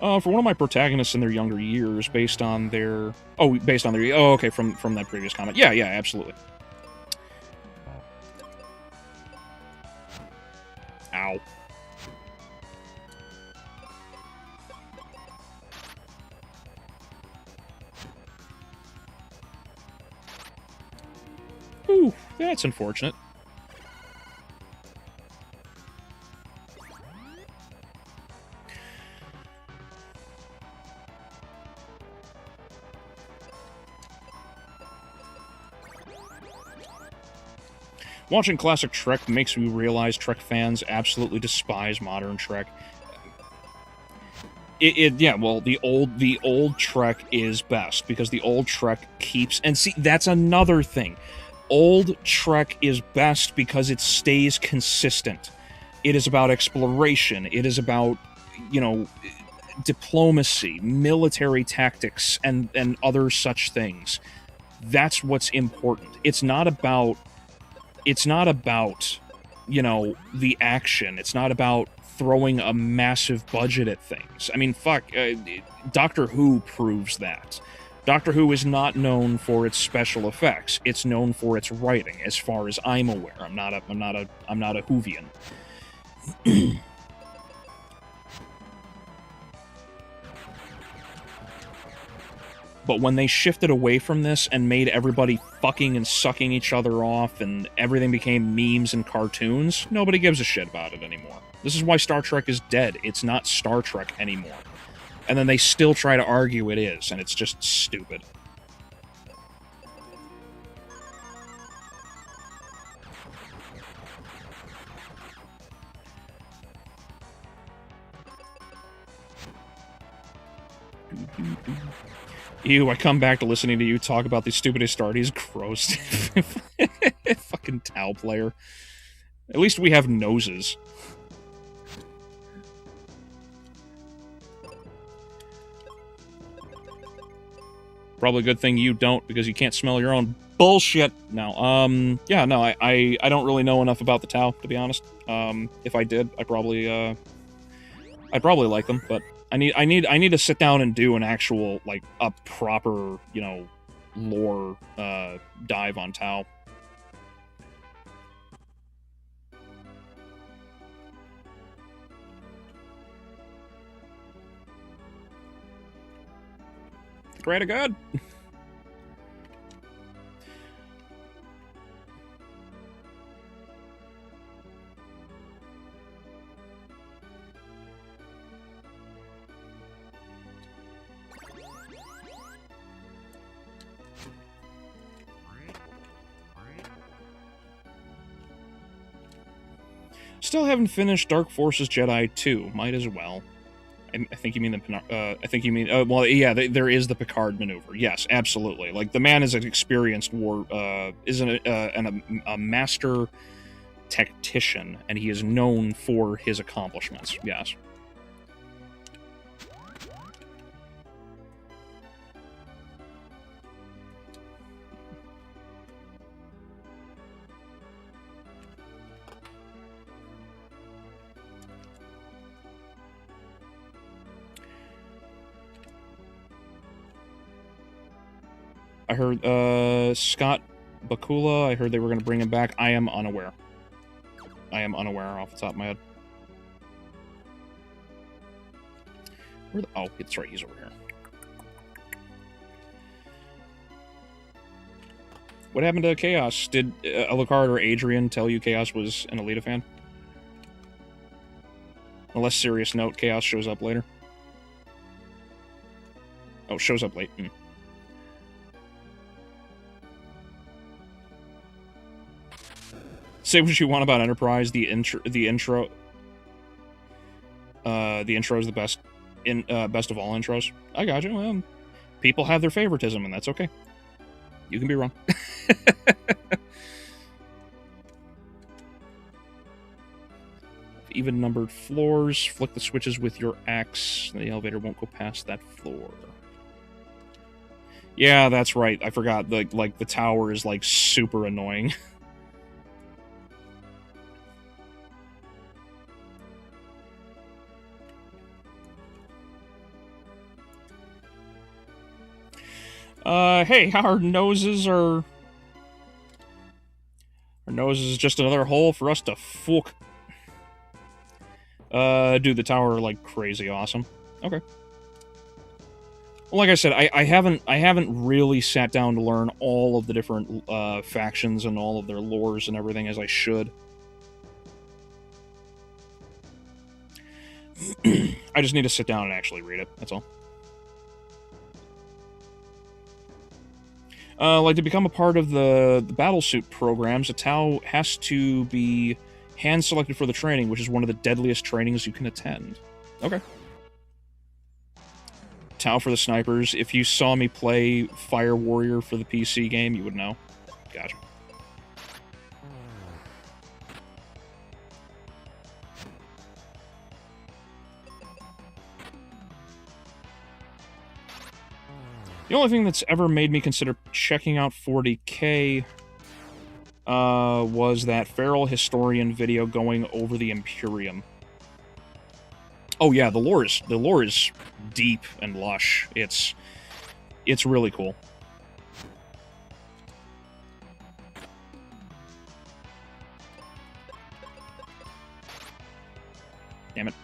For one of my protagonists in their younger years, based on their... Oh, okay, from that previous comment. Yeah, absolutely. Ow. Ooh, that's unfortunate. Watching classic Trek makes me realize Trek fans absolutely despise modern Trek. Yeah, well, the old Trek is best, because the old Trek keeps... And see, that's another thing. Old Trek is best because it stays consistent. It is about exploration. It is about, you know, diplomacy, military tactics, and other such things. That's what's important. It's not about, you know, the action. It's not about throwing a massive budget at things. I mean, fuck, Doctor Who proves that. Doctor Who is not known for its special effects. It's known for its writing, as far as I'm aware. I'm not a Whovian. But when they shifted away from this and made everybody fucking and sucking each other off and everything became memes and cartoons, nobody gives a shit about it anymore. This is why Star Trek is dead. It's not Star Trek anymore. And then they still try to argue it is, and it's just stupid. Ew, I come back to listening to you talk about these stupid Astartes. Gross. Fucking Tau player. At least we have noses. Probably a good thing you don't, because you can't smell your own bullshit. No, yeah, no, I don't really know enough about the Tau, to be honest. If I did, I'd probably like them, but I need to sit down and do an actual, like, a proper, you know, lore, dive on Tau. Great to good. Still haven't finished Dark Forces Jedi 2. Might as well. I think you mean well, yeah, there is the Picard maneuver. Yes, absolutely. Like, the man is an experienced a master tactician, and he is known for his accomplishments. Yes. I heard, Scott Bakula, I heard they were going to bring him back. I am unaware. I am unaware off the top of my head. Oh, it's right, he's over here. What happened to Chaos? Did Alucard or Adrian tell you Chaos was an Alita fan? On a less serious note, Chaos shows up later. Oh, shows up late. Say what you want about Enterprise. The intro is the best best of all intros. I got you. Well, people have their favoritism, and that's okay. You can be wrong. Even numbered floors. Flick the switches with your axe. The elevator won't go past that floor. Yeah, that's right. I forgot. The tower is like super annoying. Hey, our noses are... Our nose is just another hole for us to fuck. Dude, the tower, like, crazy awesome. Okay. Well, like I said, I haven't really sat down to learn all of the different, factions and all of their lores and everything as I should. I just need to sit down and actually read it, that's all. Like, to become a part of the battlesuit programs, a Tau has to be hand-selected for the training, which is one of the deadliest trainings you can attend. Okay. Tau for the snipers. If you saw me play Fire Warrior for the PC game, you would know. Gotcha. The only thing that's ever made me consider checking out 40K was that Feral Historian video going over the Imperium. Oh yeah, the lore is deep and lush. It's really cool. Damn it.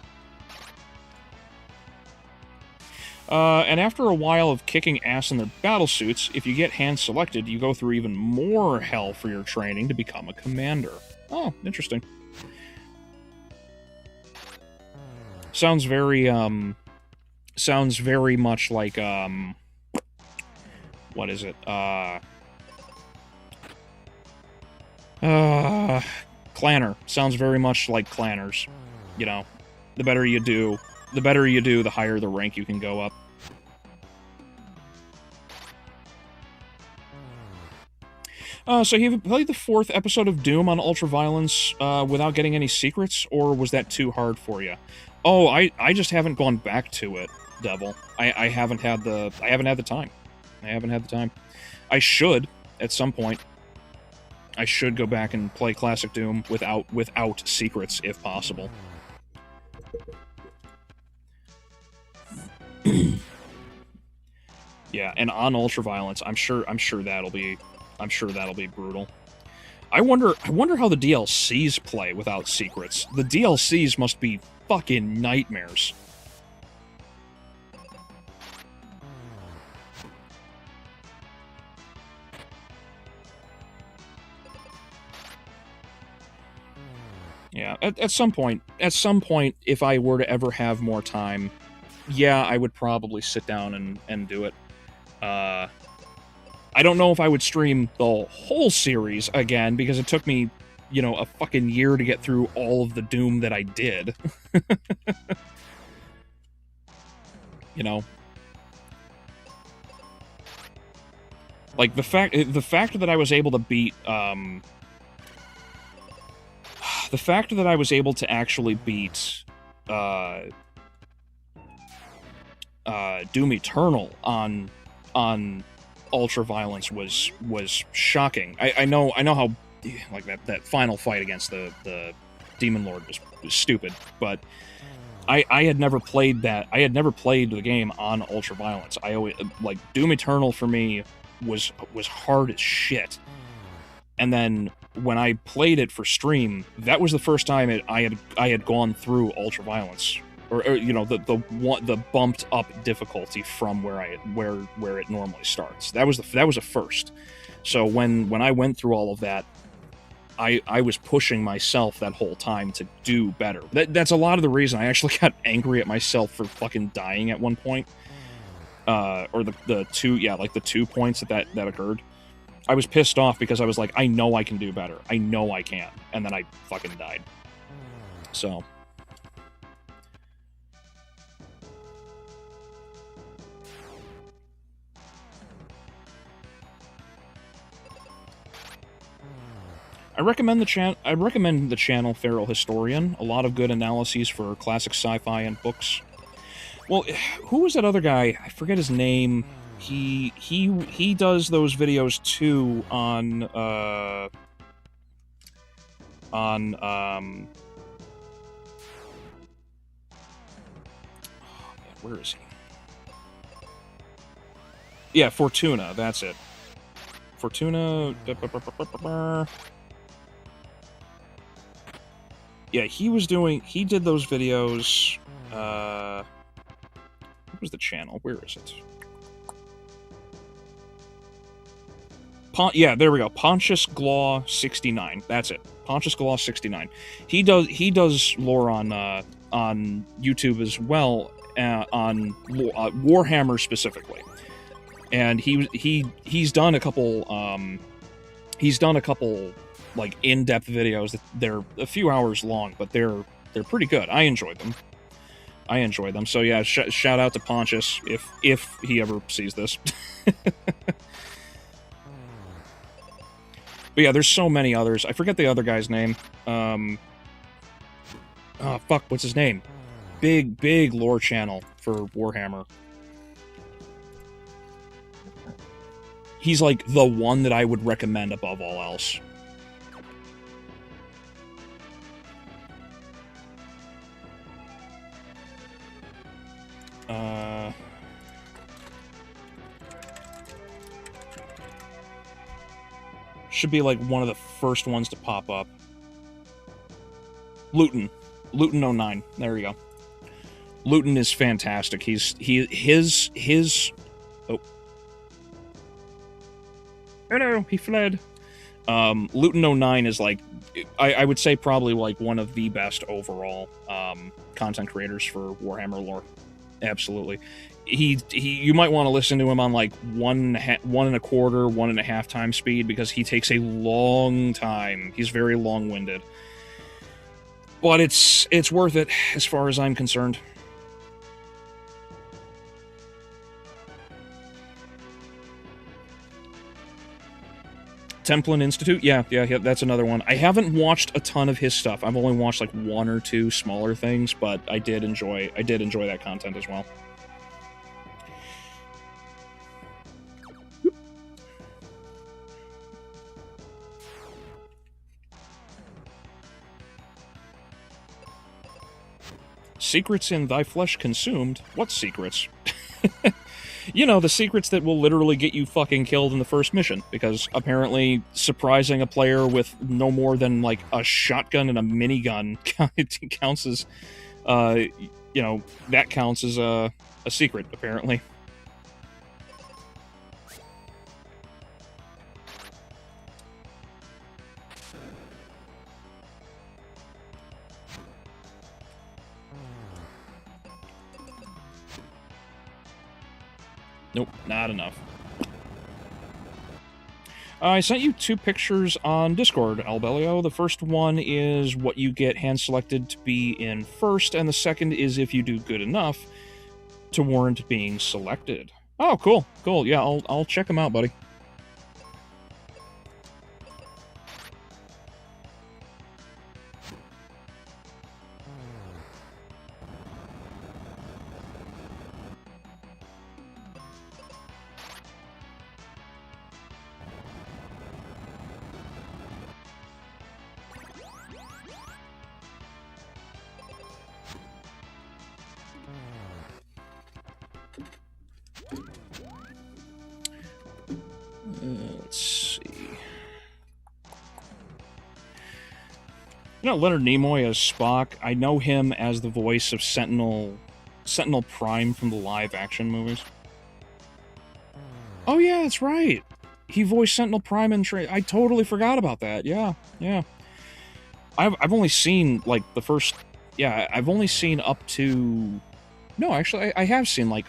And after a while of kicking ass in their battlesuits, if you get hand-selected, you go through even more hell for your training to become a commander. Oh, interesting. Sounds very much like, what is it? Clanner. Sounds very much like Clanners. You know, the better you do, the higher the rank you can go up. So have you played the 4th episode of Doom on Ultraviolence without getting any secrets, or was that too hard for you? Oh, I just haven't gone back to it, Devil. I haven't had the time. I haven't had the time. I should at some point. I should go back and play Classic Doom without secrets if possible. Yeah, and on Ultraviolence, I'm sure that'll be brutal. I wonder how the DLCs play without secrets. The DLCs must be fucking nightmares. Yeah, at some point, if I were to ever have more time, yeah, I would probably sit down and do it. I don't know if I would stream the whole series again, because it took me, you know, a fucking year to get through all of the Doom that I did. You know? Like, the fact that I was able to beat, the fact that I was able to actually beat, Doom Eternal on Ultraviolence was shocking. I know how, like, that final fight against the Demon Lord was stupid, but I had never played that. I had never played the game on Ultraviolence. I always, like, Doom Eternal for me was hard as shit. And then when I played it for stream, that was the first time I had gone through ultraviolence, or you know, the bumped up difficulty from where it normally starts. That was a first. So when I went through all of that, I was pushing myself that whole time to do better. That's a lot of the reason I actually got angry at myself for fucking dying at one point. Or the 2 points that occurred. I was pissed off because I was like, I know I can do better. I know I can. And then I fucking died. So. I recommend the channel Feral Historian. A lot of good analyses for classic sci-fi and books. Well, who was that other guy? I forget his name. He does those videos too on oh man, where is he? Yeah, Fortuna, that's it. Fortuna. Yeah, he did those videos. What was the channel? Where is it? Yeah, there we go. Pontius Glaw 69. That's it. Pontius Glaw 69. He does lore on YouTube as well, on Warhammer specifically. And he's done a couple like in-depth videos that they're a few hours long, but they're pretty good. I enjoyed them. So yeah, shout out to Pontius if he ever sees this. But yeah, there's so many others. I forget the other guy's name. Oh, fuck, what's his name? Big lore channel for Warhammer. He's like the one that I would recommend above all else. Should be like one of the first ones to pop up. Luton 09. There we go. Luton is fantastic. His oh no, he fled. Luton 09 is like, I would say probably like one of the best overall content creators for Warhammer lore. Absolutely. You might want to listen to him on like 1.25, 1.5 times speed, because he takes a long time. He's very long-winded. But it's worth it as far as I'm concerned. Templin Institute, yeah, that's another one. I haven't watched a ton of his stuff. I've only watched like 1 or 2 smaller things, but I did enjoy that content as well. Secrets in thy flesh consumed? What secrets? You know, the secrets that will literally get you fucking killed in the first mission, because apparently surprising a player with no more than, like, a shotgun and a minigun counts as, you know, that counts as a secret, apparently. Nope, not enough. I sent you 2 pictures on Discord, Albeleo. The first one is what you get hand-selected to be in first, and the second is if you do good enough to warrant being selected. Oh, cool, cool. Yeah, I'll check them out, buddy. You know Leonard Nimoy as Spock? I know him as the voice of Sentinel Prime from the live-action movies. Oh yeah, that's right. He voiced Sentinel Prime in I totally forgot about that. Yeah, yeah. I've only seen, like, the first... Yeah, I've only seen up to... No, actually, I have seen, like,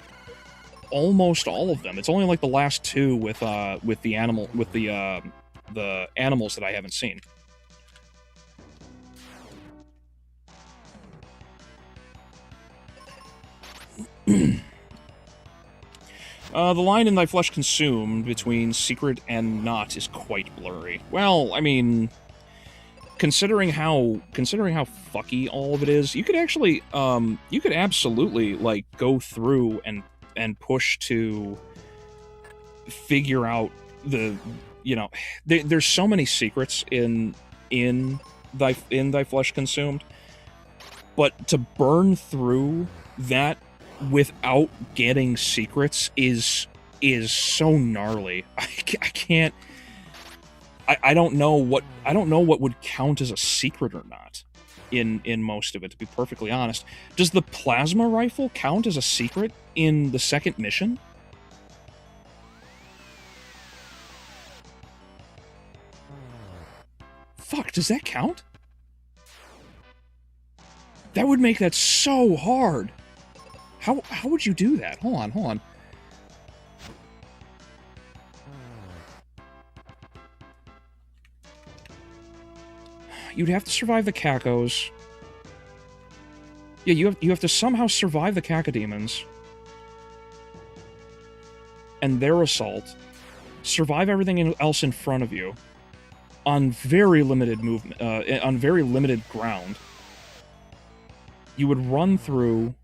almost all of them. It's only, like, the last two with the animals that I haven't seen. The line in Thy Flesh Consumed between secret and not is quite blurry. Well, I mean... Considering how fucky all of it is, you could actually, you could absolutely, like, go through and push to figure out the, you know, there's so many secrets in Thy Flesh Consumed, but to burn through that without getting secrets is so gnarly. I can't. I don't know what would count as a secret or not in most of it, to be perfectly honest. Does the plasma rifle count as a secret in the second mission? Fuck, does that count? That would make that so hard. How would you do that? Hold on. You'd have to survive the Cacos. Yeah, you have to somehow survive the Cacodemons. And their assault. Survive everything else in front of you. On very limited movement, on very limited ground. You would run through.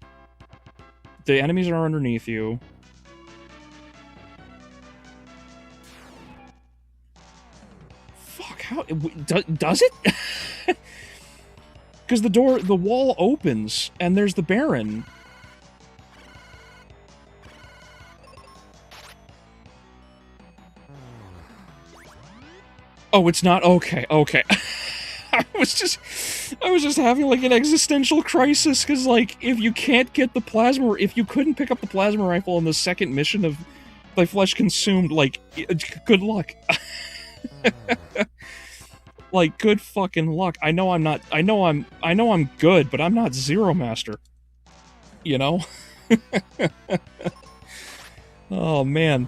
The enemies are underneath you. How does it? Because the wall opens and there's the Baron. Oh, it's not okay. I was just having like an existential crisis because, like, if you can't get the plasma, if you couldn't pick up the plasma rifle in the second mission of Thy Flesh Consumed, like, good luck. Like, good fucking luck. I know I'm good, but I'm not Zero Master. You know? Oh, man.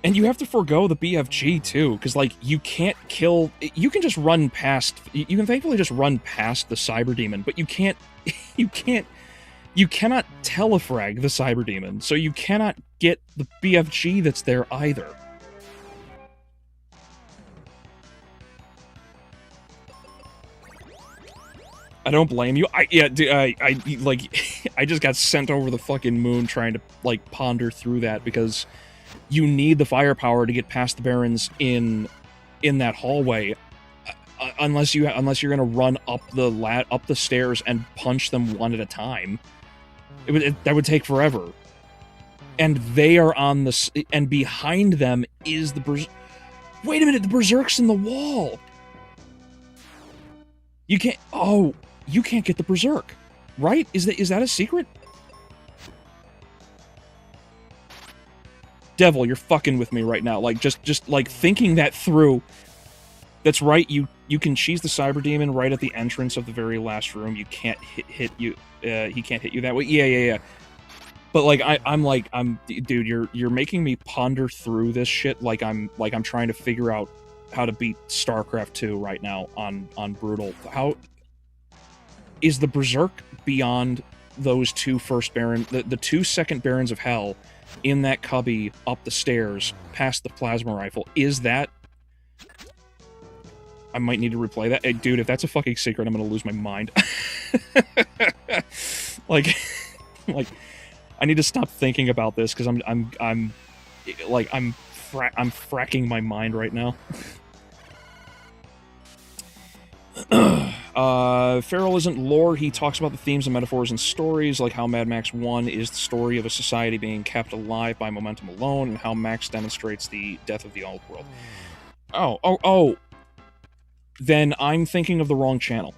And you have to forego the BFG, too, because, like, you can't kill... You can just run past... You can thankfully just run past the Cyber Demon, but you can't... You cannot telefrag the Cyber Demon, so you cannot get the BFG that's there either. I don't blame you. I just got sent over the fucking moon trying to, like, ponder through that, because you need the firepower to get past the Barons in that hallway, unless you're gonna run up the stairs and punch them one at a time. That would take forever. And they are on the... And behind them is the Wait a minute, the Berserk's in the wall! You can't... Oh, you can't get the Berserk, right? Is that a secret? Devil, you're fucking with me right now. Like, just like, thinking that through... That's right, you can cheese the Cyber Demon right at the entrance of the very last room. You can't hit you... he can't hit you that way. Yeah. But, like, dude, you're making me ponder through this shit like I'm trying to figure out how to beat StarCraft 2 right now on Brutal. How is the Berserk beyond those two first Barons, the two second Barons of Hell in that cubby up the stairs past the plasma rifle? Is that... I might need to replay that. Hey, dude, if that's a fucking secret, I'm gonna lose my mind. like, I need to stop thinking about this because I'm fracking my mind right now. Feral isn't lore. He talks about the themes and metaphors and stories, like how Mad Max 1 is the story of a society being kept alive by momentum alone, and how Max demonstrates the death of the old world. Oh. Then I'm thinking of the wrong channel.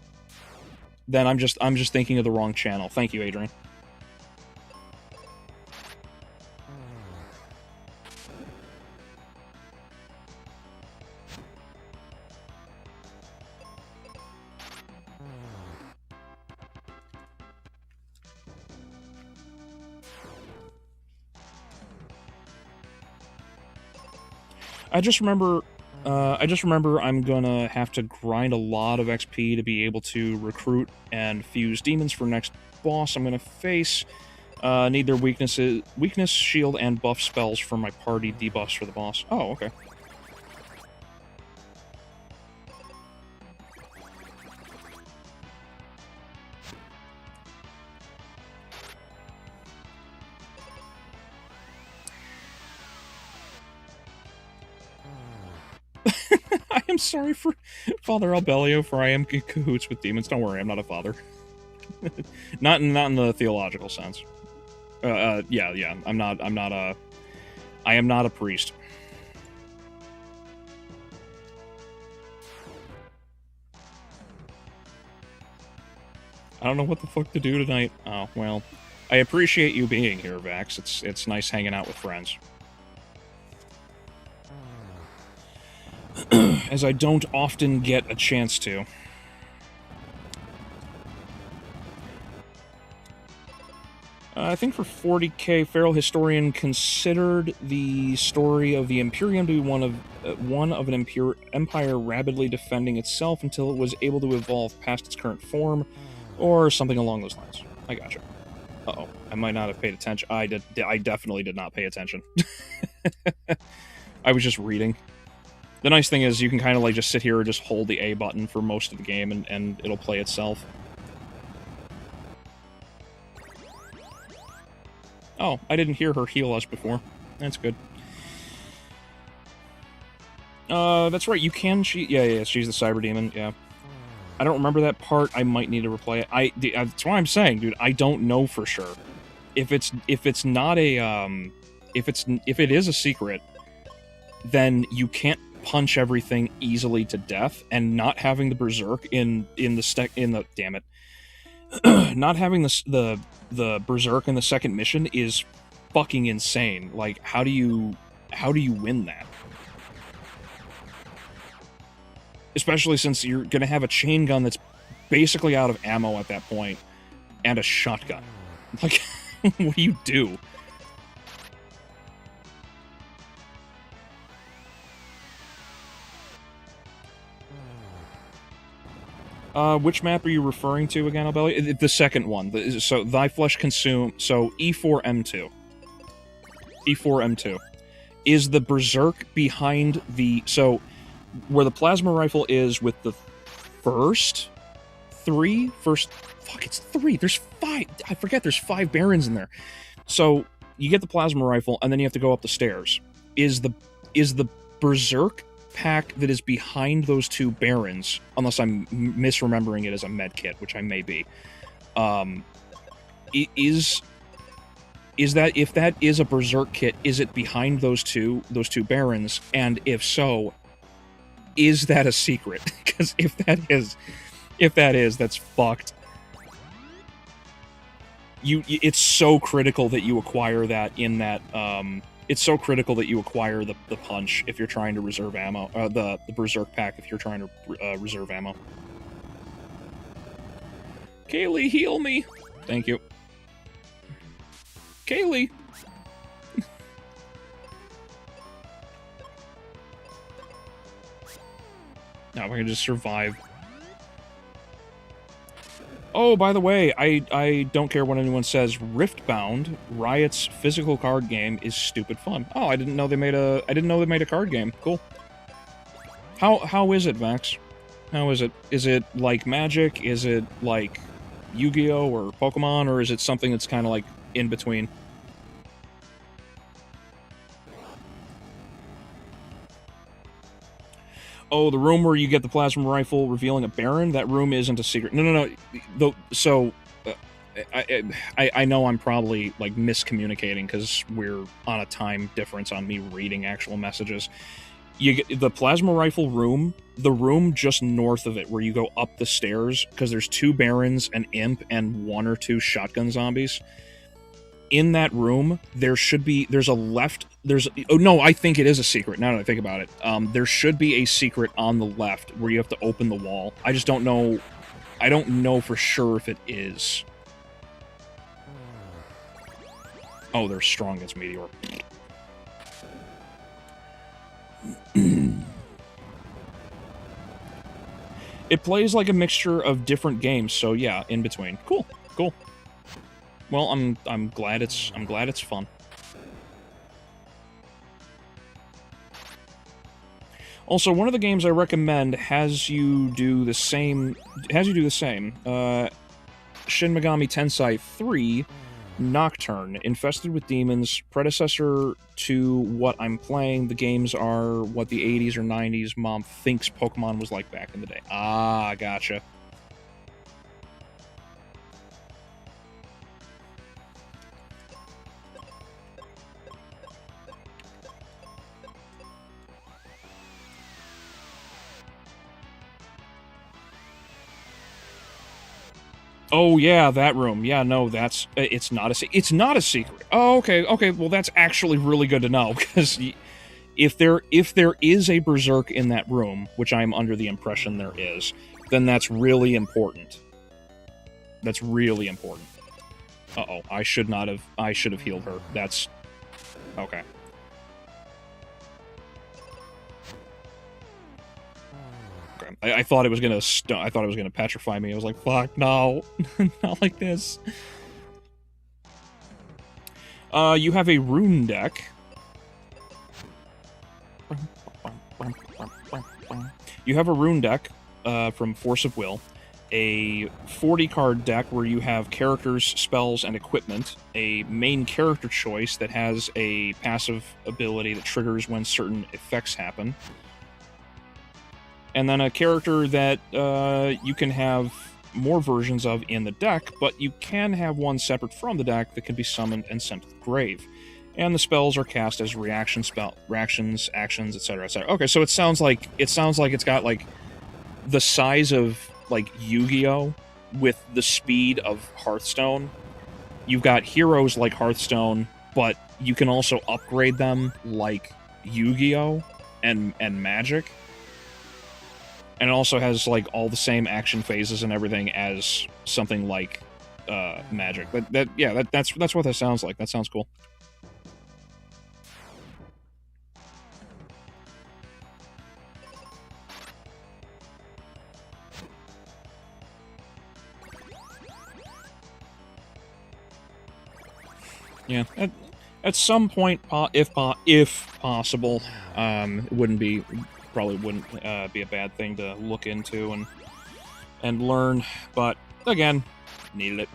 Then I'm just thinking of the wrong channel. Thank you, Adrian. I just remember I'm gonna have to grind a lot of XP to be able to recruit and fuse demons for next boss I'm gonna face. Need their weakness, shield, and buff spells for my party debuffs for the boss. Oh, okay. I am sorry for Father Albeleo, for I am in cahoots with demons. Don't worry, I'm not a father. not in the theological sense. Yeah. I am not a priest. I don't know what the fuck to do tonight. Oh, well. I appreciate you being here, Vax. It's nice hanging out with friends. As I don't often get a chance to. I think for 40k, Feral Historian considered the story of the Imperium to be one of an empire rapidly defending itself until it was able to evolve past its current form, or something along those lines. I gotcha. Uh-oh, I might not have paid attention. I definitely did not pay attention. I was just reading. The nice thing is you can kind of like just sit here and just hold the A button for most of the game and it'll play itself. Oh, I didn't hear her heal us before. That's good. That's right, you can... Yeah, she's the Cyber Demon, yeah. I don't remember that part. I might need to replay it. That's why I'm saying, dude, I don't know for sure. If it's not a, if it is a secret, then you can't punch everything easily to death, and not having the Berserk in the damn it. Not having the Berserk in the second mission is fucking insane. Like, how do you win that? Especially since you're gonna have a chain gun that's basically out of ammo at that point, and a shotgun. Like, what do you do? Which map are you referring to again, Albelly? The second one. So, Thy Flesh Consume... So, E4M2. E4M2. Is the Berserk behind the... So, where the Plasma Rifle is with the first... Fuck, it's 3! There's 5! I forget there's 5 Barons in there. So, you get the Plasma Rifle, and then you have to go up the stairs. Is the Berserk pack that is behind those 2 Barons, unless I'm misremembering it as a med kit, which I may be, is that, if that is a Berserk kit, is it behind those two Barons? And if so, is that a secret? Because if that is, that's fucked. It's so critical that you acquire that in that, it's so critical that you acquire the punch if you're trying to reserve ammo, the Berserk pack if you're trying to reserve ammo. Kaylee, heal me! Thank you. Kaylee! Now we're gonna just survive. Oh, by the way, I don't care what anyone says. Riftbound, Riot's physical card game, is stupid fun. Oh, I didn't know they made a card game. Cool. How is it, Max? How is it? Is it like Magic? Is it like Yu-Gi-Oh or Pokemon, or is it something that's kind of like in between? Oh, the room where you get the plasma rifle revealing a Baron? That room isn't a secret. No. So, I know I'm probably, like, miscommunicating because we're on a time difference on me reading actual messages. You get the plasma rifle room, the room just north of it, where you go up the stairs, because there's 2 Barons, an Imp, and 1 or 2 shotgun zombies. In that room, there's a left, oh no, I think it is a secret, now that I think about it. There should be a secret on the left, where you have to open the wall. I just don't know, I don't know for sure if it is. Oh, they're strong against Meteor. It plays like a mixture of different games, so yeah, in between. Cool. Well, I'm glad it's fun. Also, one of the games I recommend has you do the same. Shin Megami Tensei 3 Nocturne, infested with demons, predecessor to what I'm playing. The games are what the 80s or 90s mom thinks Pokemon was like back in the day. Ah, gotcha. Oh yeah, that room. Yeah, no, that's it's not a secret. Oh, okay. Well, that's actually really good to know, because if there is a berserk in that room, which I'm under the impression there is, then that's really important. That's really important. Uh-oh, I should have healed her. That's okay. I thought it was gonna petrify me. I was like, fuck, no. Not like this. You have a rune deck. You have a rune deck from Force of Will. A 40-card deck where you have characters, spells, and equipment. A main character choice that has a passive ability that triggers when certain effects happen. And then a character that you can have more versions of in the deck, but you can have one separate from the deck that can be summoned and sent to the grave. And the spells are cast as reactions, actions, etc., etc. Okay, so it sounds like it's got like the size of like Yu-Gi-Oh with the speed of Hearthstone. You've got heroes like Hearthstone, but you can also upgrade them like Yu-Gi-Oh and Magic. And it also has, like, all the same action phases and everything as something like Magic. That's what that sounds like. That sounds cool. Yeah, at some point, if possible, it probably wouldn't be a bad thing to look into and learn, but again, needed it.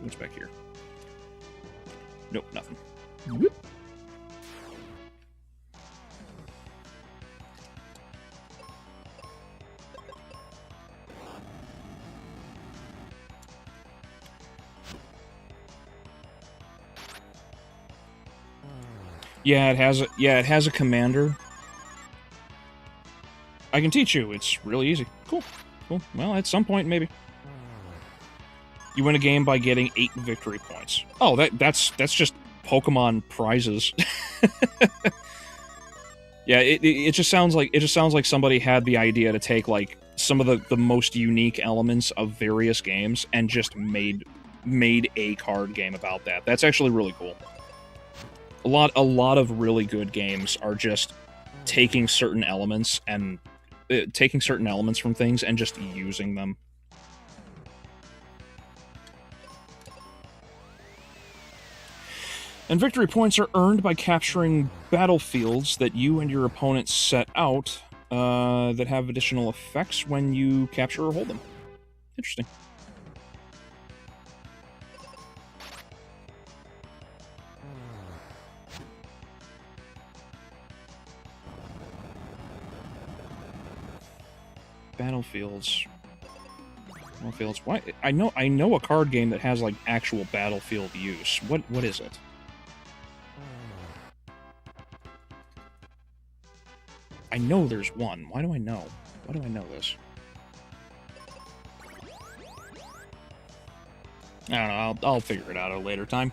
What's back here? Nope, nothing. Whoop. Yeah, it has a commander. I can teach you. It's really easy. Cool. Well, at some point, maybe. You win a game by getting 8 victory points. Oh, that's just Pokemon prizes. Yeah, it just sounds like somebody had the idea to take like some of the most unique elements of various games and just made a card game about that. That's actually really cool. A lot of really good games are just taking certain elements from things and just using them. And victory points are earned by capturing battlefields that you and your opponent set out that have additional effects when you capture or hold them. Interesting. Battlefields. Why? I know a card game that has like actual battlefield use. What is it? I know there's one. Why do I know? Why do I know this? I don't know. I'll figure it out at a later time.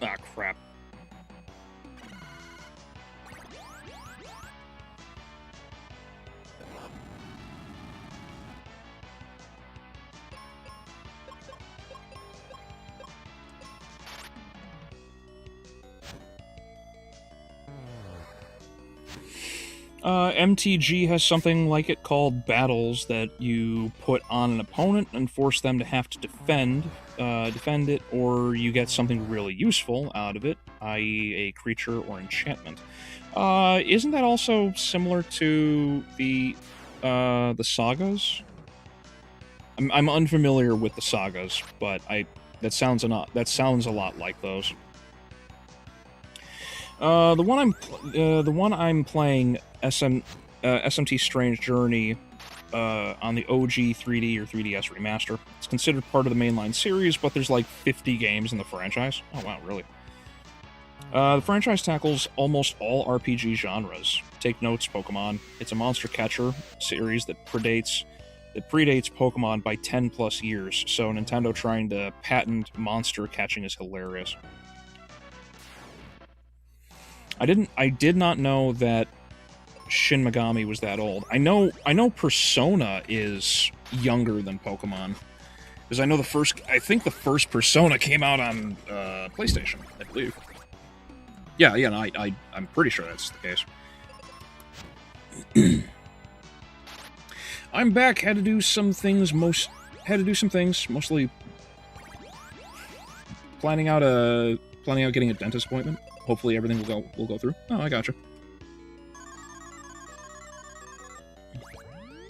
Ah, crap. MTG has something like it called battles that you put on an opponent and force them to have to defend it, or you get something really useful out of it, i.e. a creature or enchantment. Isn't that also similar to the sagas? I'm unfamiliar with the sagas, but that sounds a lot like those. The one I'm playing, SMT Strange Journey, on the OG 3D or 3DS remaster. It's considered part of the mainline series, but there's like 50 games in the franchise. Oh wow, really? The franchise tackles almost all RPG genres. Take notes, Pokemon. It's a monster catcher series that predates Pokemon by 10 plus years, so Nintendo trying to patent monster catching is hilarious. I did not know that Shin Megami was that old. I know Persona is younger than Pokemon, because I think the first Persona came out on PlayStation, I believe. Yeah, no, I'm pretty sure that's the case. I'm back. Had to do some things. Mostly planning out getting a dentist appointment. Hopefully everything will go through. Oh, I gotcha.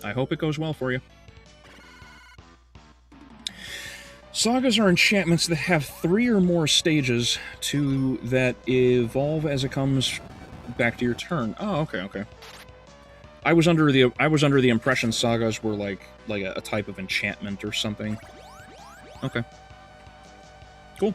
I hope it goes well for you. Sagas are enchantments that have 3 or more stages that evolve as it comes back to your turn. Oh, okay. I was under the impression sagas were like a type of enchantment or something. Okay. Cool.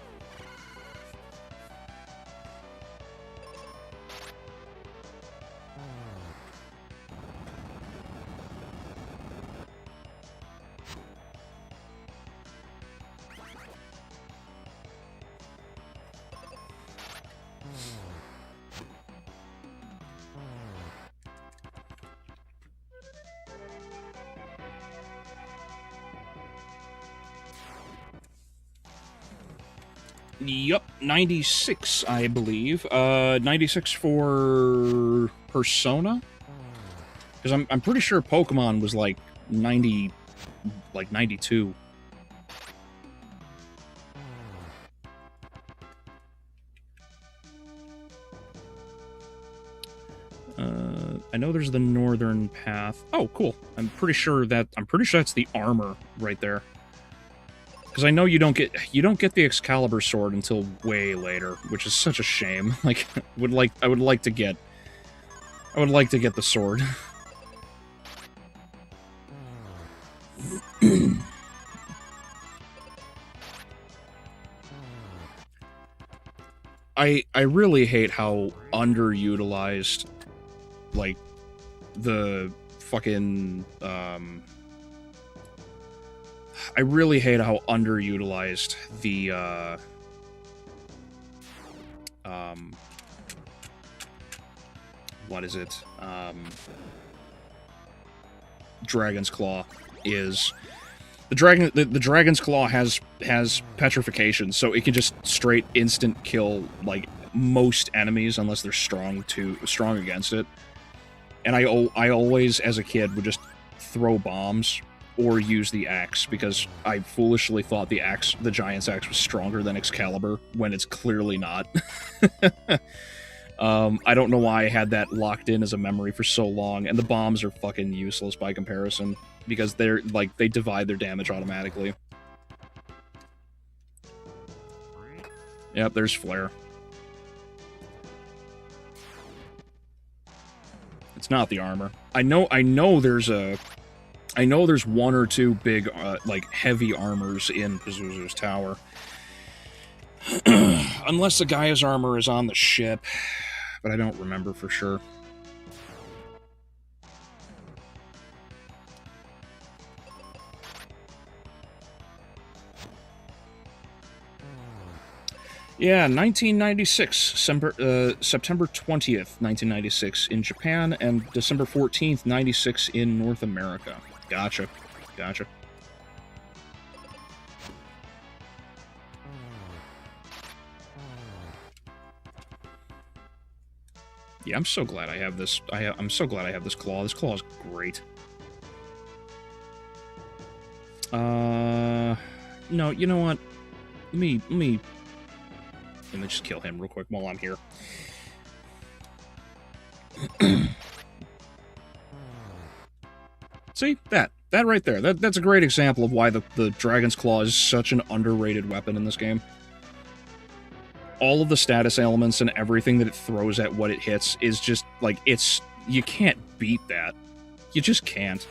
Yup, 96, I believe. 96 for Persona? Because I'm pretty sure Pokemon was like 92. I know there's the northern path. Oh, cool. I'm pretty sure that's the armor right there. Because I know you don't get the Excalibur sword until way later, which is such a shame. Like, I would like to get the sword. I really hate how underutilized, like, the fucking, I really hate how underutilized the, what is it? Dragon's Claw is. The Dragon's Claw has petrification, so it can just straight instant kill, like, most enemies unless they're strong against it. And I always, as a kid, would just throw bombs or use the axe, because I foolishly thought the Giant's axe was stronger than Excalibur, when it's clearly not. I don't know why I had that locked in as a memory for so long, and the bombs are fucking useless by comparison, because they're, like, they divide their damage automatically. Yep, there's Flare. It's not the armor. I know there's one or two big, like, heavy armors in Pazuzu's tower. Unless the Gaia's armor is on the ship, but I don't remember for sure. Yeah, 1996, September 20th, 1996 in Japan, and December 14th, 96 in North America. Gotcha. Gotcha. Yeah, I'm so glad I have this. I'm so glad I have this claw. This claw is great. No, you know what? Let me just kill him real quick while I'm here. See? That right there. That's a great example of why the Dragon's Claw is such an underrated weapon in this game. All of the status elements and everything that it throws at what it hits is just, like, you can't beat that. You just can't.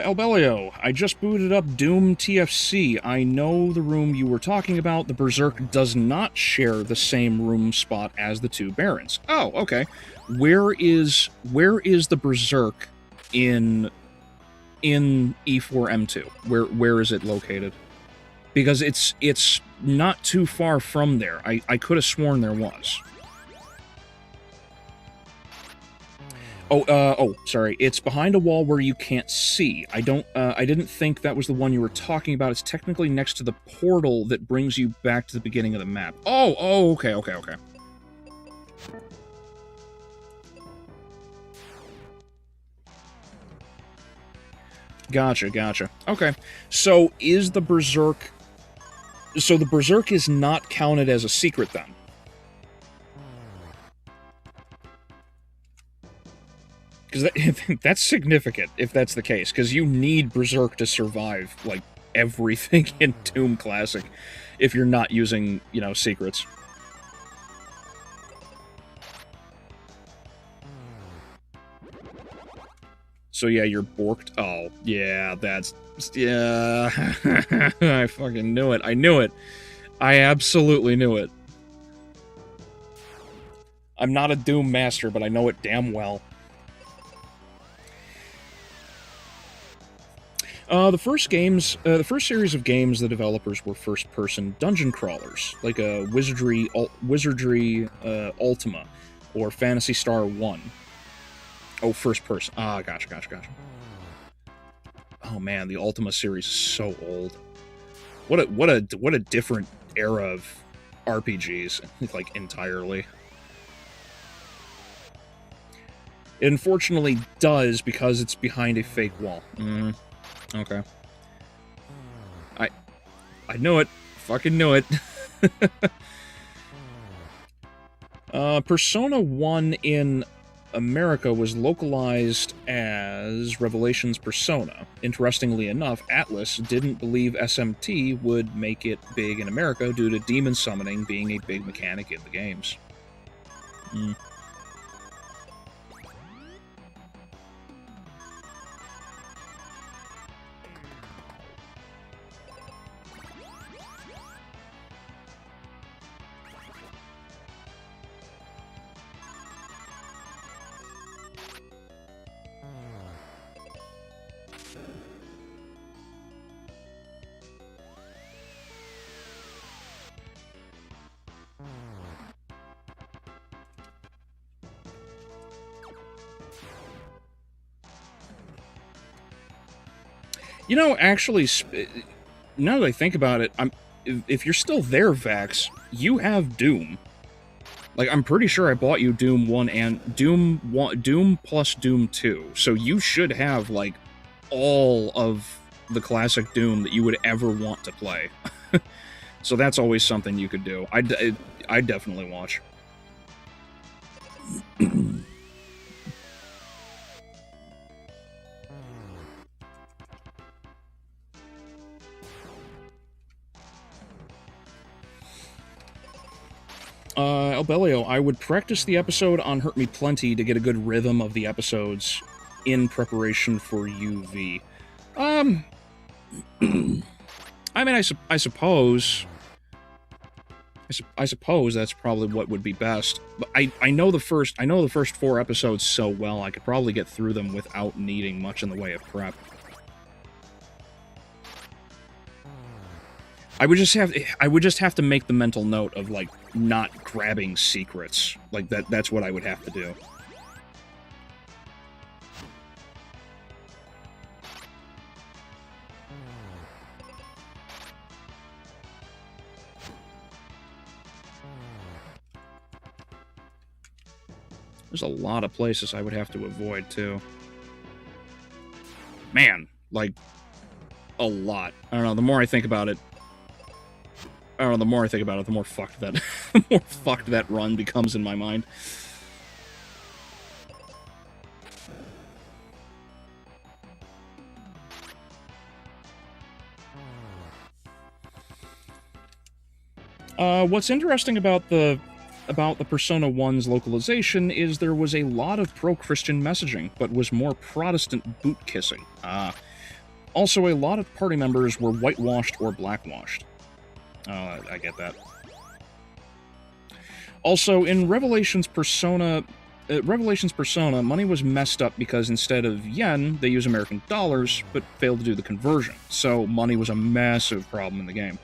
Albeleo, I just booted up Doom TFC. I know the room you were talking about. The Berserk does not share the same room spot as the two Barons. Oh, okay. Where is the Berserk in E4M2? Where is it located? Because it's not too far from there. I could have sworn there was. Oh, sorry. It's behind a wall where you can't see. I didn't think that was the one you were talking about. It's technically next to the portal that brings you back to the beginning of the map. Oh, okay. Gotcha. Okay. So is the Berserk... So the Berserk is not counted as a secret, then? Because that's significant, if that's the case, because you need Berserk to survive, like, everything in Doom Classic, if you're not using, you know, secrets. So yeah, you're borked. Oh, yeah, that's... Yeah, I fucking knew it. I knew it. I absolutely knew it. I'm not a Doom master, but I know it damn well. The first series of games, the developers were first-person dungeon crawlers, like a Wizardry Ultima, or Phantasy Star 1. Oh, first-person. Ah, gotcha. Oh man, the Ultima series is so old. What a different era of RPGs, like, entirely. It unfortunately does, because it's behind a fake wall. Okay. I knew it. Fucking knew it. Persona 1 in America was localized as Revelations Persona. Interestingly enough, Atlas didn't believe SMT would make it big in America due to demon summoning being a big mechanic in the games. You know, actually, now that I think about it, if you're still there, Vax, you have Doom. Like, I'm pretty sure I bought you Doom 1 and Doom plus Doom 2, so you should have, like, all of the classic Doom that you would ever want to play. So that's always something you could do. I'd definitely watch. Albeleo, I would practice the episode on Hurt Me Plenty to get a good rhythm of the episodes in preparation for UV. I mean, I suppose that's probably what would be best. But I know the first 4 episodes so well, I could probably get through them without needing much in the way of prep. I would just have to make the mental note of, like, not grabbing secrets. Like, that's what I would have to do. There's a lot of places I would have to avoid, too. Man, like, a lot. I don't know, the more I think about it, the more fucked that run becomes in my mind. What's interesting about the Persona 1's localization is there was a lot of pro-Christian messaging, but was more Protestant boot-kissing. Also, a lot of party members were whitewashed or blackwashed. Oh, I get that. Also, in Revelations Persona, money was messed up because instead of yen, they use American dollars, but failed to do the conversion. So, money was a massive problem in the game.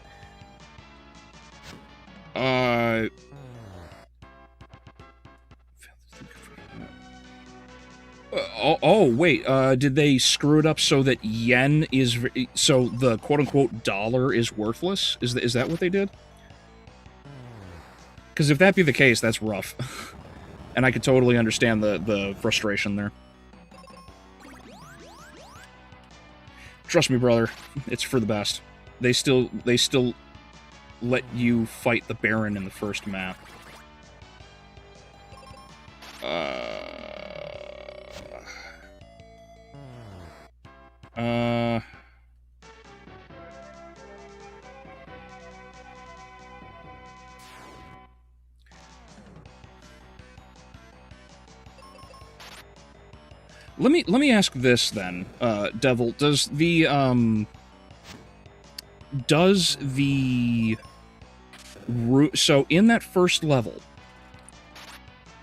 Wait, did they screw it up so that yen is... so the quote-unquote dollar is worthless? Is that what they did? Because if that be the case, that's rough. And I could totally understand the frustration there. Trust me, brother, it's for the best. They still let you fight the Baron in the first map. Let me ask this then, Devil. Does the so in that first level,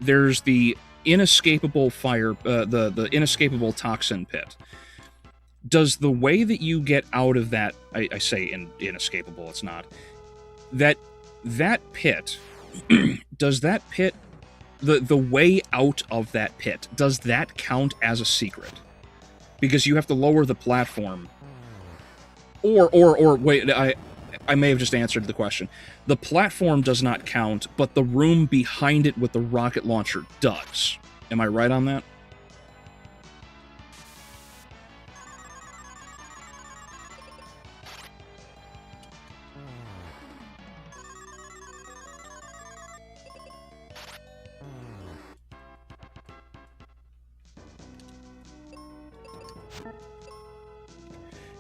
there's the inescapable fire, the inescapable toxin pit. Does the way that you get out of that, I say inescapable, it's not, that pit, does that pit, the way out of that pit, does that count as a secret? Because you have to lower the platform. Or wait, I may have just answered the question. The platform does not count, but the room behind it with the rocket launcher does. Am I right on that?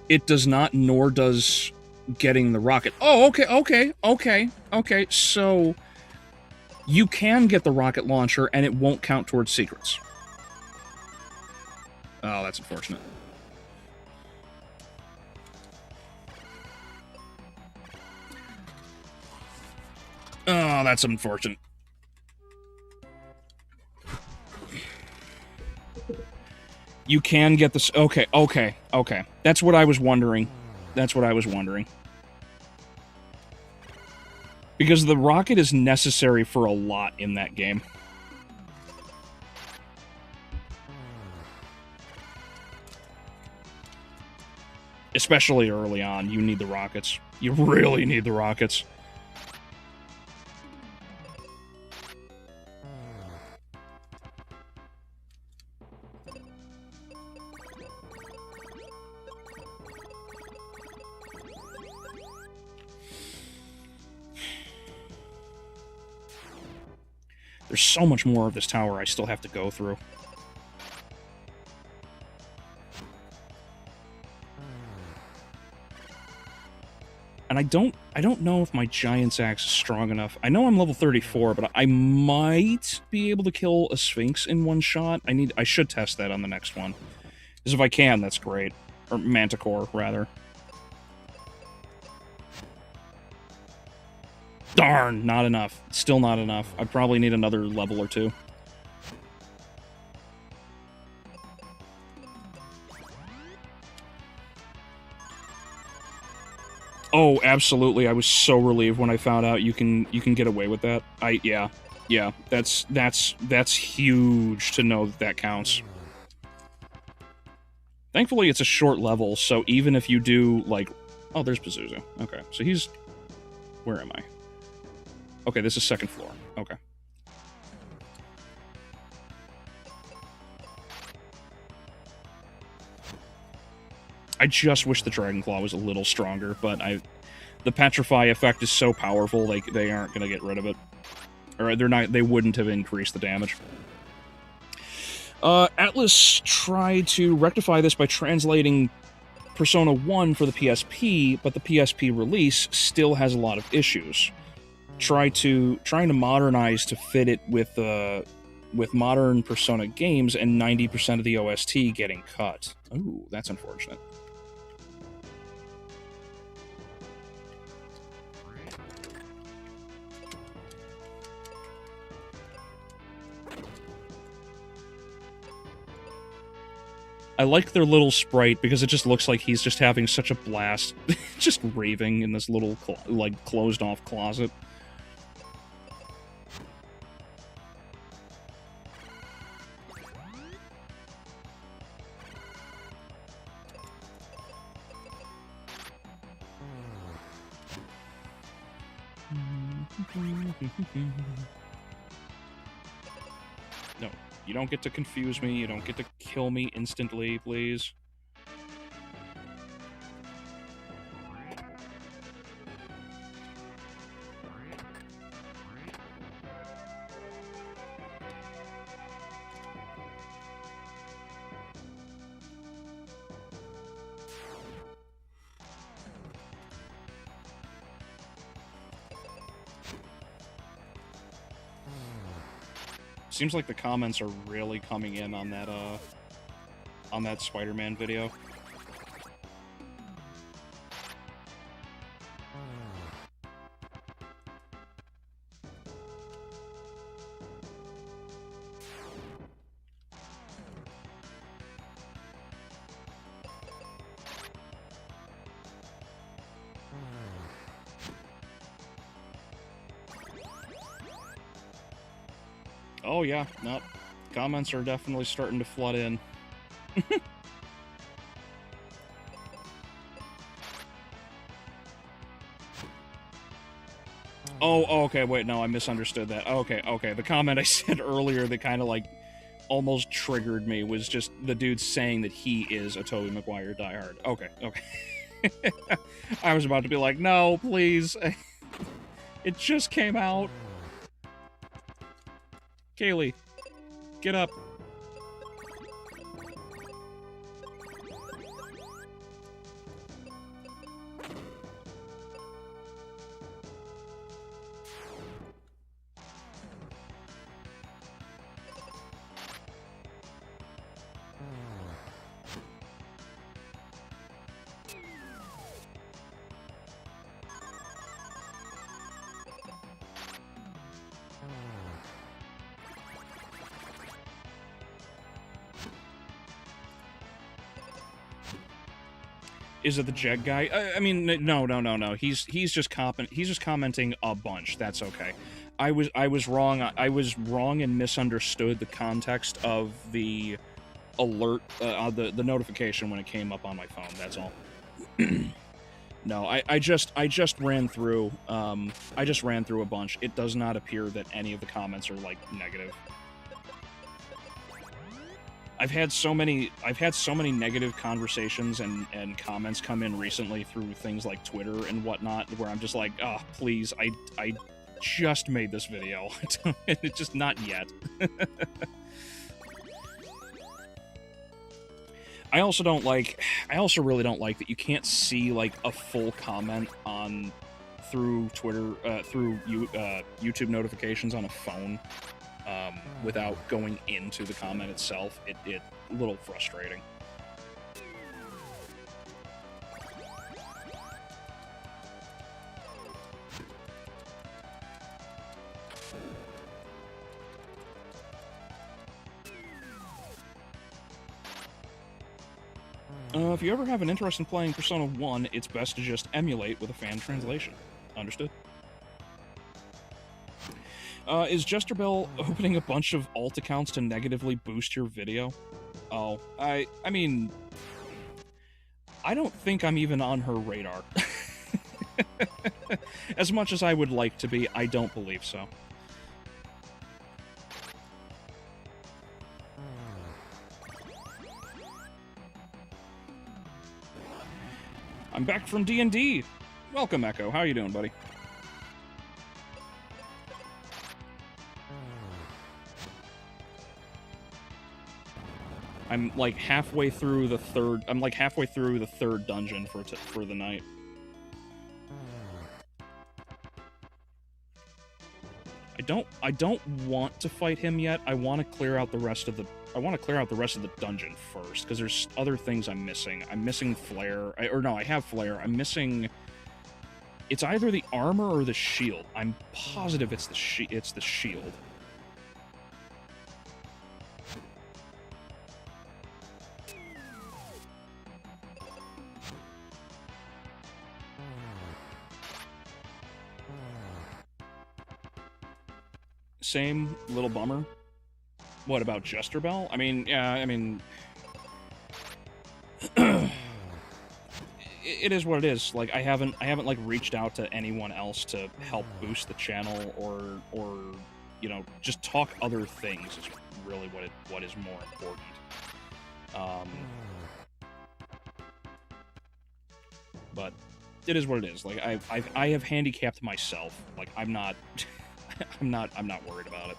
It does not, nor does getting the rocket. Oh, okay. So you can get the rocket launcher, and it won't count towards secrets. Oh, that's unfortunate. Oh, that's unfortunate. You can get this. Okay. That's what I was wondering. Because the rocket is necessary for a lot in that game. Especially early on, you need the rockets. You really need the rockets. There's so much more of this tower I still have to go through. And I don't know if my Giant's Axe is strong enough. I know I'm level 34, but I might be able to kill a Sphinx in one shot. I should test that on the next one. Because if I can, that's great. Or Manticore, rather. Darn, not enough. Still not enough. I probably need another level or two. Oh, absolutely. I was so relieved when I found out you can get away with that. Yeah. That's huge to know that counts. Thankfully, it's a short level, so even if you do, like... Oh, there's Pazuzu. Okay, so he's... Where am I? Okay, this is second floor. Okay. I just wish the Dragon Claw was a little stronger, but the Petrify effect is so powerful, they aren't going to get rid of it. Or they wouldn't have increased the damage. Atlas tried to rectify this by translating Persona 1 for the PSP, but the PSP release still has a lot of issues. Trying to modernize to fit it with modern Persona games, and 90% of the OST getting cut. Ooh, that's unfortunate. I like their little sprite because it just looks like he's just having such a blast, just raving in this little, closed-off closet. No, you don't get to confuse me. You don't get to kill me instantly, please. Seems like the comments are really coming in on that Spider-Man video. Oh yeah, no. Comments are definitely starting to flood in. Oh, okay, wait, no, I misunderstood that. Okay. The comment I said earlier that kind of, almost triggered me was just the dude saying that he is a Tobey Maguire diehard. Okay. I was about to be like, no, please. It just came out. Kaylee, get up. Is it the Jeg guy? I mean, no. He's just commenting a bunch. That's okay. I was wrong. I was wrong and misunderstood the context of the alert, the notification when it came up on my phone. That's all. No, I just ran through. I just ran through a bunch. It does not appear that any of the comments are like negative. I've had so many negative conversations and comments come in recently through things like Twitter and whatnot, where I'm just like, oh, please, I just made this video. It's just not yet. I also really don't like that you can't see like a full comment through Twitter, through YouTube notifications on a phone. Without going into the comment itself, it a little frustrating. If you ever have an interest in playing Persona 1, it's best to just emulate with a fan translation. Understood? Is Jester Bell opening a bunch of alt accounts to negatively boost your video? Oh, I mean, I don't think I'm even on her radar. As much as I would like to be, I don't believe so. I'm back from D&D! Welcome, Echo. How you doing, buddy? I'm like halfway through the third. I'm like halfway through the third dungeon for the night. I don't want to fight him yet. I want to clear out the rest of the. I want to clear out the rest of the dungeon first, because there's other things I'm missing. I'm missing Flare. I have Flare. I'm missing. It's either the armor or the shield. I'm positive it's the shield. Same, little bummer. What about Jester Bell? I mean, yeah, I mean... it is what it is. Like, I haven't like reached out to anyone else to help boost the channel or you know, just talk other things is really what is more important. But it is what it is. Like, I have handicapped myself. Like, I'm not I'm not worried about it.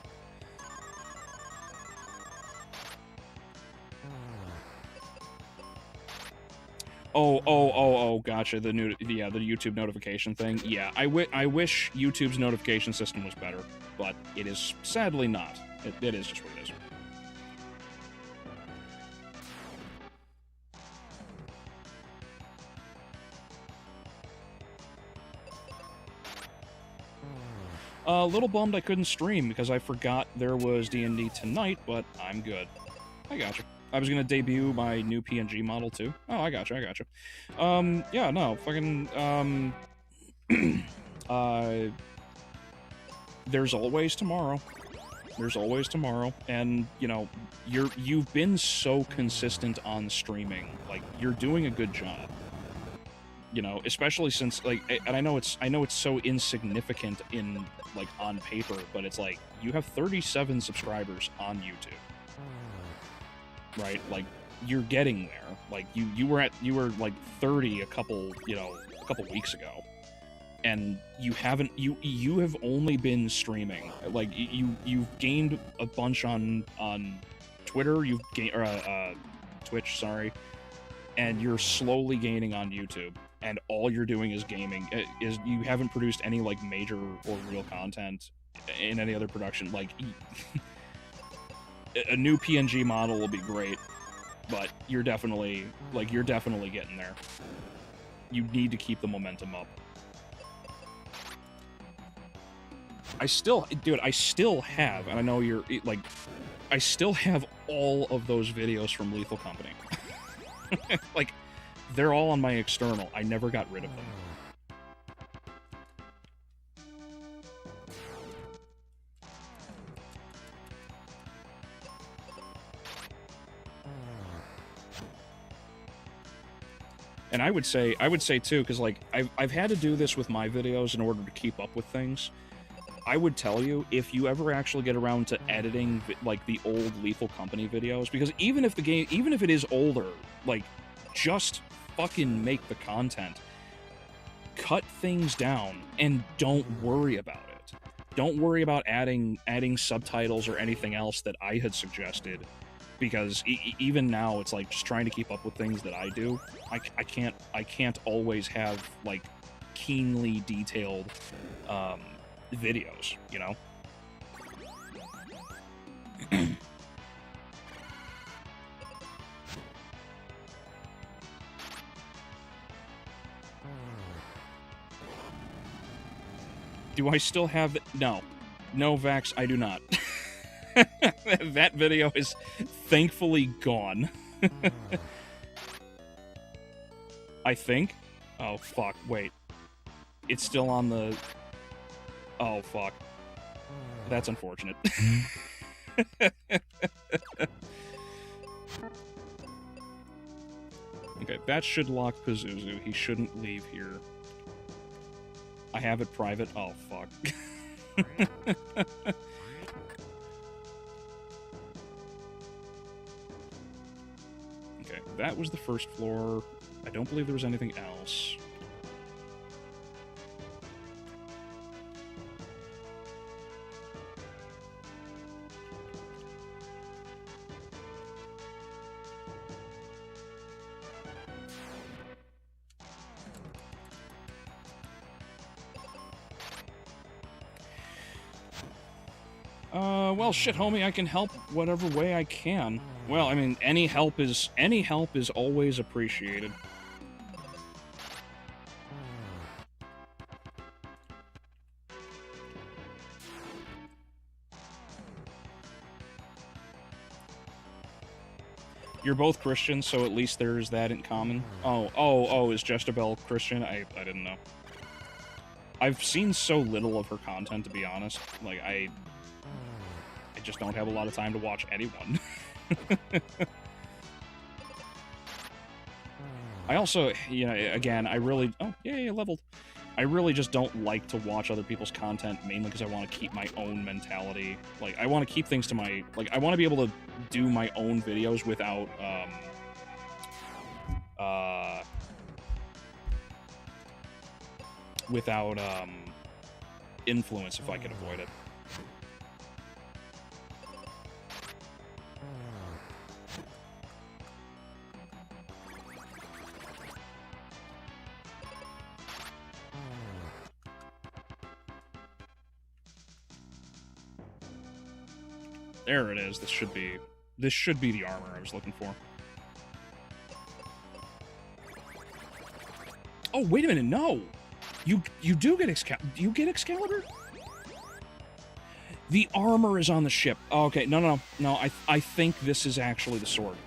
Oh, gotcha. The YouTube notification thing. Yeah, I wish YouTube's notification system was better, but it is sadly not. It is just what it is. A little bummed I couldn't stream because I forgot there was D&D tonight, but I'm good. I gotcha. I was gonna debut my new PNG model too. Oh, I gotcha. Yeah, no, fucking, there's always tomorrow. There's always tomorrow, and, you know, you've been so consistent on streaming. Like, you're doing a good job. You know, especially since, like, and I know it's so insignificant in, like, on paper, but it's like, you have 37 subscribers on YouTube. Right? Like, you're getting there. Like, you were like 30 a couple weeks ago. And you have only been streaming. Like, you've gained a bunch on Twitter, you've gained, Twitch, sorry, and you're slowly gaining on YouTube. And all you're doing is gaming. You haven't produced any, like, major or real content in any other production. Like, a new PNG model will be great, but you're definitely getting there. You need to keep the momentum up. I still have, and I know you're, like, I still have all of those videos from Lethal Company. Like, They're all on my external. I never got rid of them. And I would say too, because like I've had to do this with my videos in order to keep up with things. I would tell you, if you ever actually get around to editing like the old Lethal Company videos, because even if it is older, like just fucking make the content. Cut things down and don't worry about it. Don't worry about adding subtitles or anything else that I had suggested. Because even now, it's like just trying to keep up with things that I do. I can't always have like keenly detailed videos, you know. Do I still have it? No, Vax, I do not. That video is thankfully gone. I think. Oh, fuck. Wait. It's still on the... Oh, fuck. That's unfortunate. Okay, that should lock Pazuzu. He shouldn't leave here. I have it private. Oh, fuck. Okay, that was the first floor. I don't believe there was anything else. Well, shit, homie, I can help whatever way I can. Well, I mean, any help is always appreciated. You're both Christians, so at least there's that in common. Oh, is Jestabel Christian? I didn't know. I've seen so little of her content, to be honest. Like, I just don't have a lot of time to watch anyone. I also, you know, again, I really... Oh, yeah, leveled. I really just don't like to watch other people's content, mainly because I want to keep my own mentality. Like, I want to keep things to my... Like, I want to be able to do my own videos without, influence, if I can avoid it. There it is. This should be the armor I was looking for. Oh, wait a minute, no! You do get Excalibur. Do you get Excalibur? The armor is on the ship. Oh, okay, no, I think this is actually the sword.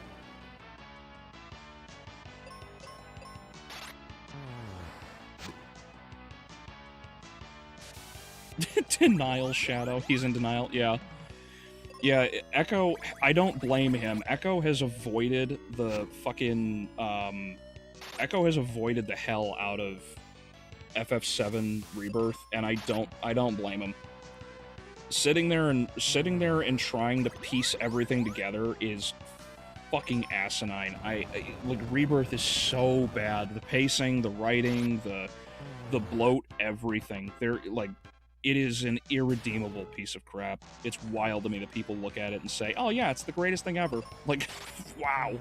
Denial Shadow. He's in denial, yeah. Yeah, Echo, I don't blame him. Echo has avoided the fucking, Echo has avoided the hell out of FF7 Rebirth, and I don't blame him. Sitting there and trying to piece everything together is fucking asinine. Like, Rebirth is so bad. The pacing, the writing, the bloat, everything. It is an irredeemable piece of crap. It's wild to me that people look at it and say, oh yeah, it's the greatest thing ever. Like, wow.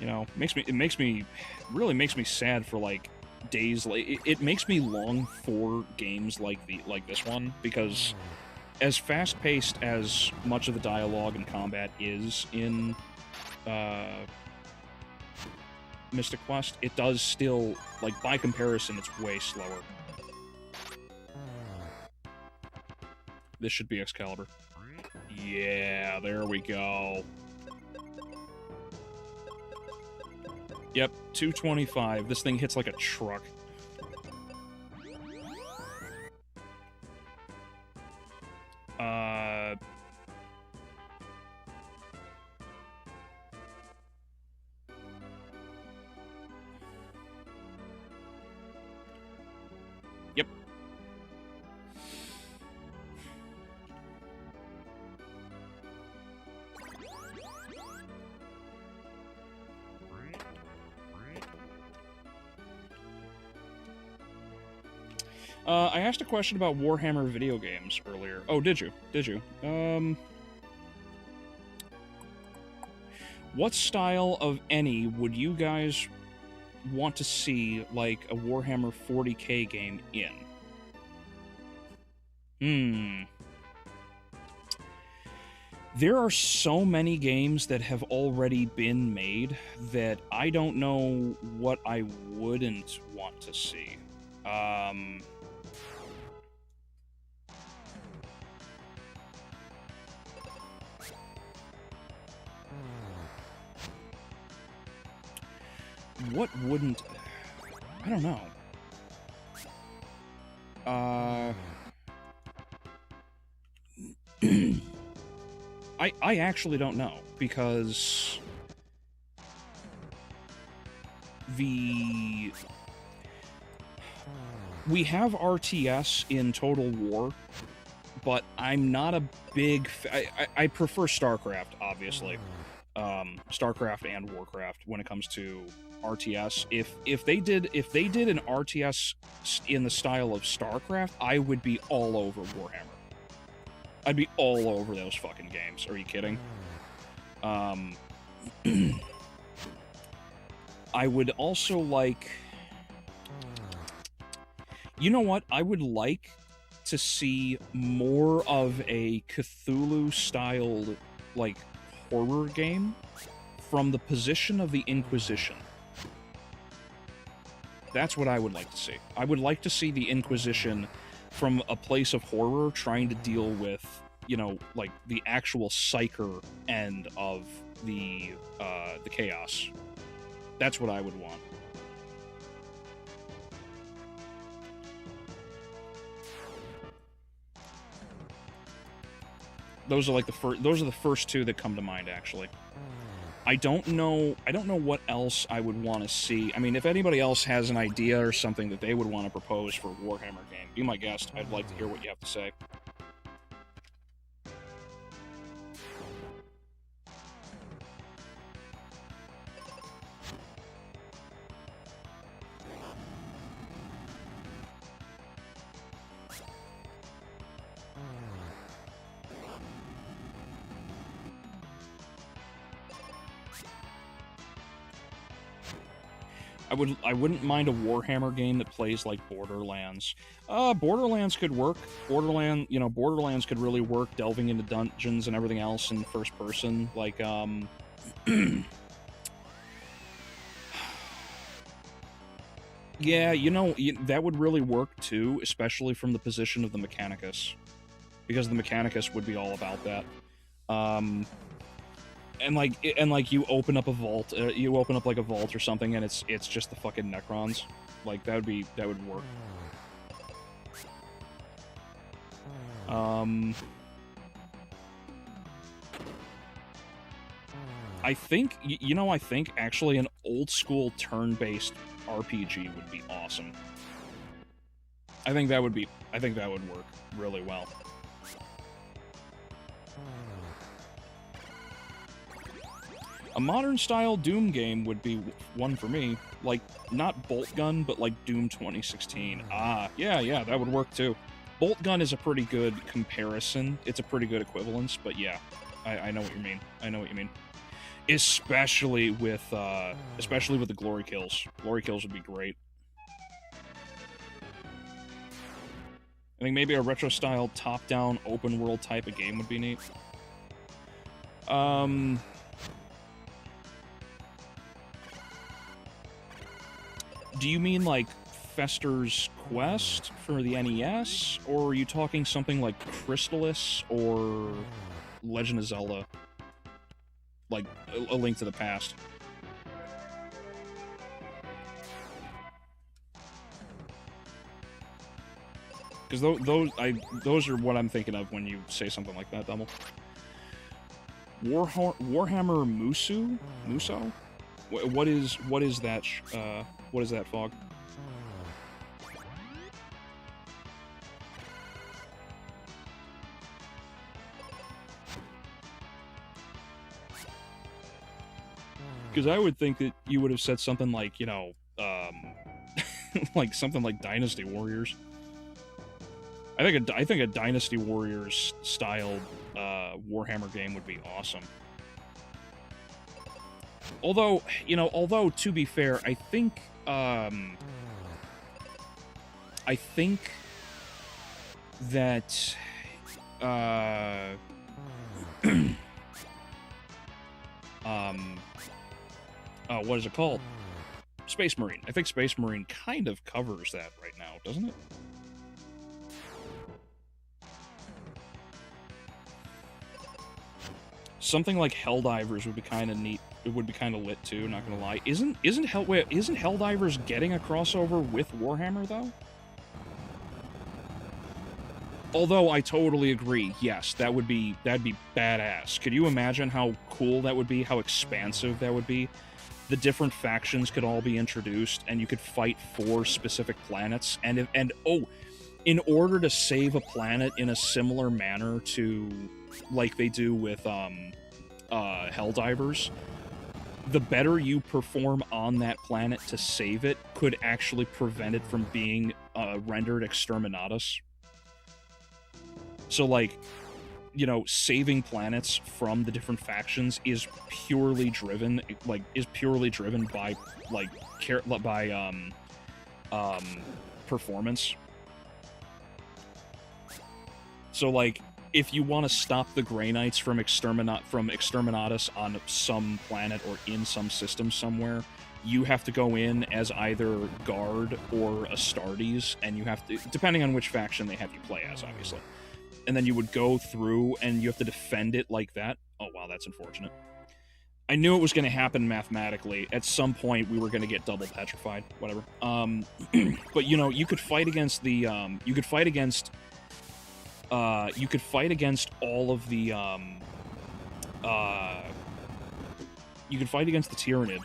You know, it really makes me sad for, like, days. It makes me long for games like this one, because as fast-paced as much of the dialogue and combat is in Mystic Quest, it does still, like, by comparison, it's way slower. This should be Excalibur. Yeah, there we go. Yep, 225. This thing hits like a truck. Yep. I asked a question about Warhammer video games earlier. Oh, did you? Did you? What style of any would you guys want to see, like, a Warhammer 40k game in? There are so many games that have already been made that I don't know what I wouldn't want to see. What wouldn't... I don't know. I actually don't know, because we have RTS in Total War, but I'm not a big... I prefer StarCraft, obviously. StarCraft and Warcraft when it comes to RTS. If they did an RTS in the style of StarCraft, I would be all over Warhammer. I'd be all over those fucking games. Are you kidding? I would also like... You know what? I would like to see more of a Cthulhu-styled, like, horror game from the position of the Inquisition. That's what I would like to see. I would like to see the Inquisition from a place of horror trying to deal with, you know, like, the actual psyker end of the chaos. That's what I would want. Those are like the first two that come to mind, actually. I don't know what else I would want to see. I mean, if anybody else has an idea or something that they would want to propose for a Warhammer game, be my guest. I'd like to hear what you have to say. I wouldn't mind a Warhammer game that plays like Borderlands. Borderlands could work. Borderlands could really work, delving into dungeons and everything else in first person. Like, yeah, that would really work too, especially from the position of the Mechanicus, because the Mechanicus would be all about that. And like you open up a vault, you open up like a vault or something, and it's just the fucking Necrons. Like, that would work. I think actually an old school turn-based RPG would be awesome. I think that would work really well. A modern-style Doom game would be one for me. Like, not Bolt Gun, but like Doom 2016. Yeah, that would work too. Bolt Gun is a pretty good comparison. It's a pretty good equivalence, but yeah, I know what you mean. I know what you mean. Especially with the Glory Kills. Glory Kills would be great. I think maybe a retro-style top-down open-world type of game would be neat. Do you mean like Fester's Quest for the NES, or are you talking something like Crystalis or Legend of Zelda? Like A Link to the Past? Because those are what I'm thinking of when you say something like that, Double. Warhammer Muso? What is that? What is that, Fog? Because I would think that you would have said something like, you know, like something like Dynasty Warriors. I think a Dynasty Warriors style Warhammer game would be awesome. Although, you know, to be fair, I think that what is it called? Space Marine. I think Space Marine kind of covers that right now, doesn't it? Something like Helldivers would be kind of neat. It would be kind of lit too. Not gonna lie. Isn't Helldivers getting a crossover with Warhammer though? Although I totally agree. Yes, that'd be badass. Could you imagine how cool that would be? How expansive that would be? The different factions could all be introduced, and you could fight for specific planets. And in order to save a planet in a similar manner to like they do with Helldivers, the better you perform on that planet to save it could actually prevent it from being rendered exterminatus. So, like, you know, saving planets from the different factions is purely driven by, like, performance. So, like, if you want to stop the Grey Knights from exterminatus on some planet or in some system somewhere, you have to go in as either Guard or Astartes, and you have to, depending on which faction they have you play as, obviously. And then you would go through, and you have to defend it like that. Oh, wow, that's unfortunate. I knew it was going to happen mathematically. At some point, we were going to get double petrified. Whatever. But, you know, you could fight against the, you could fight against all of the, you could fight against the Tyranid,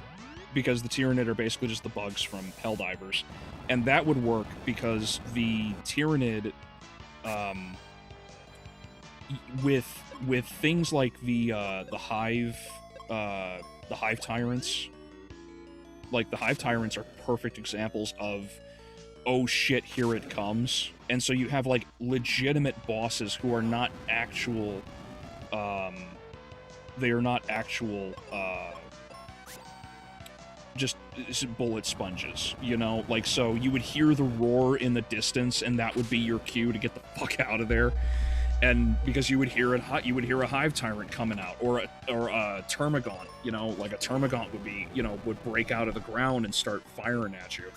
because the Tyranid are basically just the bugs from Helldivers. And that would work because the Tyranid, with things like the Hive Tyrants, like the Hive Tyrants are perfect examples of, oh shit, here it comes. And so you have like legitimate bosses who are not actual, they are not actual, just bullet sponges, you know? Like, so you would hear the roar in the distance, and that would be your cue to get the fuck out of there. And because you would hear a Hive Tyrant coming out, or a Termagant, you know, like a Termagant would be, you know, would break out of the ground and start firing at you.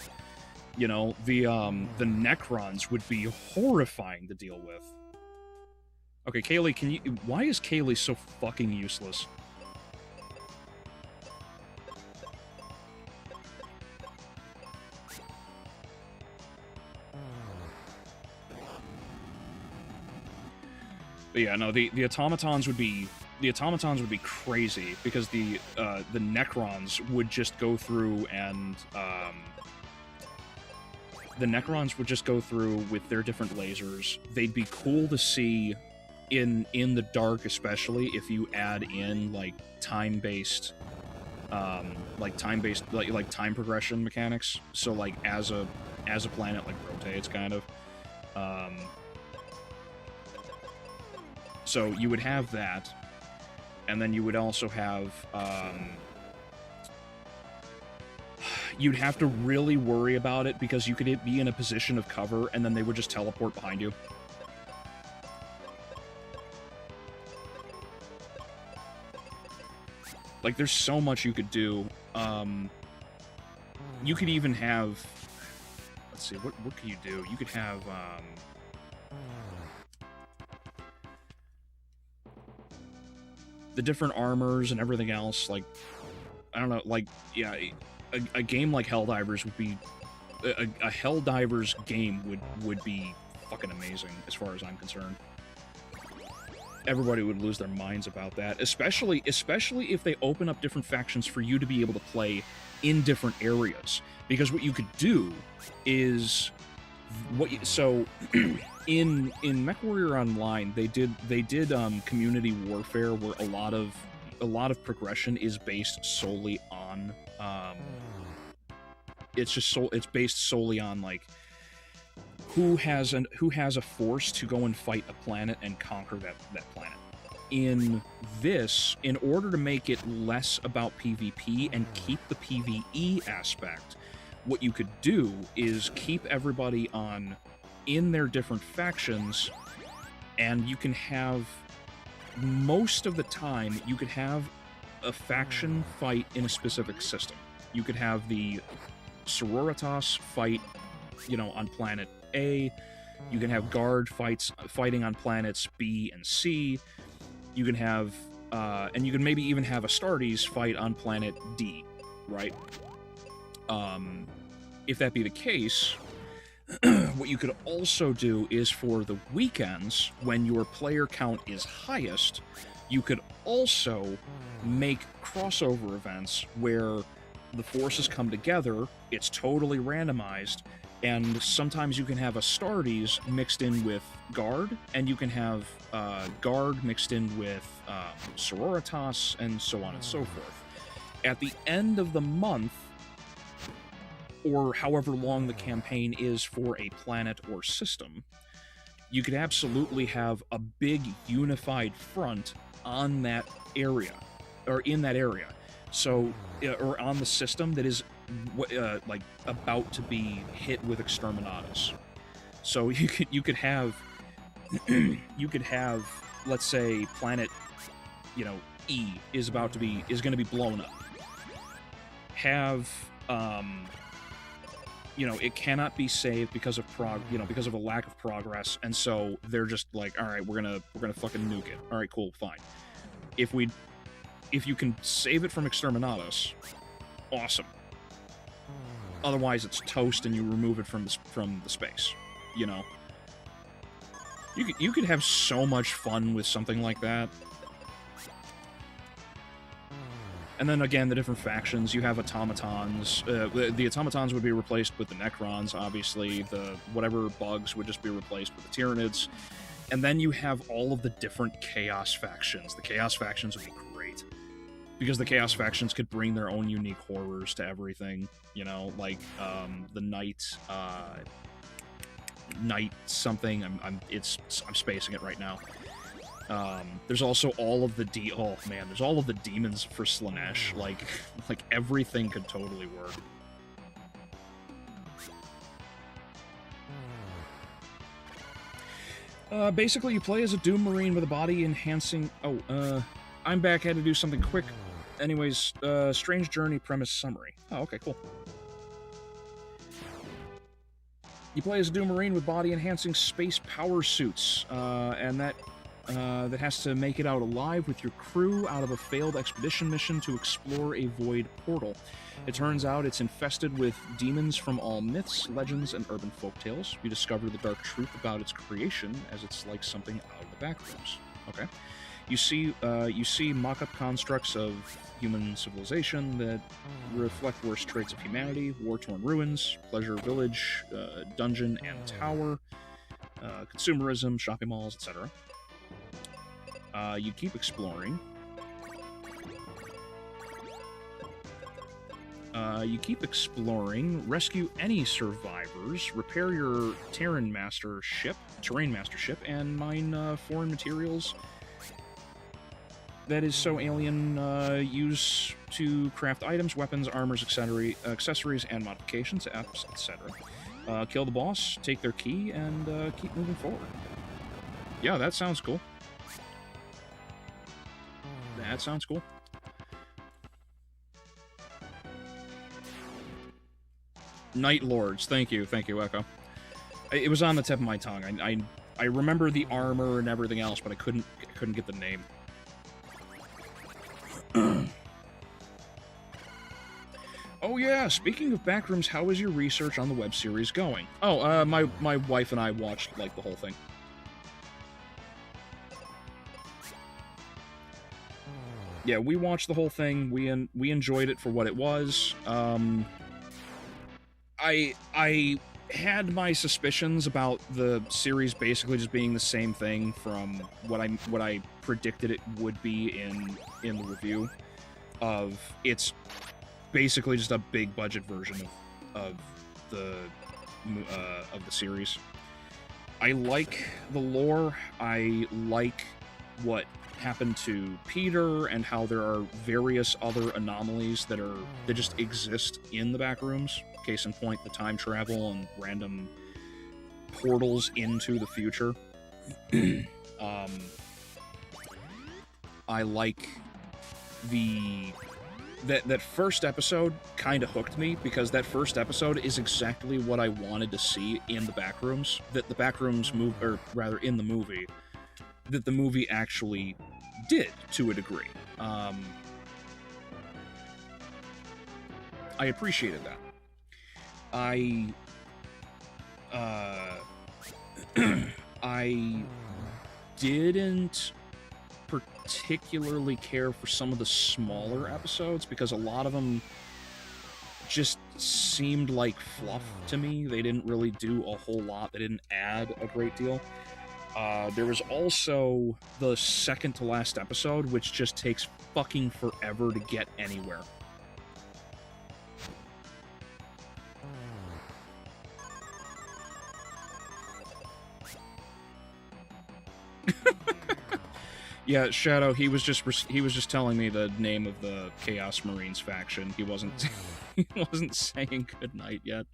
You know, the Necrons would be horrifying to deal with. Okay, Kaylee, why is Kaylee so fucking useless? But yeah, no, the automatons would be crazy, because the Necrons would just go through and with their different lasers. They'd be cool to see in the dark, especially if you add in like time-based like time progression mechanics. So like as a planet like rotates, kind of. So you would have that, and then you would also have, you'd have to really worry about it, because you could be in a position of cover, and then they would just teleport behind you. Like, there's so much you could do. You could even have, let's see, what could you do? You could have, the different armors and everything else, like, I don't know, like, yeah, a game like Helldivers would be, a Helldivers game would be fucking amazing, as far as I'm concerned. Everybody would lose their minds about that, especially if they open up different factions for you to be able to play in different areas. Because what you could do is in MechWarrior Online, they did community warfare where a lot of progression is based solely on it's based solely on like who has a force to go and fight a planet and conquer that planet. In this, in order to make it less about PvP and keep the PvE aspect, what you could do is keep everybody in their different factions, and you can have, most of the time, you could have a faction fight in a specific system. You could have the Sororitas fight, on planet A. You can have Guard fighting on planets B and C. You can have, and you can maybe even have Astartes fight on planet D, right? If that be the case, what you could also do is for the weekends, when your player count is highest, you could also make crossover events where the forces come together, it's totally randomized, and sometimes you can have Astartes mixed in with Guard, and you can have Guard mixed in with Sororitas, and so on and so forth. At the end of the month, or however long the campaign is for a planet or system, you could absolutely have a big unified front on that area, or in that area. So, or on the system that is like about to be hit with exterminatus. So you could have let's say planet E is going to be blown up. Have it cannot be saved because of because of a lack of progress, and so they're just like, all right, we're gonna fucking nuke it. All right, cool, fine. If you can save it from exterminatus, awesome. Otherwise, it's toast, and you remove it from the space. You could have so much fun with something like that. And then again, the different factions. You have automatons. The automatons would be replaced with the Necrons, obviously. The whatever bugs would just be replaced with the Tyranids. And then you have all of the different Chaos factions. The Chaos factions would be great, because the Chaos factions could bring their own unique horrors to everything. Like the Night something. I'm spacing it right now. There's also all of the there's all of the demons for Slanesh. Like everything could totally work. Basically, you play as a Doom Marine with a body enhancing. I'm back. Had to do something quick. Anyways, Strange Journey premise summary. Oh, okay, cool. You play as a Doom Marine with body-enhancing space power suits, and that has to make it out alive with your crew out of a failed expedition mission to explore a void portal. It turns out it's infested with demons from all myths, legends, and urban folktales. You discover the dark truth about its creation, as it's like something out of the backrooms. Okay. You see mock-up constructs of human civilization that reflect worst traits of humanity: war-torn ruins, pleasure village, dungeon and tower, consumerism, shopping malls, etc. You keep exploring. Rescue any survivors, repair your terrain master ship, and mine foreign materials that is so alien, use to craft items, weapons, armors, accessories, and modifications, apps, etc. Kill the boss, take their key, and keep moving forward. Yeah, that sounds cool. That sounds cool. Night Lords, thank you, Echo. It was on the tip of my tongue. I remember the armor and everything else, but I couldn't get the name. Oh yeah, speaking of backrooms, how is your research on the web series going? Oh, my wife and I watched, like, the whole thing. Yeah, we watched the whole thing. We enjoyed it for what it was. I had my suspicions about the series basically just being the same thing from what I predicted it would be in the review. Of it's basically just a big budget version of the series. I like the lore. I like what happened to Peter and how there are various other anomalies that just exist in the back rooms. Case in point, the time travel and random portals into the future. I like that first episode kind of hooked me, because that first episode is exactly what I wanted to see in the backrooms. That the backrooms move, or rather in the movie, that the movie actually did to a degree. I appreciated that. I didn't particularly care for some of the smaller episodes, because a lot of them just seemed like fluff to me. They didn't really do a whole lot. They didn't add a great deal. There was also the second to last episode, which just takes fucking forever to get anywhere. Yeah, Shadow, he was just telling me the name of the Chaos Marines faction. He wasn't he wasn't saying goodnight yet.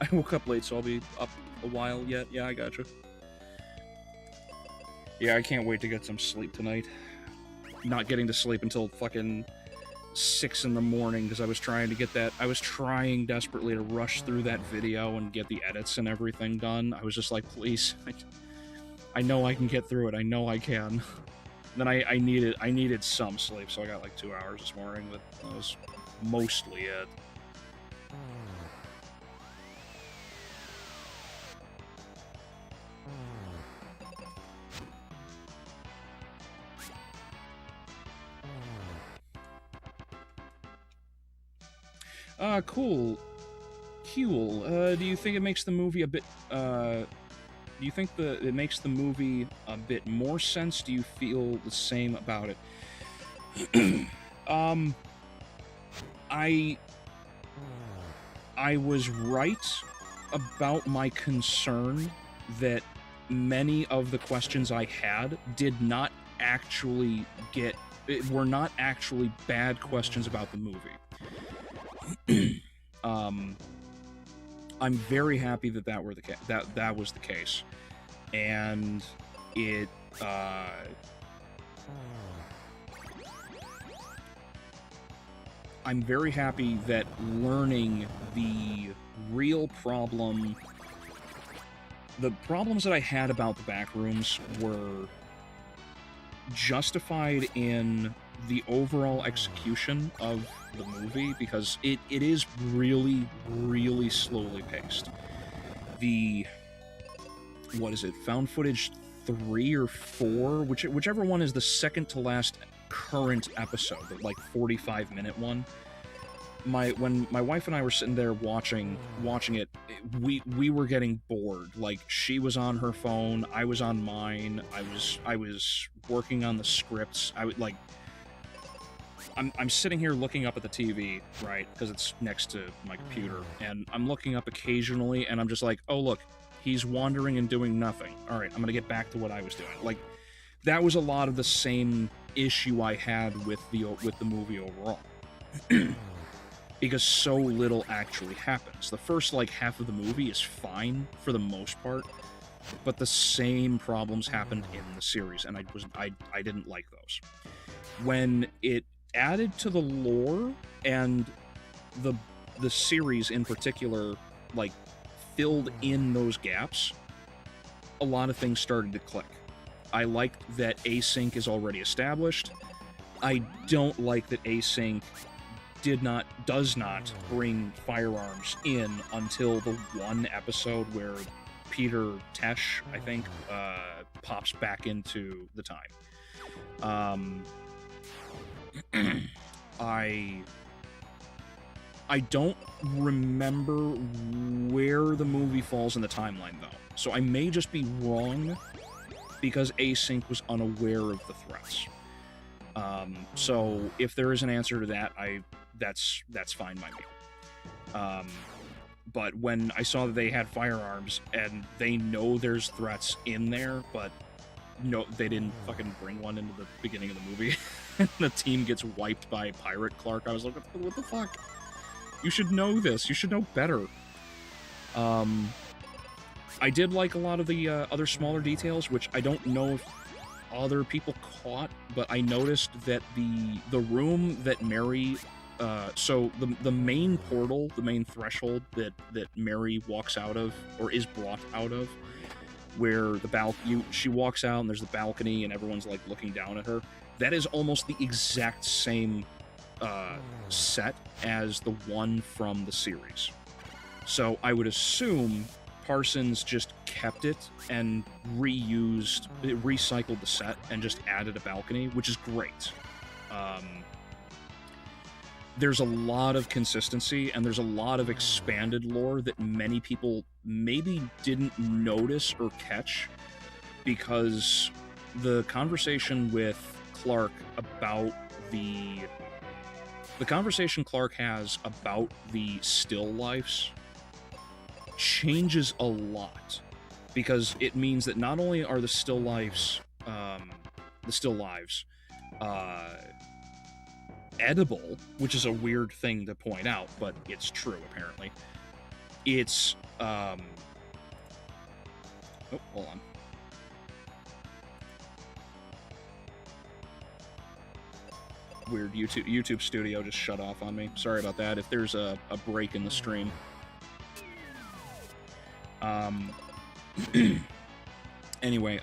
I woke up late, so I'll be up a while yet. Yeah, I gotcha. Yeah, I can't wait to get some sleep tonight. Not getting to sleep until fucking 6 in the morning, because I was trying to get that. I was trying desperately to rush through that video and get the edits and everything done. I was just like, please. I know I can get through it. I know I can. Then I needed some sleep, so I got like 2 hours this morning, but that was mostly it. Cool. Do you think it makes the movie a bit, do you think it makes the movie a bit more sense? Do you feel the same about it? I was right about my concern that many of the questions I had were not actually bad questions about the movie. I'm very happy that that was the case, and it I'm very happy that learning the real problem, the problems that I had about the backrooms were justified in the overall execution of the movie, because it is really, really slowly paced. What is it, found footage 3 or 4, whichever one is the second to last current episode, the like 45-minute one, when my wife and I were sitting there watching it, we were getting bored. Like, she was on her phone, I was on mine, I was working on the scripts. I would like I'm sitting here looking up at the TV, right, because it's next to my computer, and I'm looking up occasionally, and I'm just like, oh look, he's wandering and doing nothing. All right, I'm gonna get back to what I was doing. Like, that was a lot of the same issue I had with the movie overall. Because so little actually happens. The first, like, half of the movie is fine for the most part, but the same problems happened in the series, and I didn't like those. When it added to the lore, and the series in particular, like, filled in those gaps, a lot of things started to click. I liked that async is already established. I don't like that async does not bring firearms in until the one episode where Peter Tesh, I think, pops back into the time. I don't remember where the movie falls in the timeline, though, so I may just be wrong because async was unaware of the threats. So if there is an answer to that, that's fine by me. But when I saw that they had firearms and they know there's threats in there, but no, they didn't fucking bring one into the beginning of the movie, and the team gets wiped by Pirate Clark, I was like, what the fuck? You should know this. You should know better. I did like a lot of the other smaller details, which I don't know if other people caught, but I noticed that the room that Mary, so the main portal, the main threshold that Mary walks out of, or is brought out of, where she walks out and there's the balcony and everyone's like looking down at her, that is almost the exact same set as the one from the series. So I would assume Parsons just kept it and recycled the set and just added a balcony, which is great. There's a lot of consistency, and there's a lot of expanded lore that many people maybe didn't notice or catch, because the conversation with Clark about the conversation Clark has about the still lifes changes a lot, because it means that not only are the still lives edible, which is a weird thing to point out, but it's true apparently. It's oh, hold on. Weird, YouTube Studio just shut off on me. Sorry about that. If there's a break in the stream. Anyway,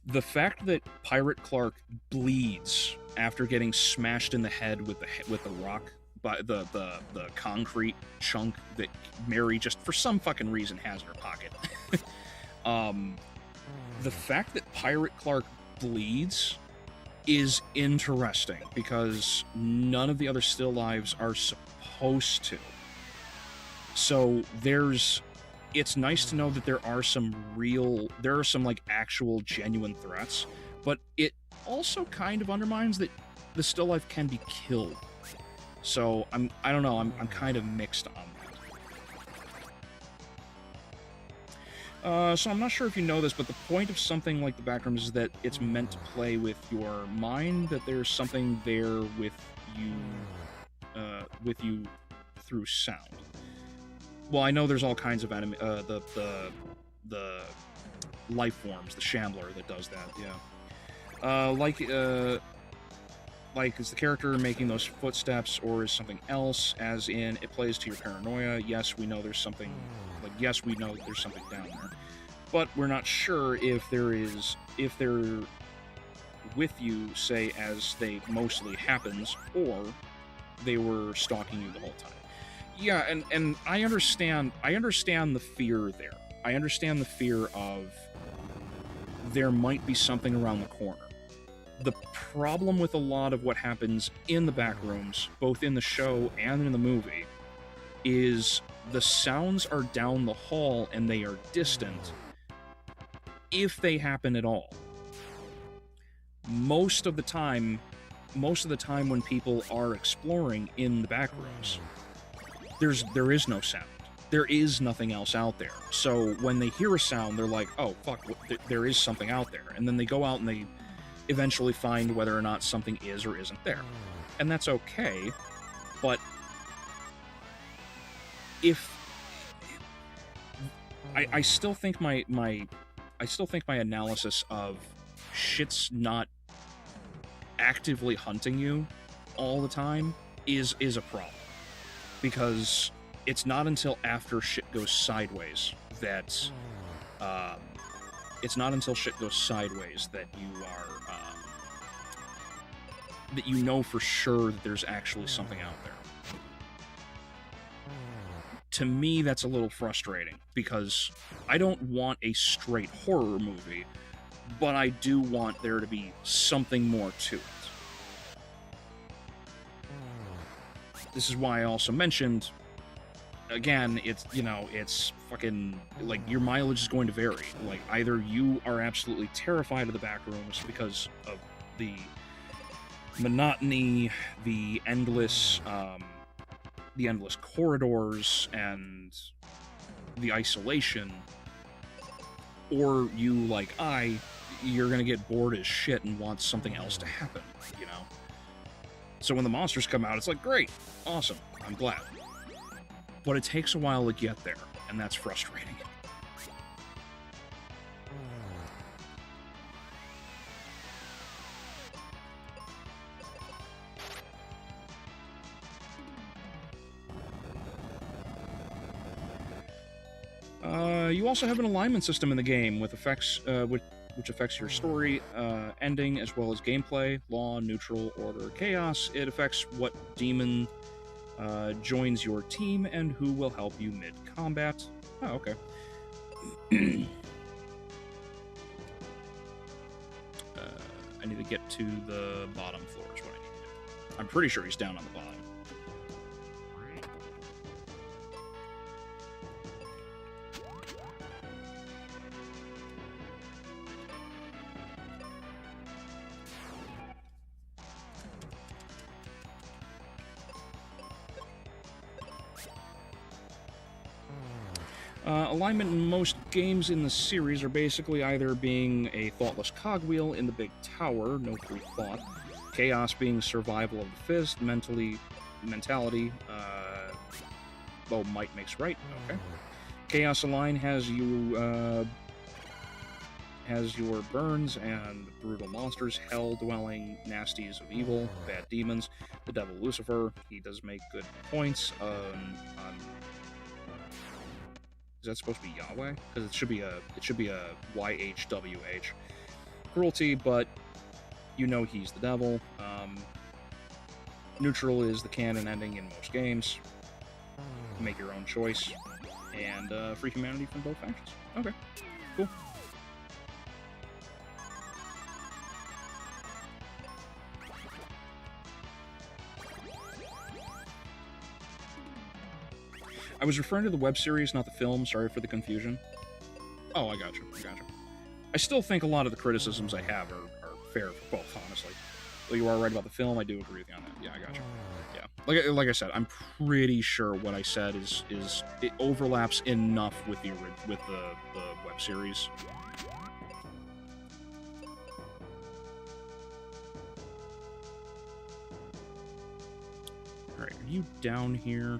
the fact that Pirate Clark bleeds after getting smashed in the head with the rock, by the concrete chunk that Mary just for some fucking reason has in her pocket. The fact that Pirate Clark bleeds is interesting, because none of the other still lives are supposed to. So it's nice to know that there are some like actual genuine threats, but it also kind of undermines that the still life can be killed. So I don't know, I'm kind of mixed on that. So I'm not sure if you know this, but the point of something like the backrooms is that it's meant to play with your mind, that there's something there with you through sound. Well, I know there's all kinds of the life forms, the Shambler that does that, yeah. Like, is the character making those footsteps, or is something else, as in, it plays to your paranoia? Yes, we know there's something, like, yes, we know there's something down there. But we're not sure if they're with you, say, as they mostly happens, or they were stalking you the whole time. Yeah, and I understand the fear there. I understand the fear of there might be something around the corner. The problem with a lot of what happens in the back rooms, both in the show and in the movie, is the sounds are down the hall and they are distant, if they happen at all. Most of the time when people are exploring in the back rooms, there is no sound. There is nothing else out there. So when they hear a sound, they're like, oh, fuck, there is something out there. And then they go out and they eventually find whether or not something is or isn't there. And that's okay, but if... I still think my analysis of shit's not actively hunting you all the time is a problem. Because it's not until after shit goes sideways that you are that you know for sure that there's actually something out there. To me, that's a little frustrating, because I don't want a straight horror movie, but I do want there to be something more to it. This is why I also mentioned, again, it's fucking, like, your mileage is going to vary. Like, either you are absolutely terrified of the back rooms because of the monotony, the endless corridors, and the isolation, or you, like you're gonna get bored as shit and want something else to happen, you know? So when the monsters come out, it's like, great, awesome, I'm glad. But it takes a while to get there, and that's frustrating. You also have an alignment system in the game with effects, which affects your story, ending, as well as gameplay, law, neutral, order, chaos. It affects what demon joins your team and who will help you mid-combat. Oh, okay. I need to get to the bottom floor is what I need to do. I'm pretty sure he's down on the bottom. Alignment in most games in the series are basically either being a thoughtless cogwheel in the big tower, no free thought, chaos being survival of the fist, mentality, might makes right, okay. Chaos Align has your burns and brutal monsters, hell-dwelling nasties of evil, bad demons, the devil Lucifer. He does make good points on is that supposed to be Yahweh? Because it should be a YHWH. Cruelty, but you know he's the devil. Neutral is the canon ending in most games. Make your own choice. And free humanity from both factions. Okay, cool. I was referring to the web series, not the film. Sorry for the confusion. Oh, I gotcha. I still think a lot of the criticisms I have are fair for both, honestly. Though you are right about the film, I do agree with you on that. Yeah, I gotcha. Yeah, like I said, I'm pretty sure what I said is it overlaps enough with the web series. All right, are you down here?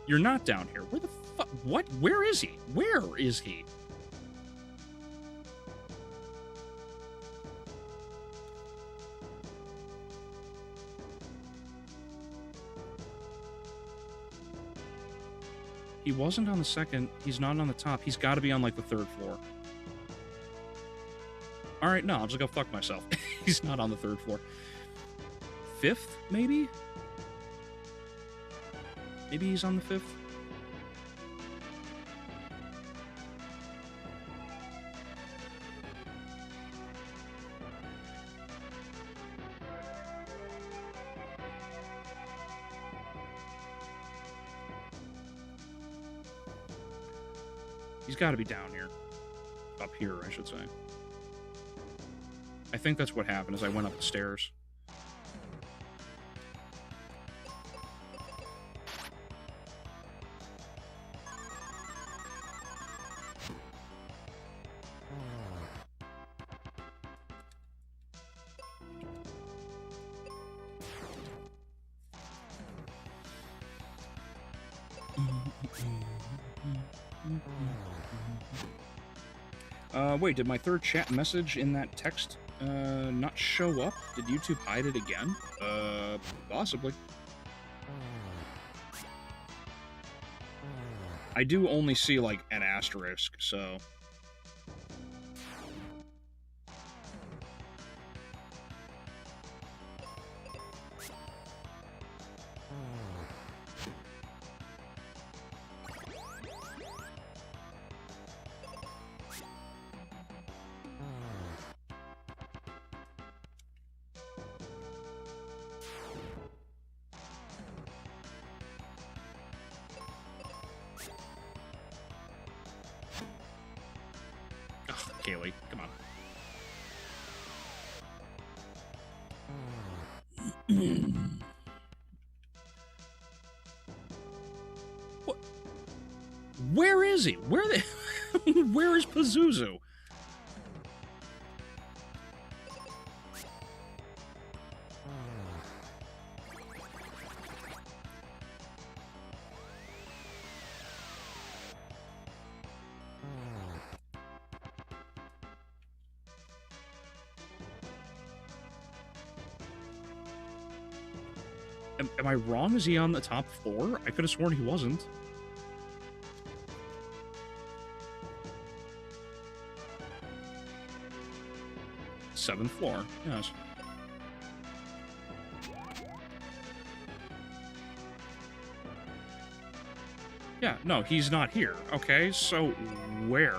You're not down here. Where the fuck? What? Where is he? Where is he? He wasn't on the second. He's not on the top. He's got to be on, like, the third floor. Alright, no, I'll just go fuck myself. He's not on the third floor. Fifth, maybe? Maybe he's on the fifth? He's got to be down here. Up here, I should say. I think that's what happened as I went up the stairs. Wait, did my third chat message in that text not show up? Did YouTube hide it again? Possibly. I do only see, like, an asterisk, so... Gale, come on. What? Where is he? Where is Pazuzu? Am I wrong? Is he on the top floor? I could have sworn he wasn't. Seventh floor, yes. Yeah, no, he's not here. Okay, so where?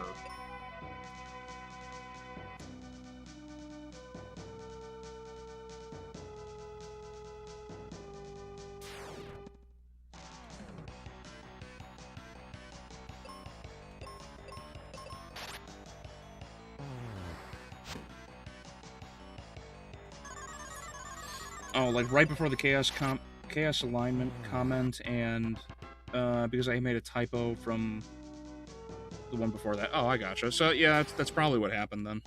Oh, like right before the chaos alignment comment, and because I made a typo from the one before that. Oh, I gotcha. So yeah, that's probably what happened then.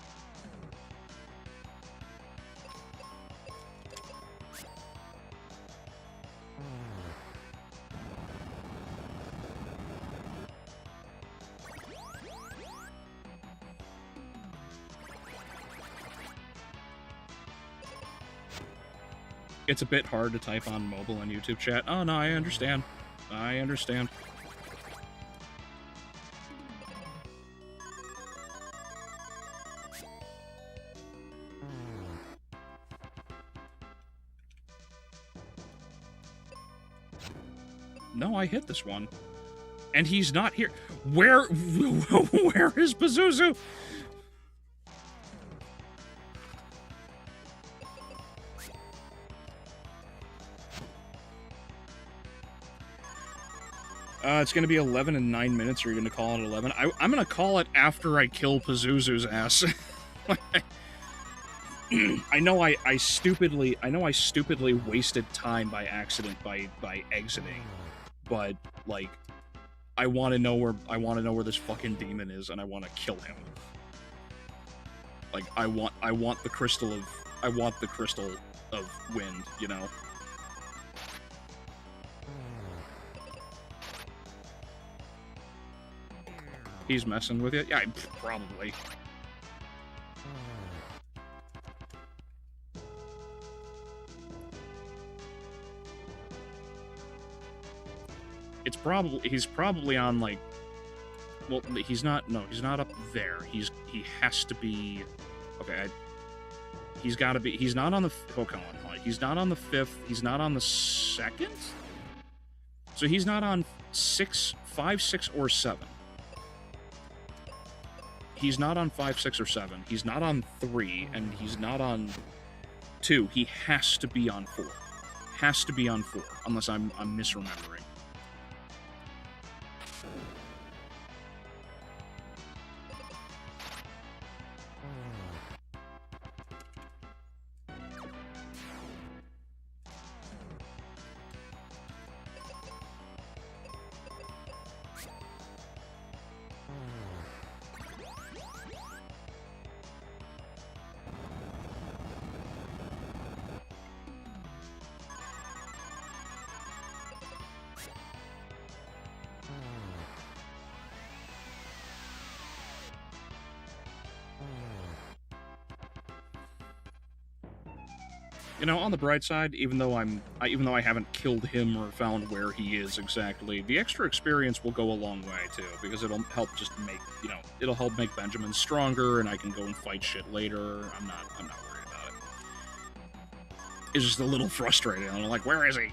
It's a bit hard to type on mobile and YouTube chat. Oh, no, I understand. I understand. No, I hit this one. And he's not here. Where is Pazuzu? It's going to be 11 and 9 minutes, or you're going to call it 11? I'm going to call it after I kill Pazuzu's ass. I know I stupidly wasted time by accident by exiting, but like I want to know where this fucking demon is, and I want to kill him. Like I want the crystal of wind, you know. He's messing with you? Yeah, probably. He's probably on, like, well, he's not up there. He has to be, okay, he's gotta be, he's not on the, oh, come on, he's not on the 5th, he's not on the 2nd? So he's not on 5, 6, or 7. He's not on 5, 6, or 7. He's not on 3, and he's not on 2. He has to be on 4. Has to be on 4, unless I'm misremembering. You know, on the bright side, even though I haven't killed him or found where he is exactly, the extra experience will go a long way too, because it'll help just make, it'll help make Benjamin stronger, and I can go and fight shit later. I'm not worried about it. It's just a little frustrating. I'm like, where is he?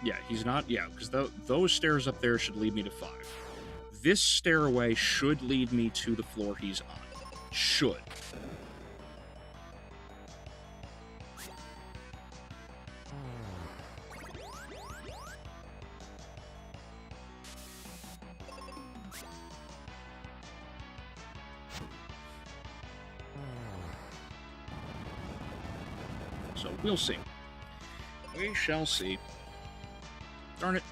Yeah, he's not. Yeah, because those stairs up there should lead me to 5. This stairway should lead me to the floor he's on. Should. So we'll see. We shall see. Darn it.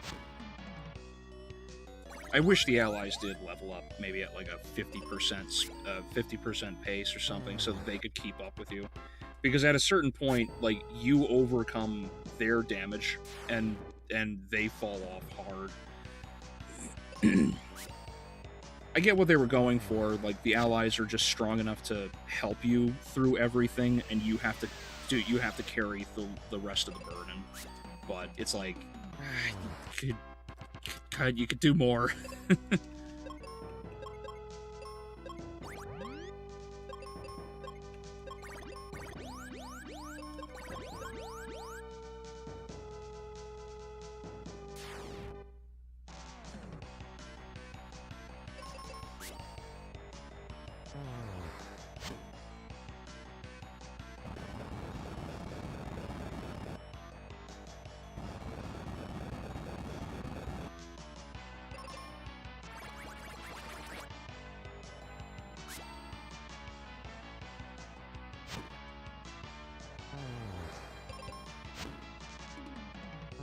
I wish the allies did level up, maybe at like a 50% pace or something, so that they could keep up with you. Because at a certain point, like, you overcome their damage, and they fall off hard. I get what they were going for. Like, the allies are just strong enough to help you through everything, and you have to carry the rest of the burden. But it's like, you could do more.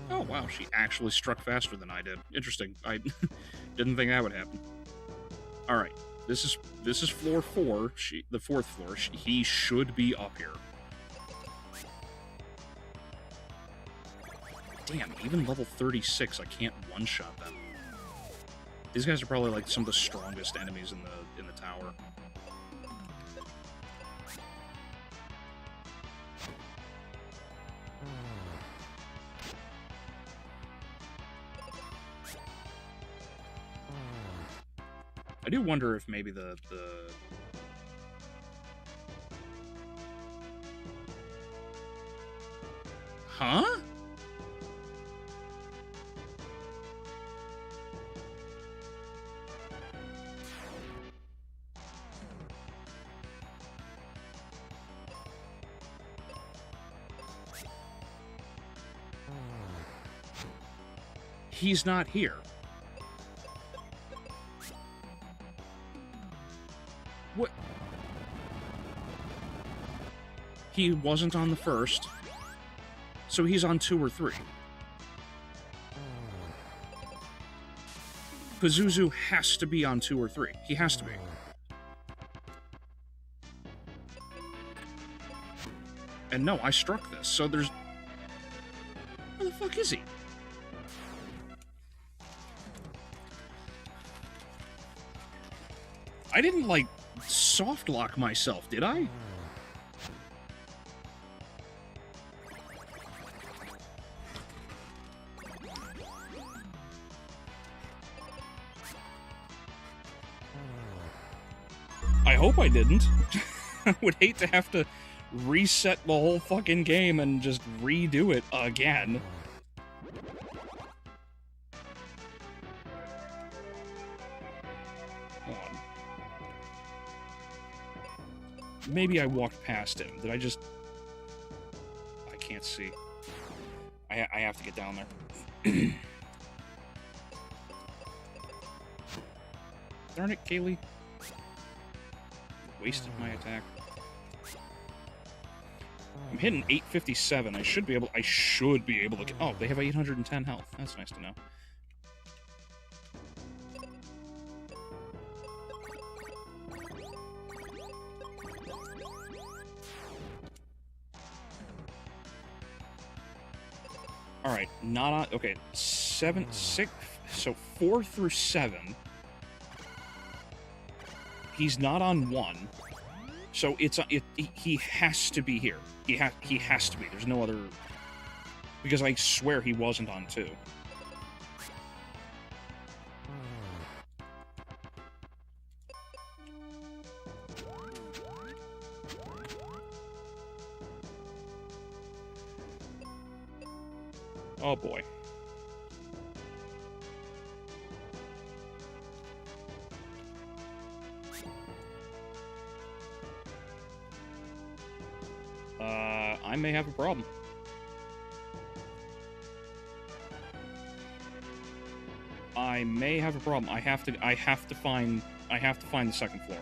Oh wow, she actually struck faster than I did. Interesting. I didn't think that would happen. All right, this is floor 4. The 4th floor. He should be up here. Damn, even level 36, I can't one-shot them. These guys are probably like some of the strongest enemies in the tower. I do wonder if maybe the Huh? He's not here. What? He wasn't on the first, so he's on 2 or 3. Pazuzu has to be on 2 or 3. He has to be. And no, I struck this, so there's... Where the fuck is he? I didn't, like, soft lock myself, did I? I hope I didn't. I would hate to have to reset the whole fucking game and just redo it again. maybe I walked past him. Did I just... I can't see. I have to get down there. Darn it, Gale. Wasted my attack. I'm hitting 857. I should be able to... Oh, they have 810 health. That's nice to know. Alright, not on... Okay, 7, 6... So 4 through 7. He's not on 1. So it's... he has to be here. He has to be. There's no other... Because I swear he wasn't on 2. Oh boy. I may have a problem. I may have a problem. I have to find the second floor.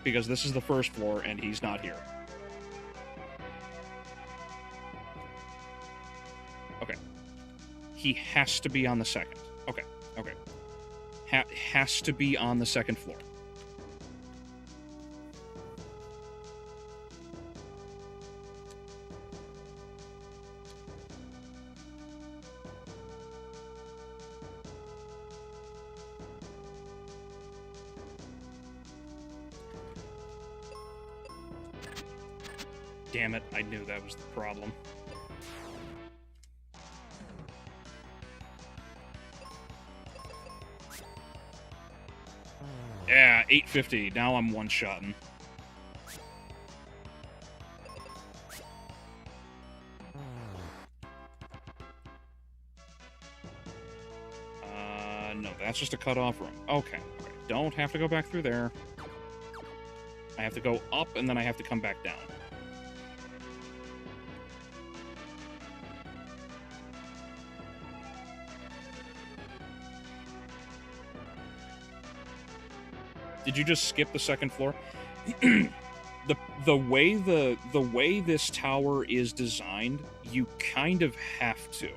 Because this is the first floor and he's not here. Okay. He has to be on the second. Okay. Okay. Has to be on the second floor. Damn it, I knew that was the problem. Yeah, 850. Now I'm one-shotting. No, that's just a cut-off room. Okay, okay. Don't have to go back through there. I have to go up, and then I have to come back down. Did you just skip the second floor? the way this tower is designed, you kind of have to.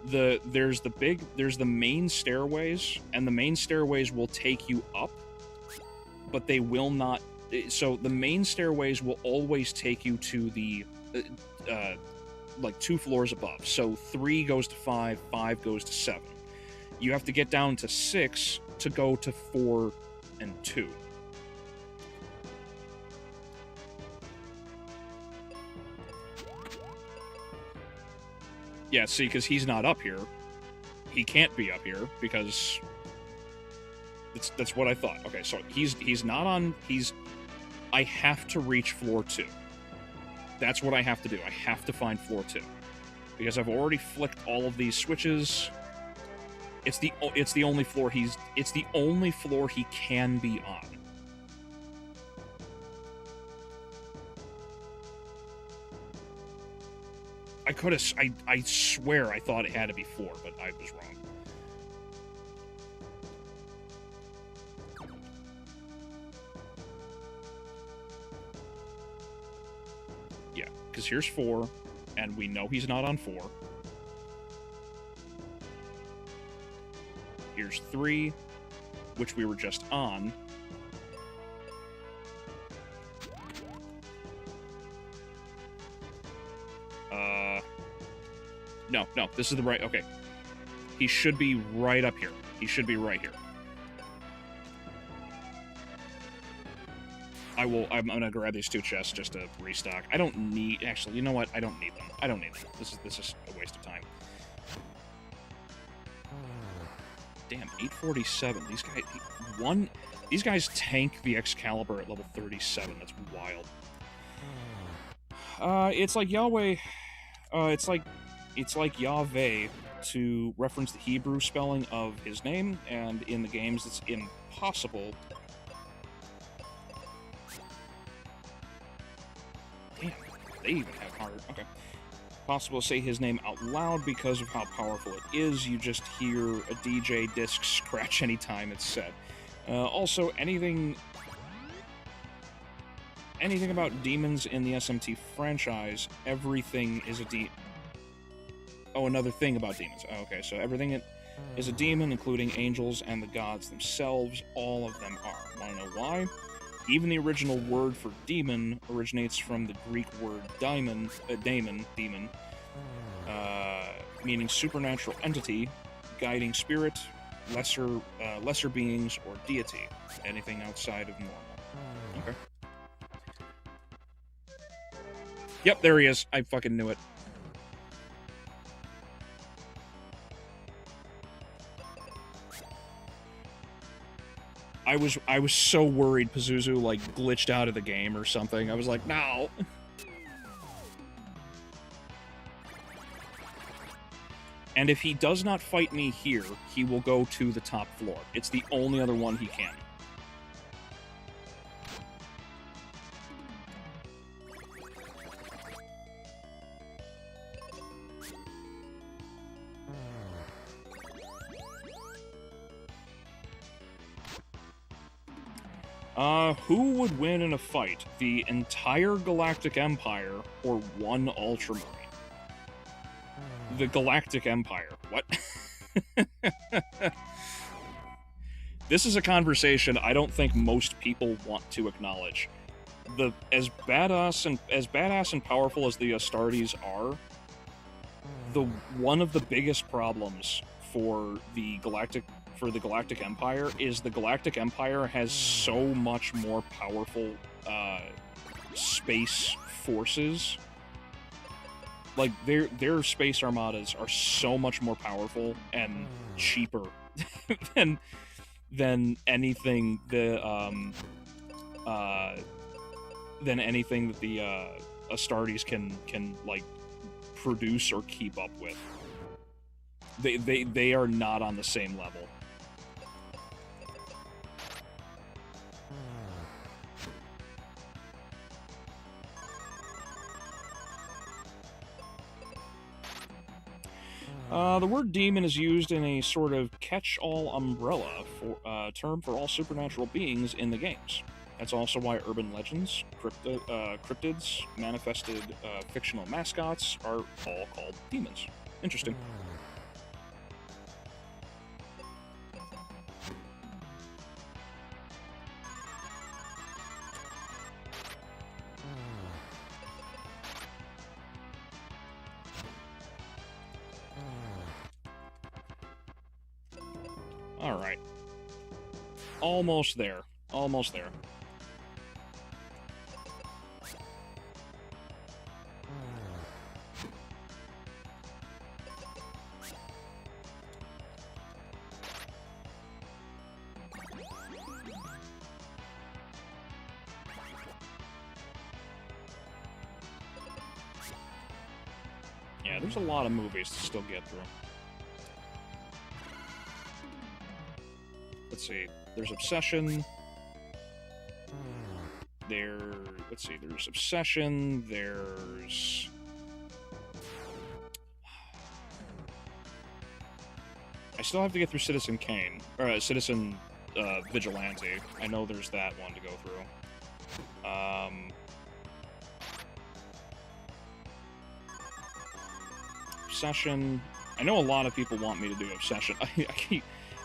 There's the main stairways, and the main stairways will take you up, but they will not. So the main stairways will always take you to the like 2 floors above. So 3 goes to 5, 5 goes to 7. You have to get down to 6 to go to 4 and 2. Yeah, see, because he's not up here. He can't be up here because that's what I thought. Okay, so he's not on. I have to reach floor 2. That's what I have to do. I have to find floor 2 because I've already flicked all of these switches. It's the only floor it's the only floor he can be on. I swear I thought it had to be 4, but I was wrong. Yeah, because here's 4, and we know he's not on 4. Here's 3, which we were just on. No, this is the right... Okay. He should be right up here. He should be right here. I'm gonna grab these 2 chests just to restock. I don't need... Actually, you know what? I don't need them. I don't need them. This is a waste of time. Damn, 847. These guys tank the Excalibur at level 37. That's wild. It's like Yahweh. It's like Yahweh to reference the Hebrew spelling of his name, and in the games it's impossible They even have heart. Okay. Possible to say his name out loud because of how powerful it is. You just hear a DJ disc scratch anytime it's said. Also, anything about demons in the SMT franchise, everything is a Oh, another thing about demons. Oh, okay, so everything is a demon, including angels and the gods themselves. All of them are. Want to know why? Even the original word for demon originates from the Greek word daemon, meaning supernatural entity, guiding spirit, lesser beings, or deity. Anything outside of normal. Okay. Yep, there he is. I fucking knew it. I was so worried Pazuzu, like, glitched out of the game or something. I was like, no! And if he does not fight me here, he will go to the top floor. It's the only other one he can. Who would win in a fight? The entire Galactic Empire or one Ultramarine? The Galactic Empire. What? This is a conversation I don't think most people want to acknowledge. As badass and powerful as the Astartes are, one of the biggest problems for the Galactic Empire is the Galactic Empire has so much more powerful space forces. Like, their space armadas are so much more powerful and cheaper than anything that the Astartes can like produce or keep up with. They are not on the same level. The word demon is used in a sort of catch-all umbrella term for all supernatural beings in the games. That's also why urban legends, cryptids, manifested fictional mascots are all called demons. Interesting. Alright. Almost there. Almost there. Yeah, there's a lot of movies to still get through. Let's see. There's Obsession. Let's see. There's Obsession. There's... I still have to get through Citizen Kane. Or Citizen Vigilante. I know there's that one to go through. Obsession. I know a lot of people want me to do Obsession.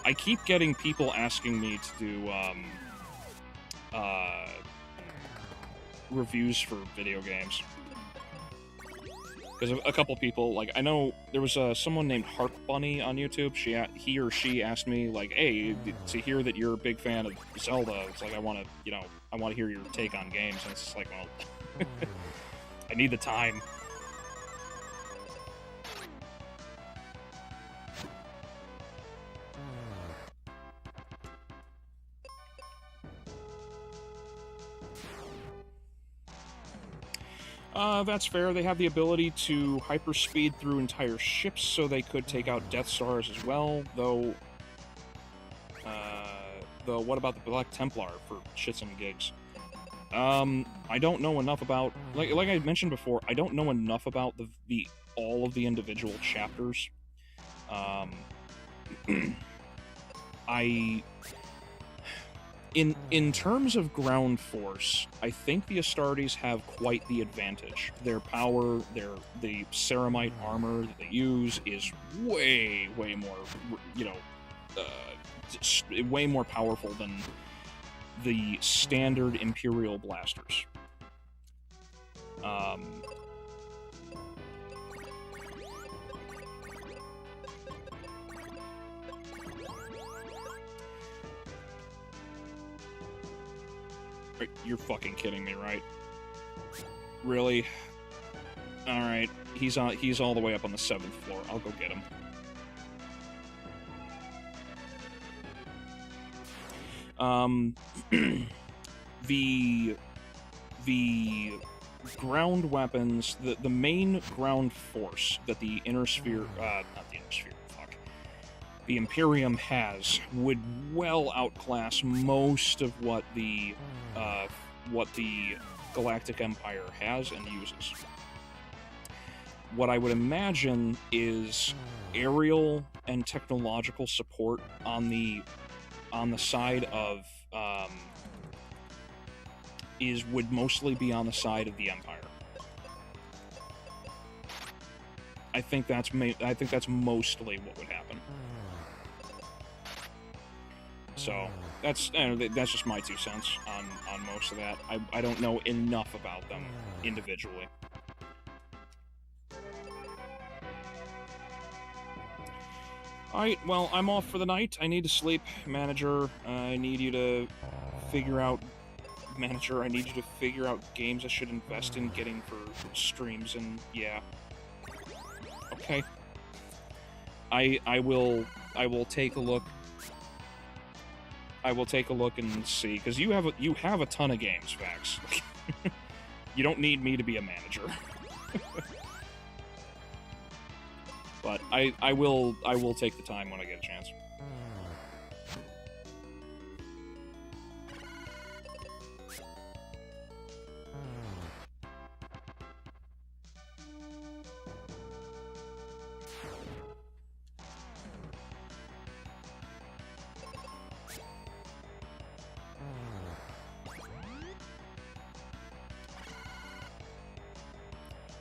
I keep getting people asking me to do reviews for video games. Because a couple people, like, I know there was someone named Harp Bunny on YouTube. He or she asked me, like, hey, to hear that you're a big fan of Zelda, it's like, I want to hear your take on games. And it's just like, well, I need the time. That's fair. They have the ability to hyperspeed through entire ships, so they could take out Death Stars as well, though what about the Black Templar for shits and gigs? I don't know enough about, like I mentioned before, I don't know enough about the all of the individual chapters. In terms of ground force, I think the Astartes have quite the advantage. Their power, the ceramite armor that they use is way more, way more powerful than the standard Imperial blasters. You're fucking kidding me, right? Really? Alright, he's all the way up on the 7th floor. I'll go get him. The ground weapons, the main ground force that the Inner Sphere, not the Inner Sphere, fuck, the Imperium has would well outclass most of what the Galactic Empire has and uses. What I would imagine is aerial and technological support on the side of would mostly be on the side of the Empire. I think that's mostly what would happen. So that's just my 2 cents on most of that. I don't know enough about them individually. Alright, well, I'm off for the night. I need to sleep. Manager, I need you to figure out... Manager, I need you to figure out games I should invest in getting for streams, and yeah. Okay. I will take a look. I will take a look and see, because you have a ton of games, Vax. You don't need me to be a manager. But I will take the time when I get a chance.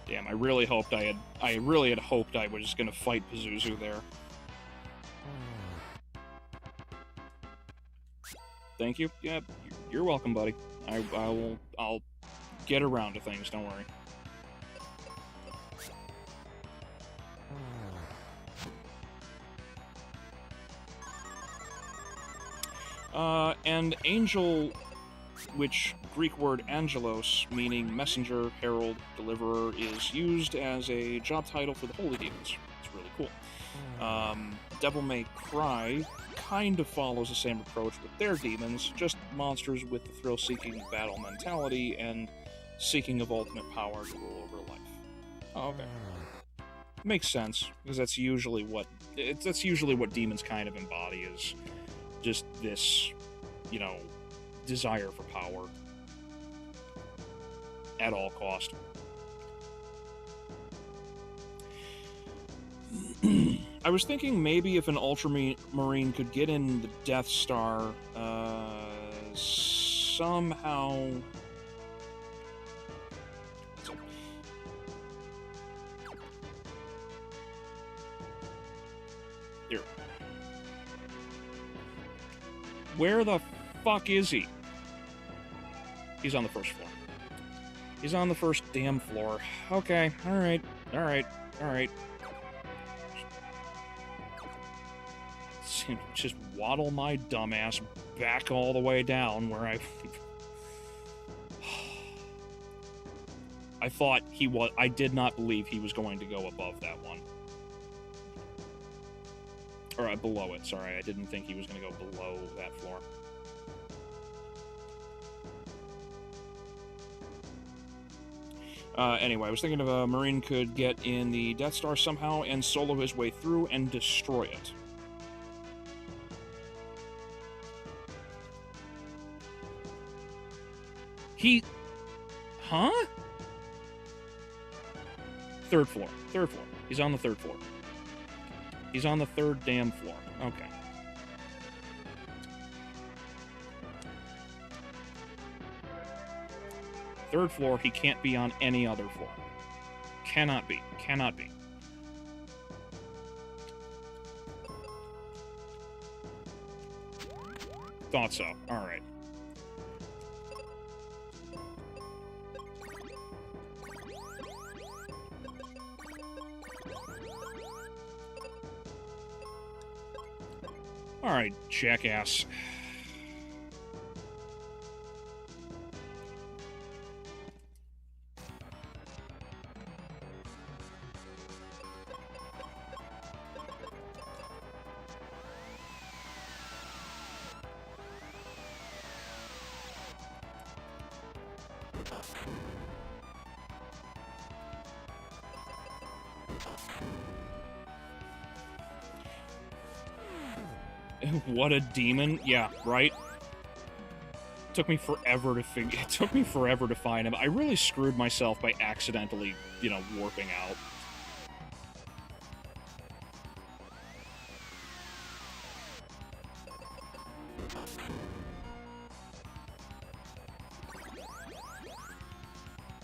Damn, I really had hoped I was just gonna fight Pazuzu there. Thank you. Yeah, you're welcome, buddy. I'll get around to things, don't worry. And Angel, which Greek word angelos, meaning messenger, herald, deliverer, is used as a job title for the holy demons. It's really cool. Devil May Cry kind of follows the same approach with their demons, just monsters with the thrill-seeking battle mentality and seeking of ultimate power to rule over life. Oh, okay. Makes sense, because that's usually what demons kind of embody, is just this, desire for power at all cost. I was thinking maybe if an Ultramarine could get in the Death Star, somehow... Here. Where the fuck is he? He's on the first floor. He's on the first damn floor. Okay, alright. Just waddle my dumbass back all the way down where I thought he was... I did not believe he was going to go above that one. Or below it, sorry. I didn't think he was going to go below that floor. Anyway, I was thinking if a Marine could get in the Death Star somehow and solo his way through and destroy it. Huh? Third floor. Third floor. He's on the third floor. He's on the third damn floor. Okay. Third floor, he can't be on any other floor. Cannot be. Cannot be. Thought so. Alright. Alright, jackass. What a demon. Yeah, right? Took me forever to figure... It took me forever to find him. I really screwed myself by accidentally, you know, warping out.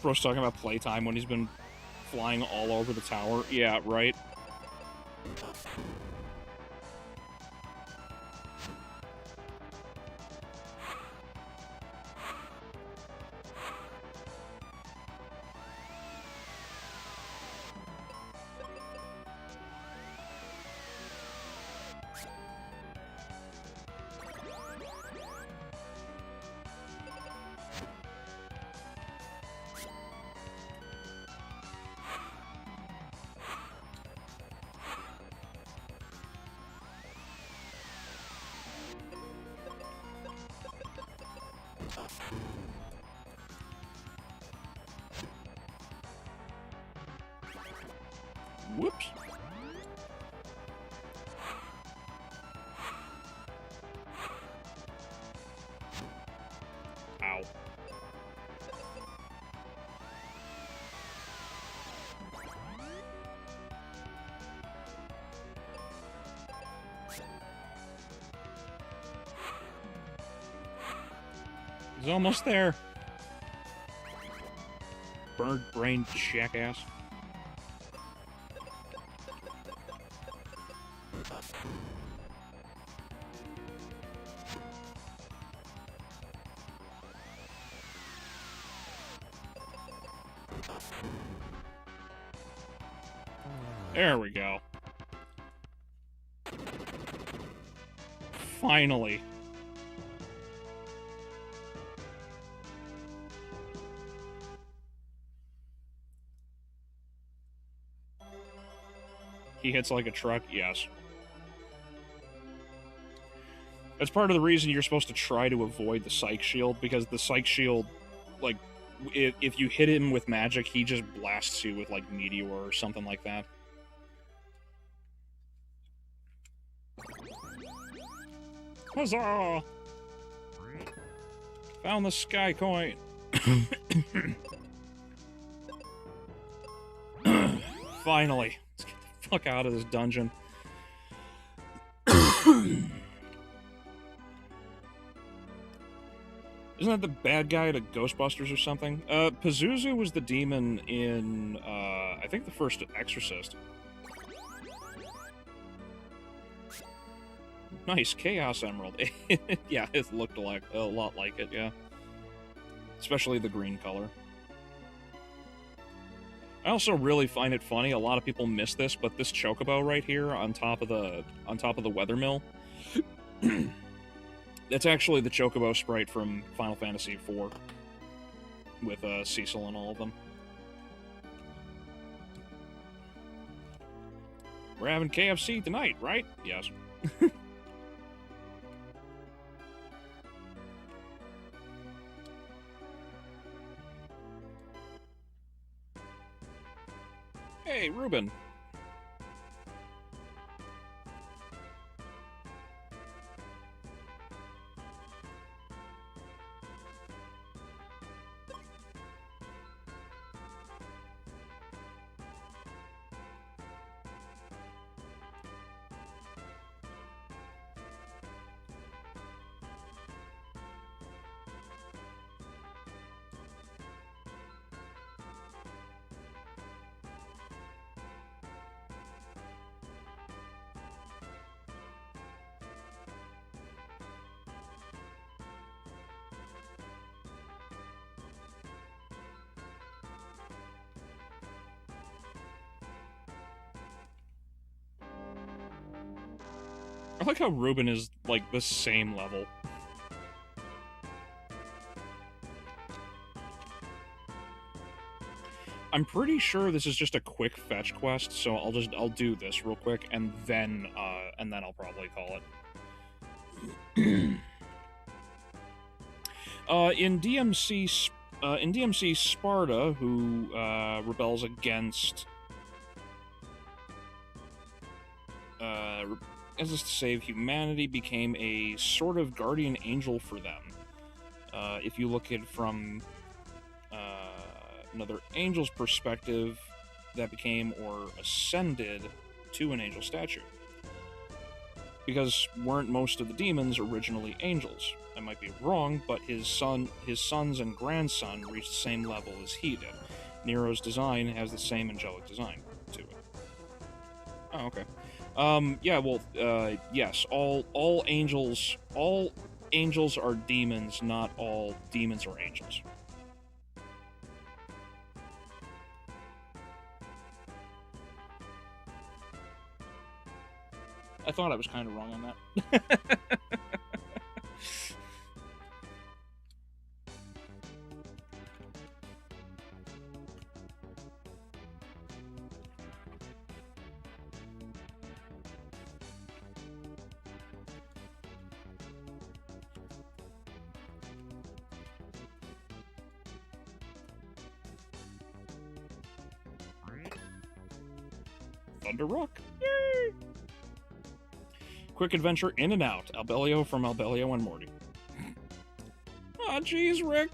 Bro's talking about playtime when he's been flying all over the tower. Yeah, right? Whoops. Ow. He's almost there. Bird brain jackass. There we go. Finally. He hits like a truck? Yes. That's part of the reason you're supposed to try to avoid the Psych Shield, because the Psych Shield, like, if you hit him with magic, he just blasts you with, like, Meteor or something like that. Huzzah! Found the Sky Coin! Finally. Let's get the fuck out of this dungeon. Isn't that the bad guy to Ghostbusters or something? Pazuzu was the demon in, I think the first Exorcist. Nice, Chaos Emerald. Yeah, it looked like a lot like it, yeah. Especially the green color. I also really find it funny, a lot of people miss this, but this chocobo right here on top of the weather mill, that's actually the chocobo sprite from Final Fantasy IV with Cecil and all of them. We're having KFC tonight, right? Yes. Hey, Ruben. I like how Ruben is, like, the same level. I'm pretty sure this is just a quick fetch quest, so I'll do this real quick, and then I'll probably call it. In DMC Sparta, who rebels against as is to save humanity, became a sort of guardian angel for them. If you look at it from another angel's perspective, that became or ascended to an angel stature. Because weren't most of the demons originally angels? I might be wrong, but his sons and grandson reached the same level as he did. Nero's design has the same angelic design to it. Oh, okay. Yeah, well, yes, all angels are demons, not all demons are angels. I thought I was kind of wrong on that. Thunder Rock? Yay! Quick adventure in and out. Albeleo from Albeleo and Morty. Aw, oh, jeez, Rick.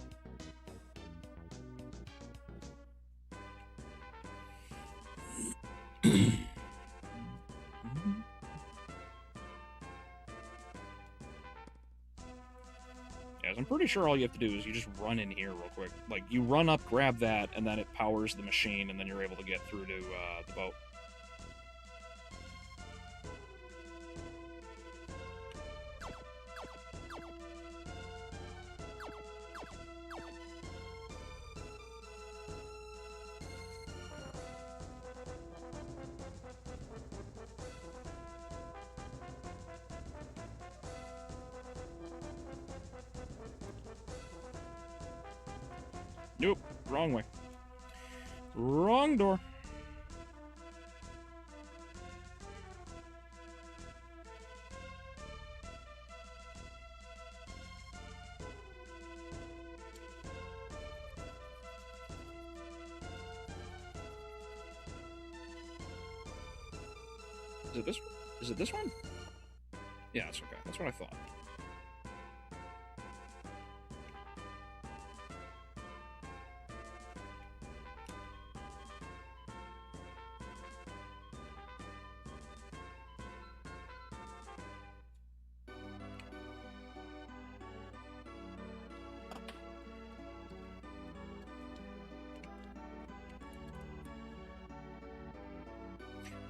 Yes, I'm pretty sure all you have to do is you just run in here real quick. Like, you run up, grab that, and then it powers the machine, and then you're able to get through to the boat. Nope, wrong way. Wrong door. Is it this one? Is it this one? Yeah, it's okay. That's what I thought.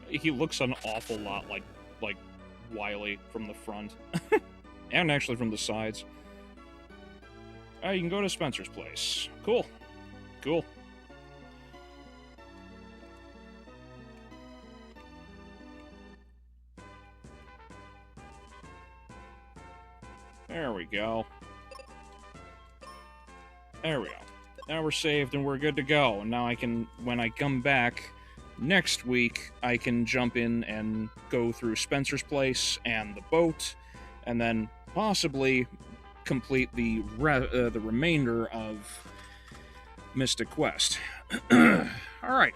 He looks an awful lot like Wily from the front. And actually from the sides. You can go to Spencer's place. Cool. Cool. There we go. There we go. Now we're saved and we're good to go. And now I can, when I come back next week, I can jump in and go through Spencer's place and the boat, and then possibly complete the remainder of Mystic Quest. Alright.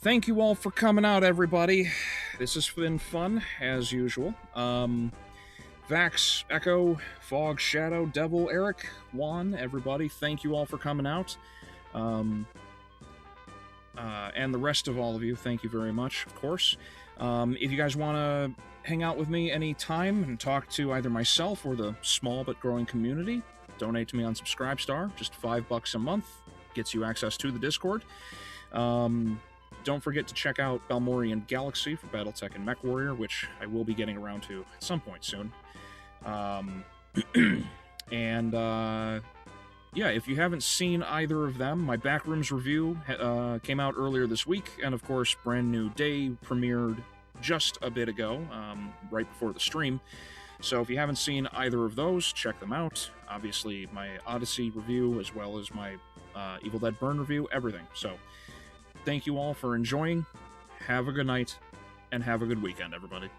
Thank you all for coming out, everybody. This has been fun, as usual. Vax, Echo, Fog, Shadow, Devil, Eric, Juan, everybody, thank you all for coming out. And the rest of all of you, thank you very much, of course. If you guys want to hang out with me anytime and talk to either myself or the small but growing community, donate to me on Subscribestar. Just $5 a month gets you access to the Discord. Don't forget to check out Balmorian Galaxy for Battletech and MechWarrior, which I will be getting around to at some point soon. Yeah, if you haven't seen either of them, my Backrooms review came out earlier this week, and of course, brand new day premiered just a bit ago, right before the stream. So if you haven't seen either of those, check them out. Obviously, my Odyssey review, as well as my Evil Dead Burn review, everything. So thank you all for enjoying. Have a good night, and have a good weekend, everybody.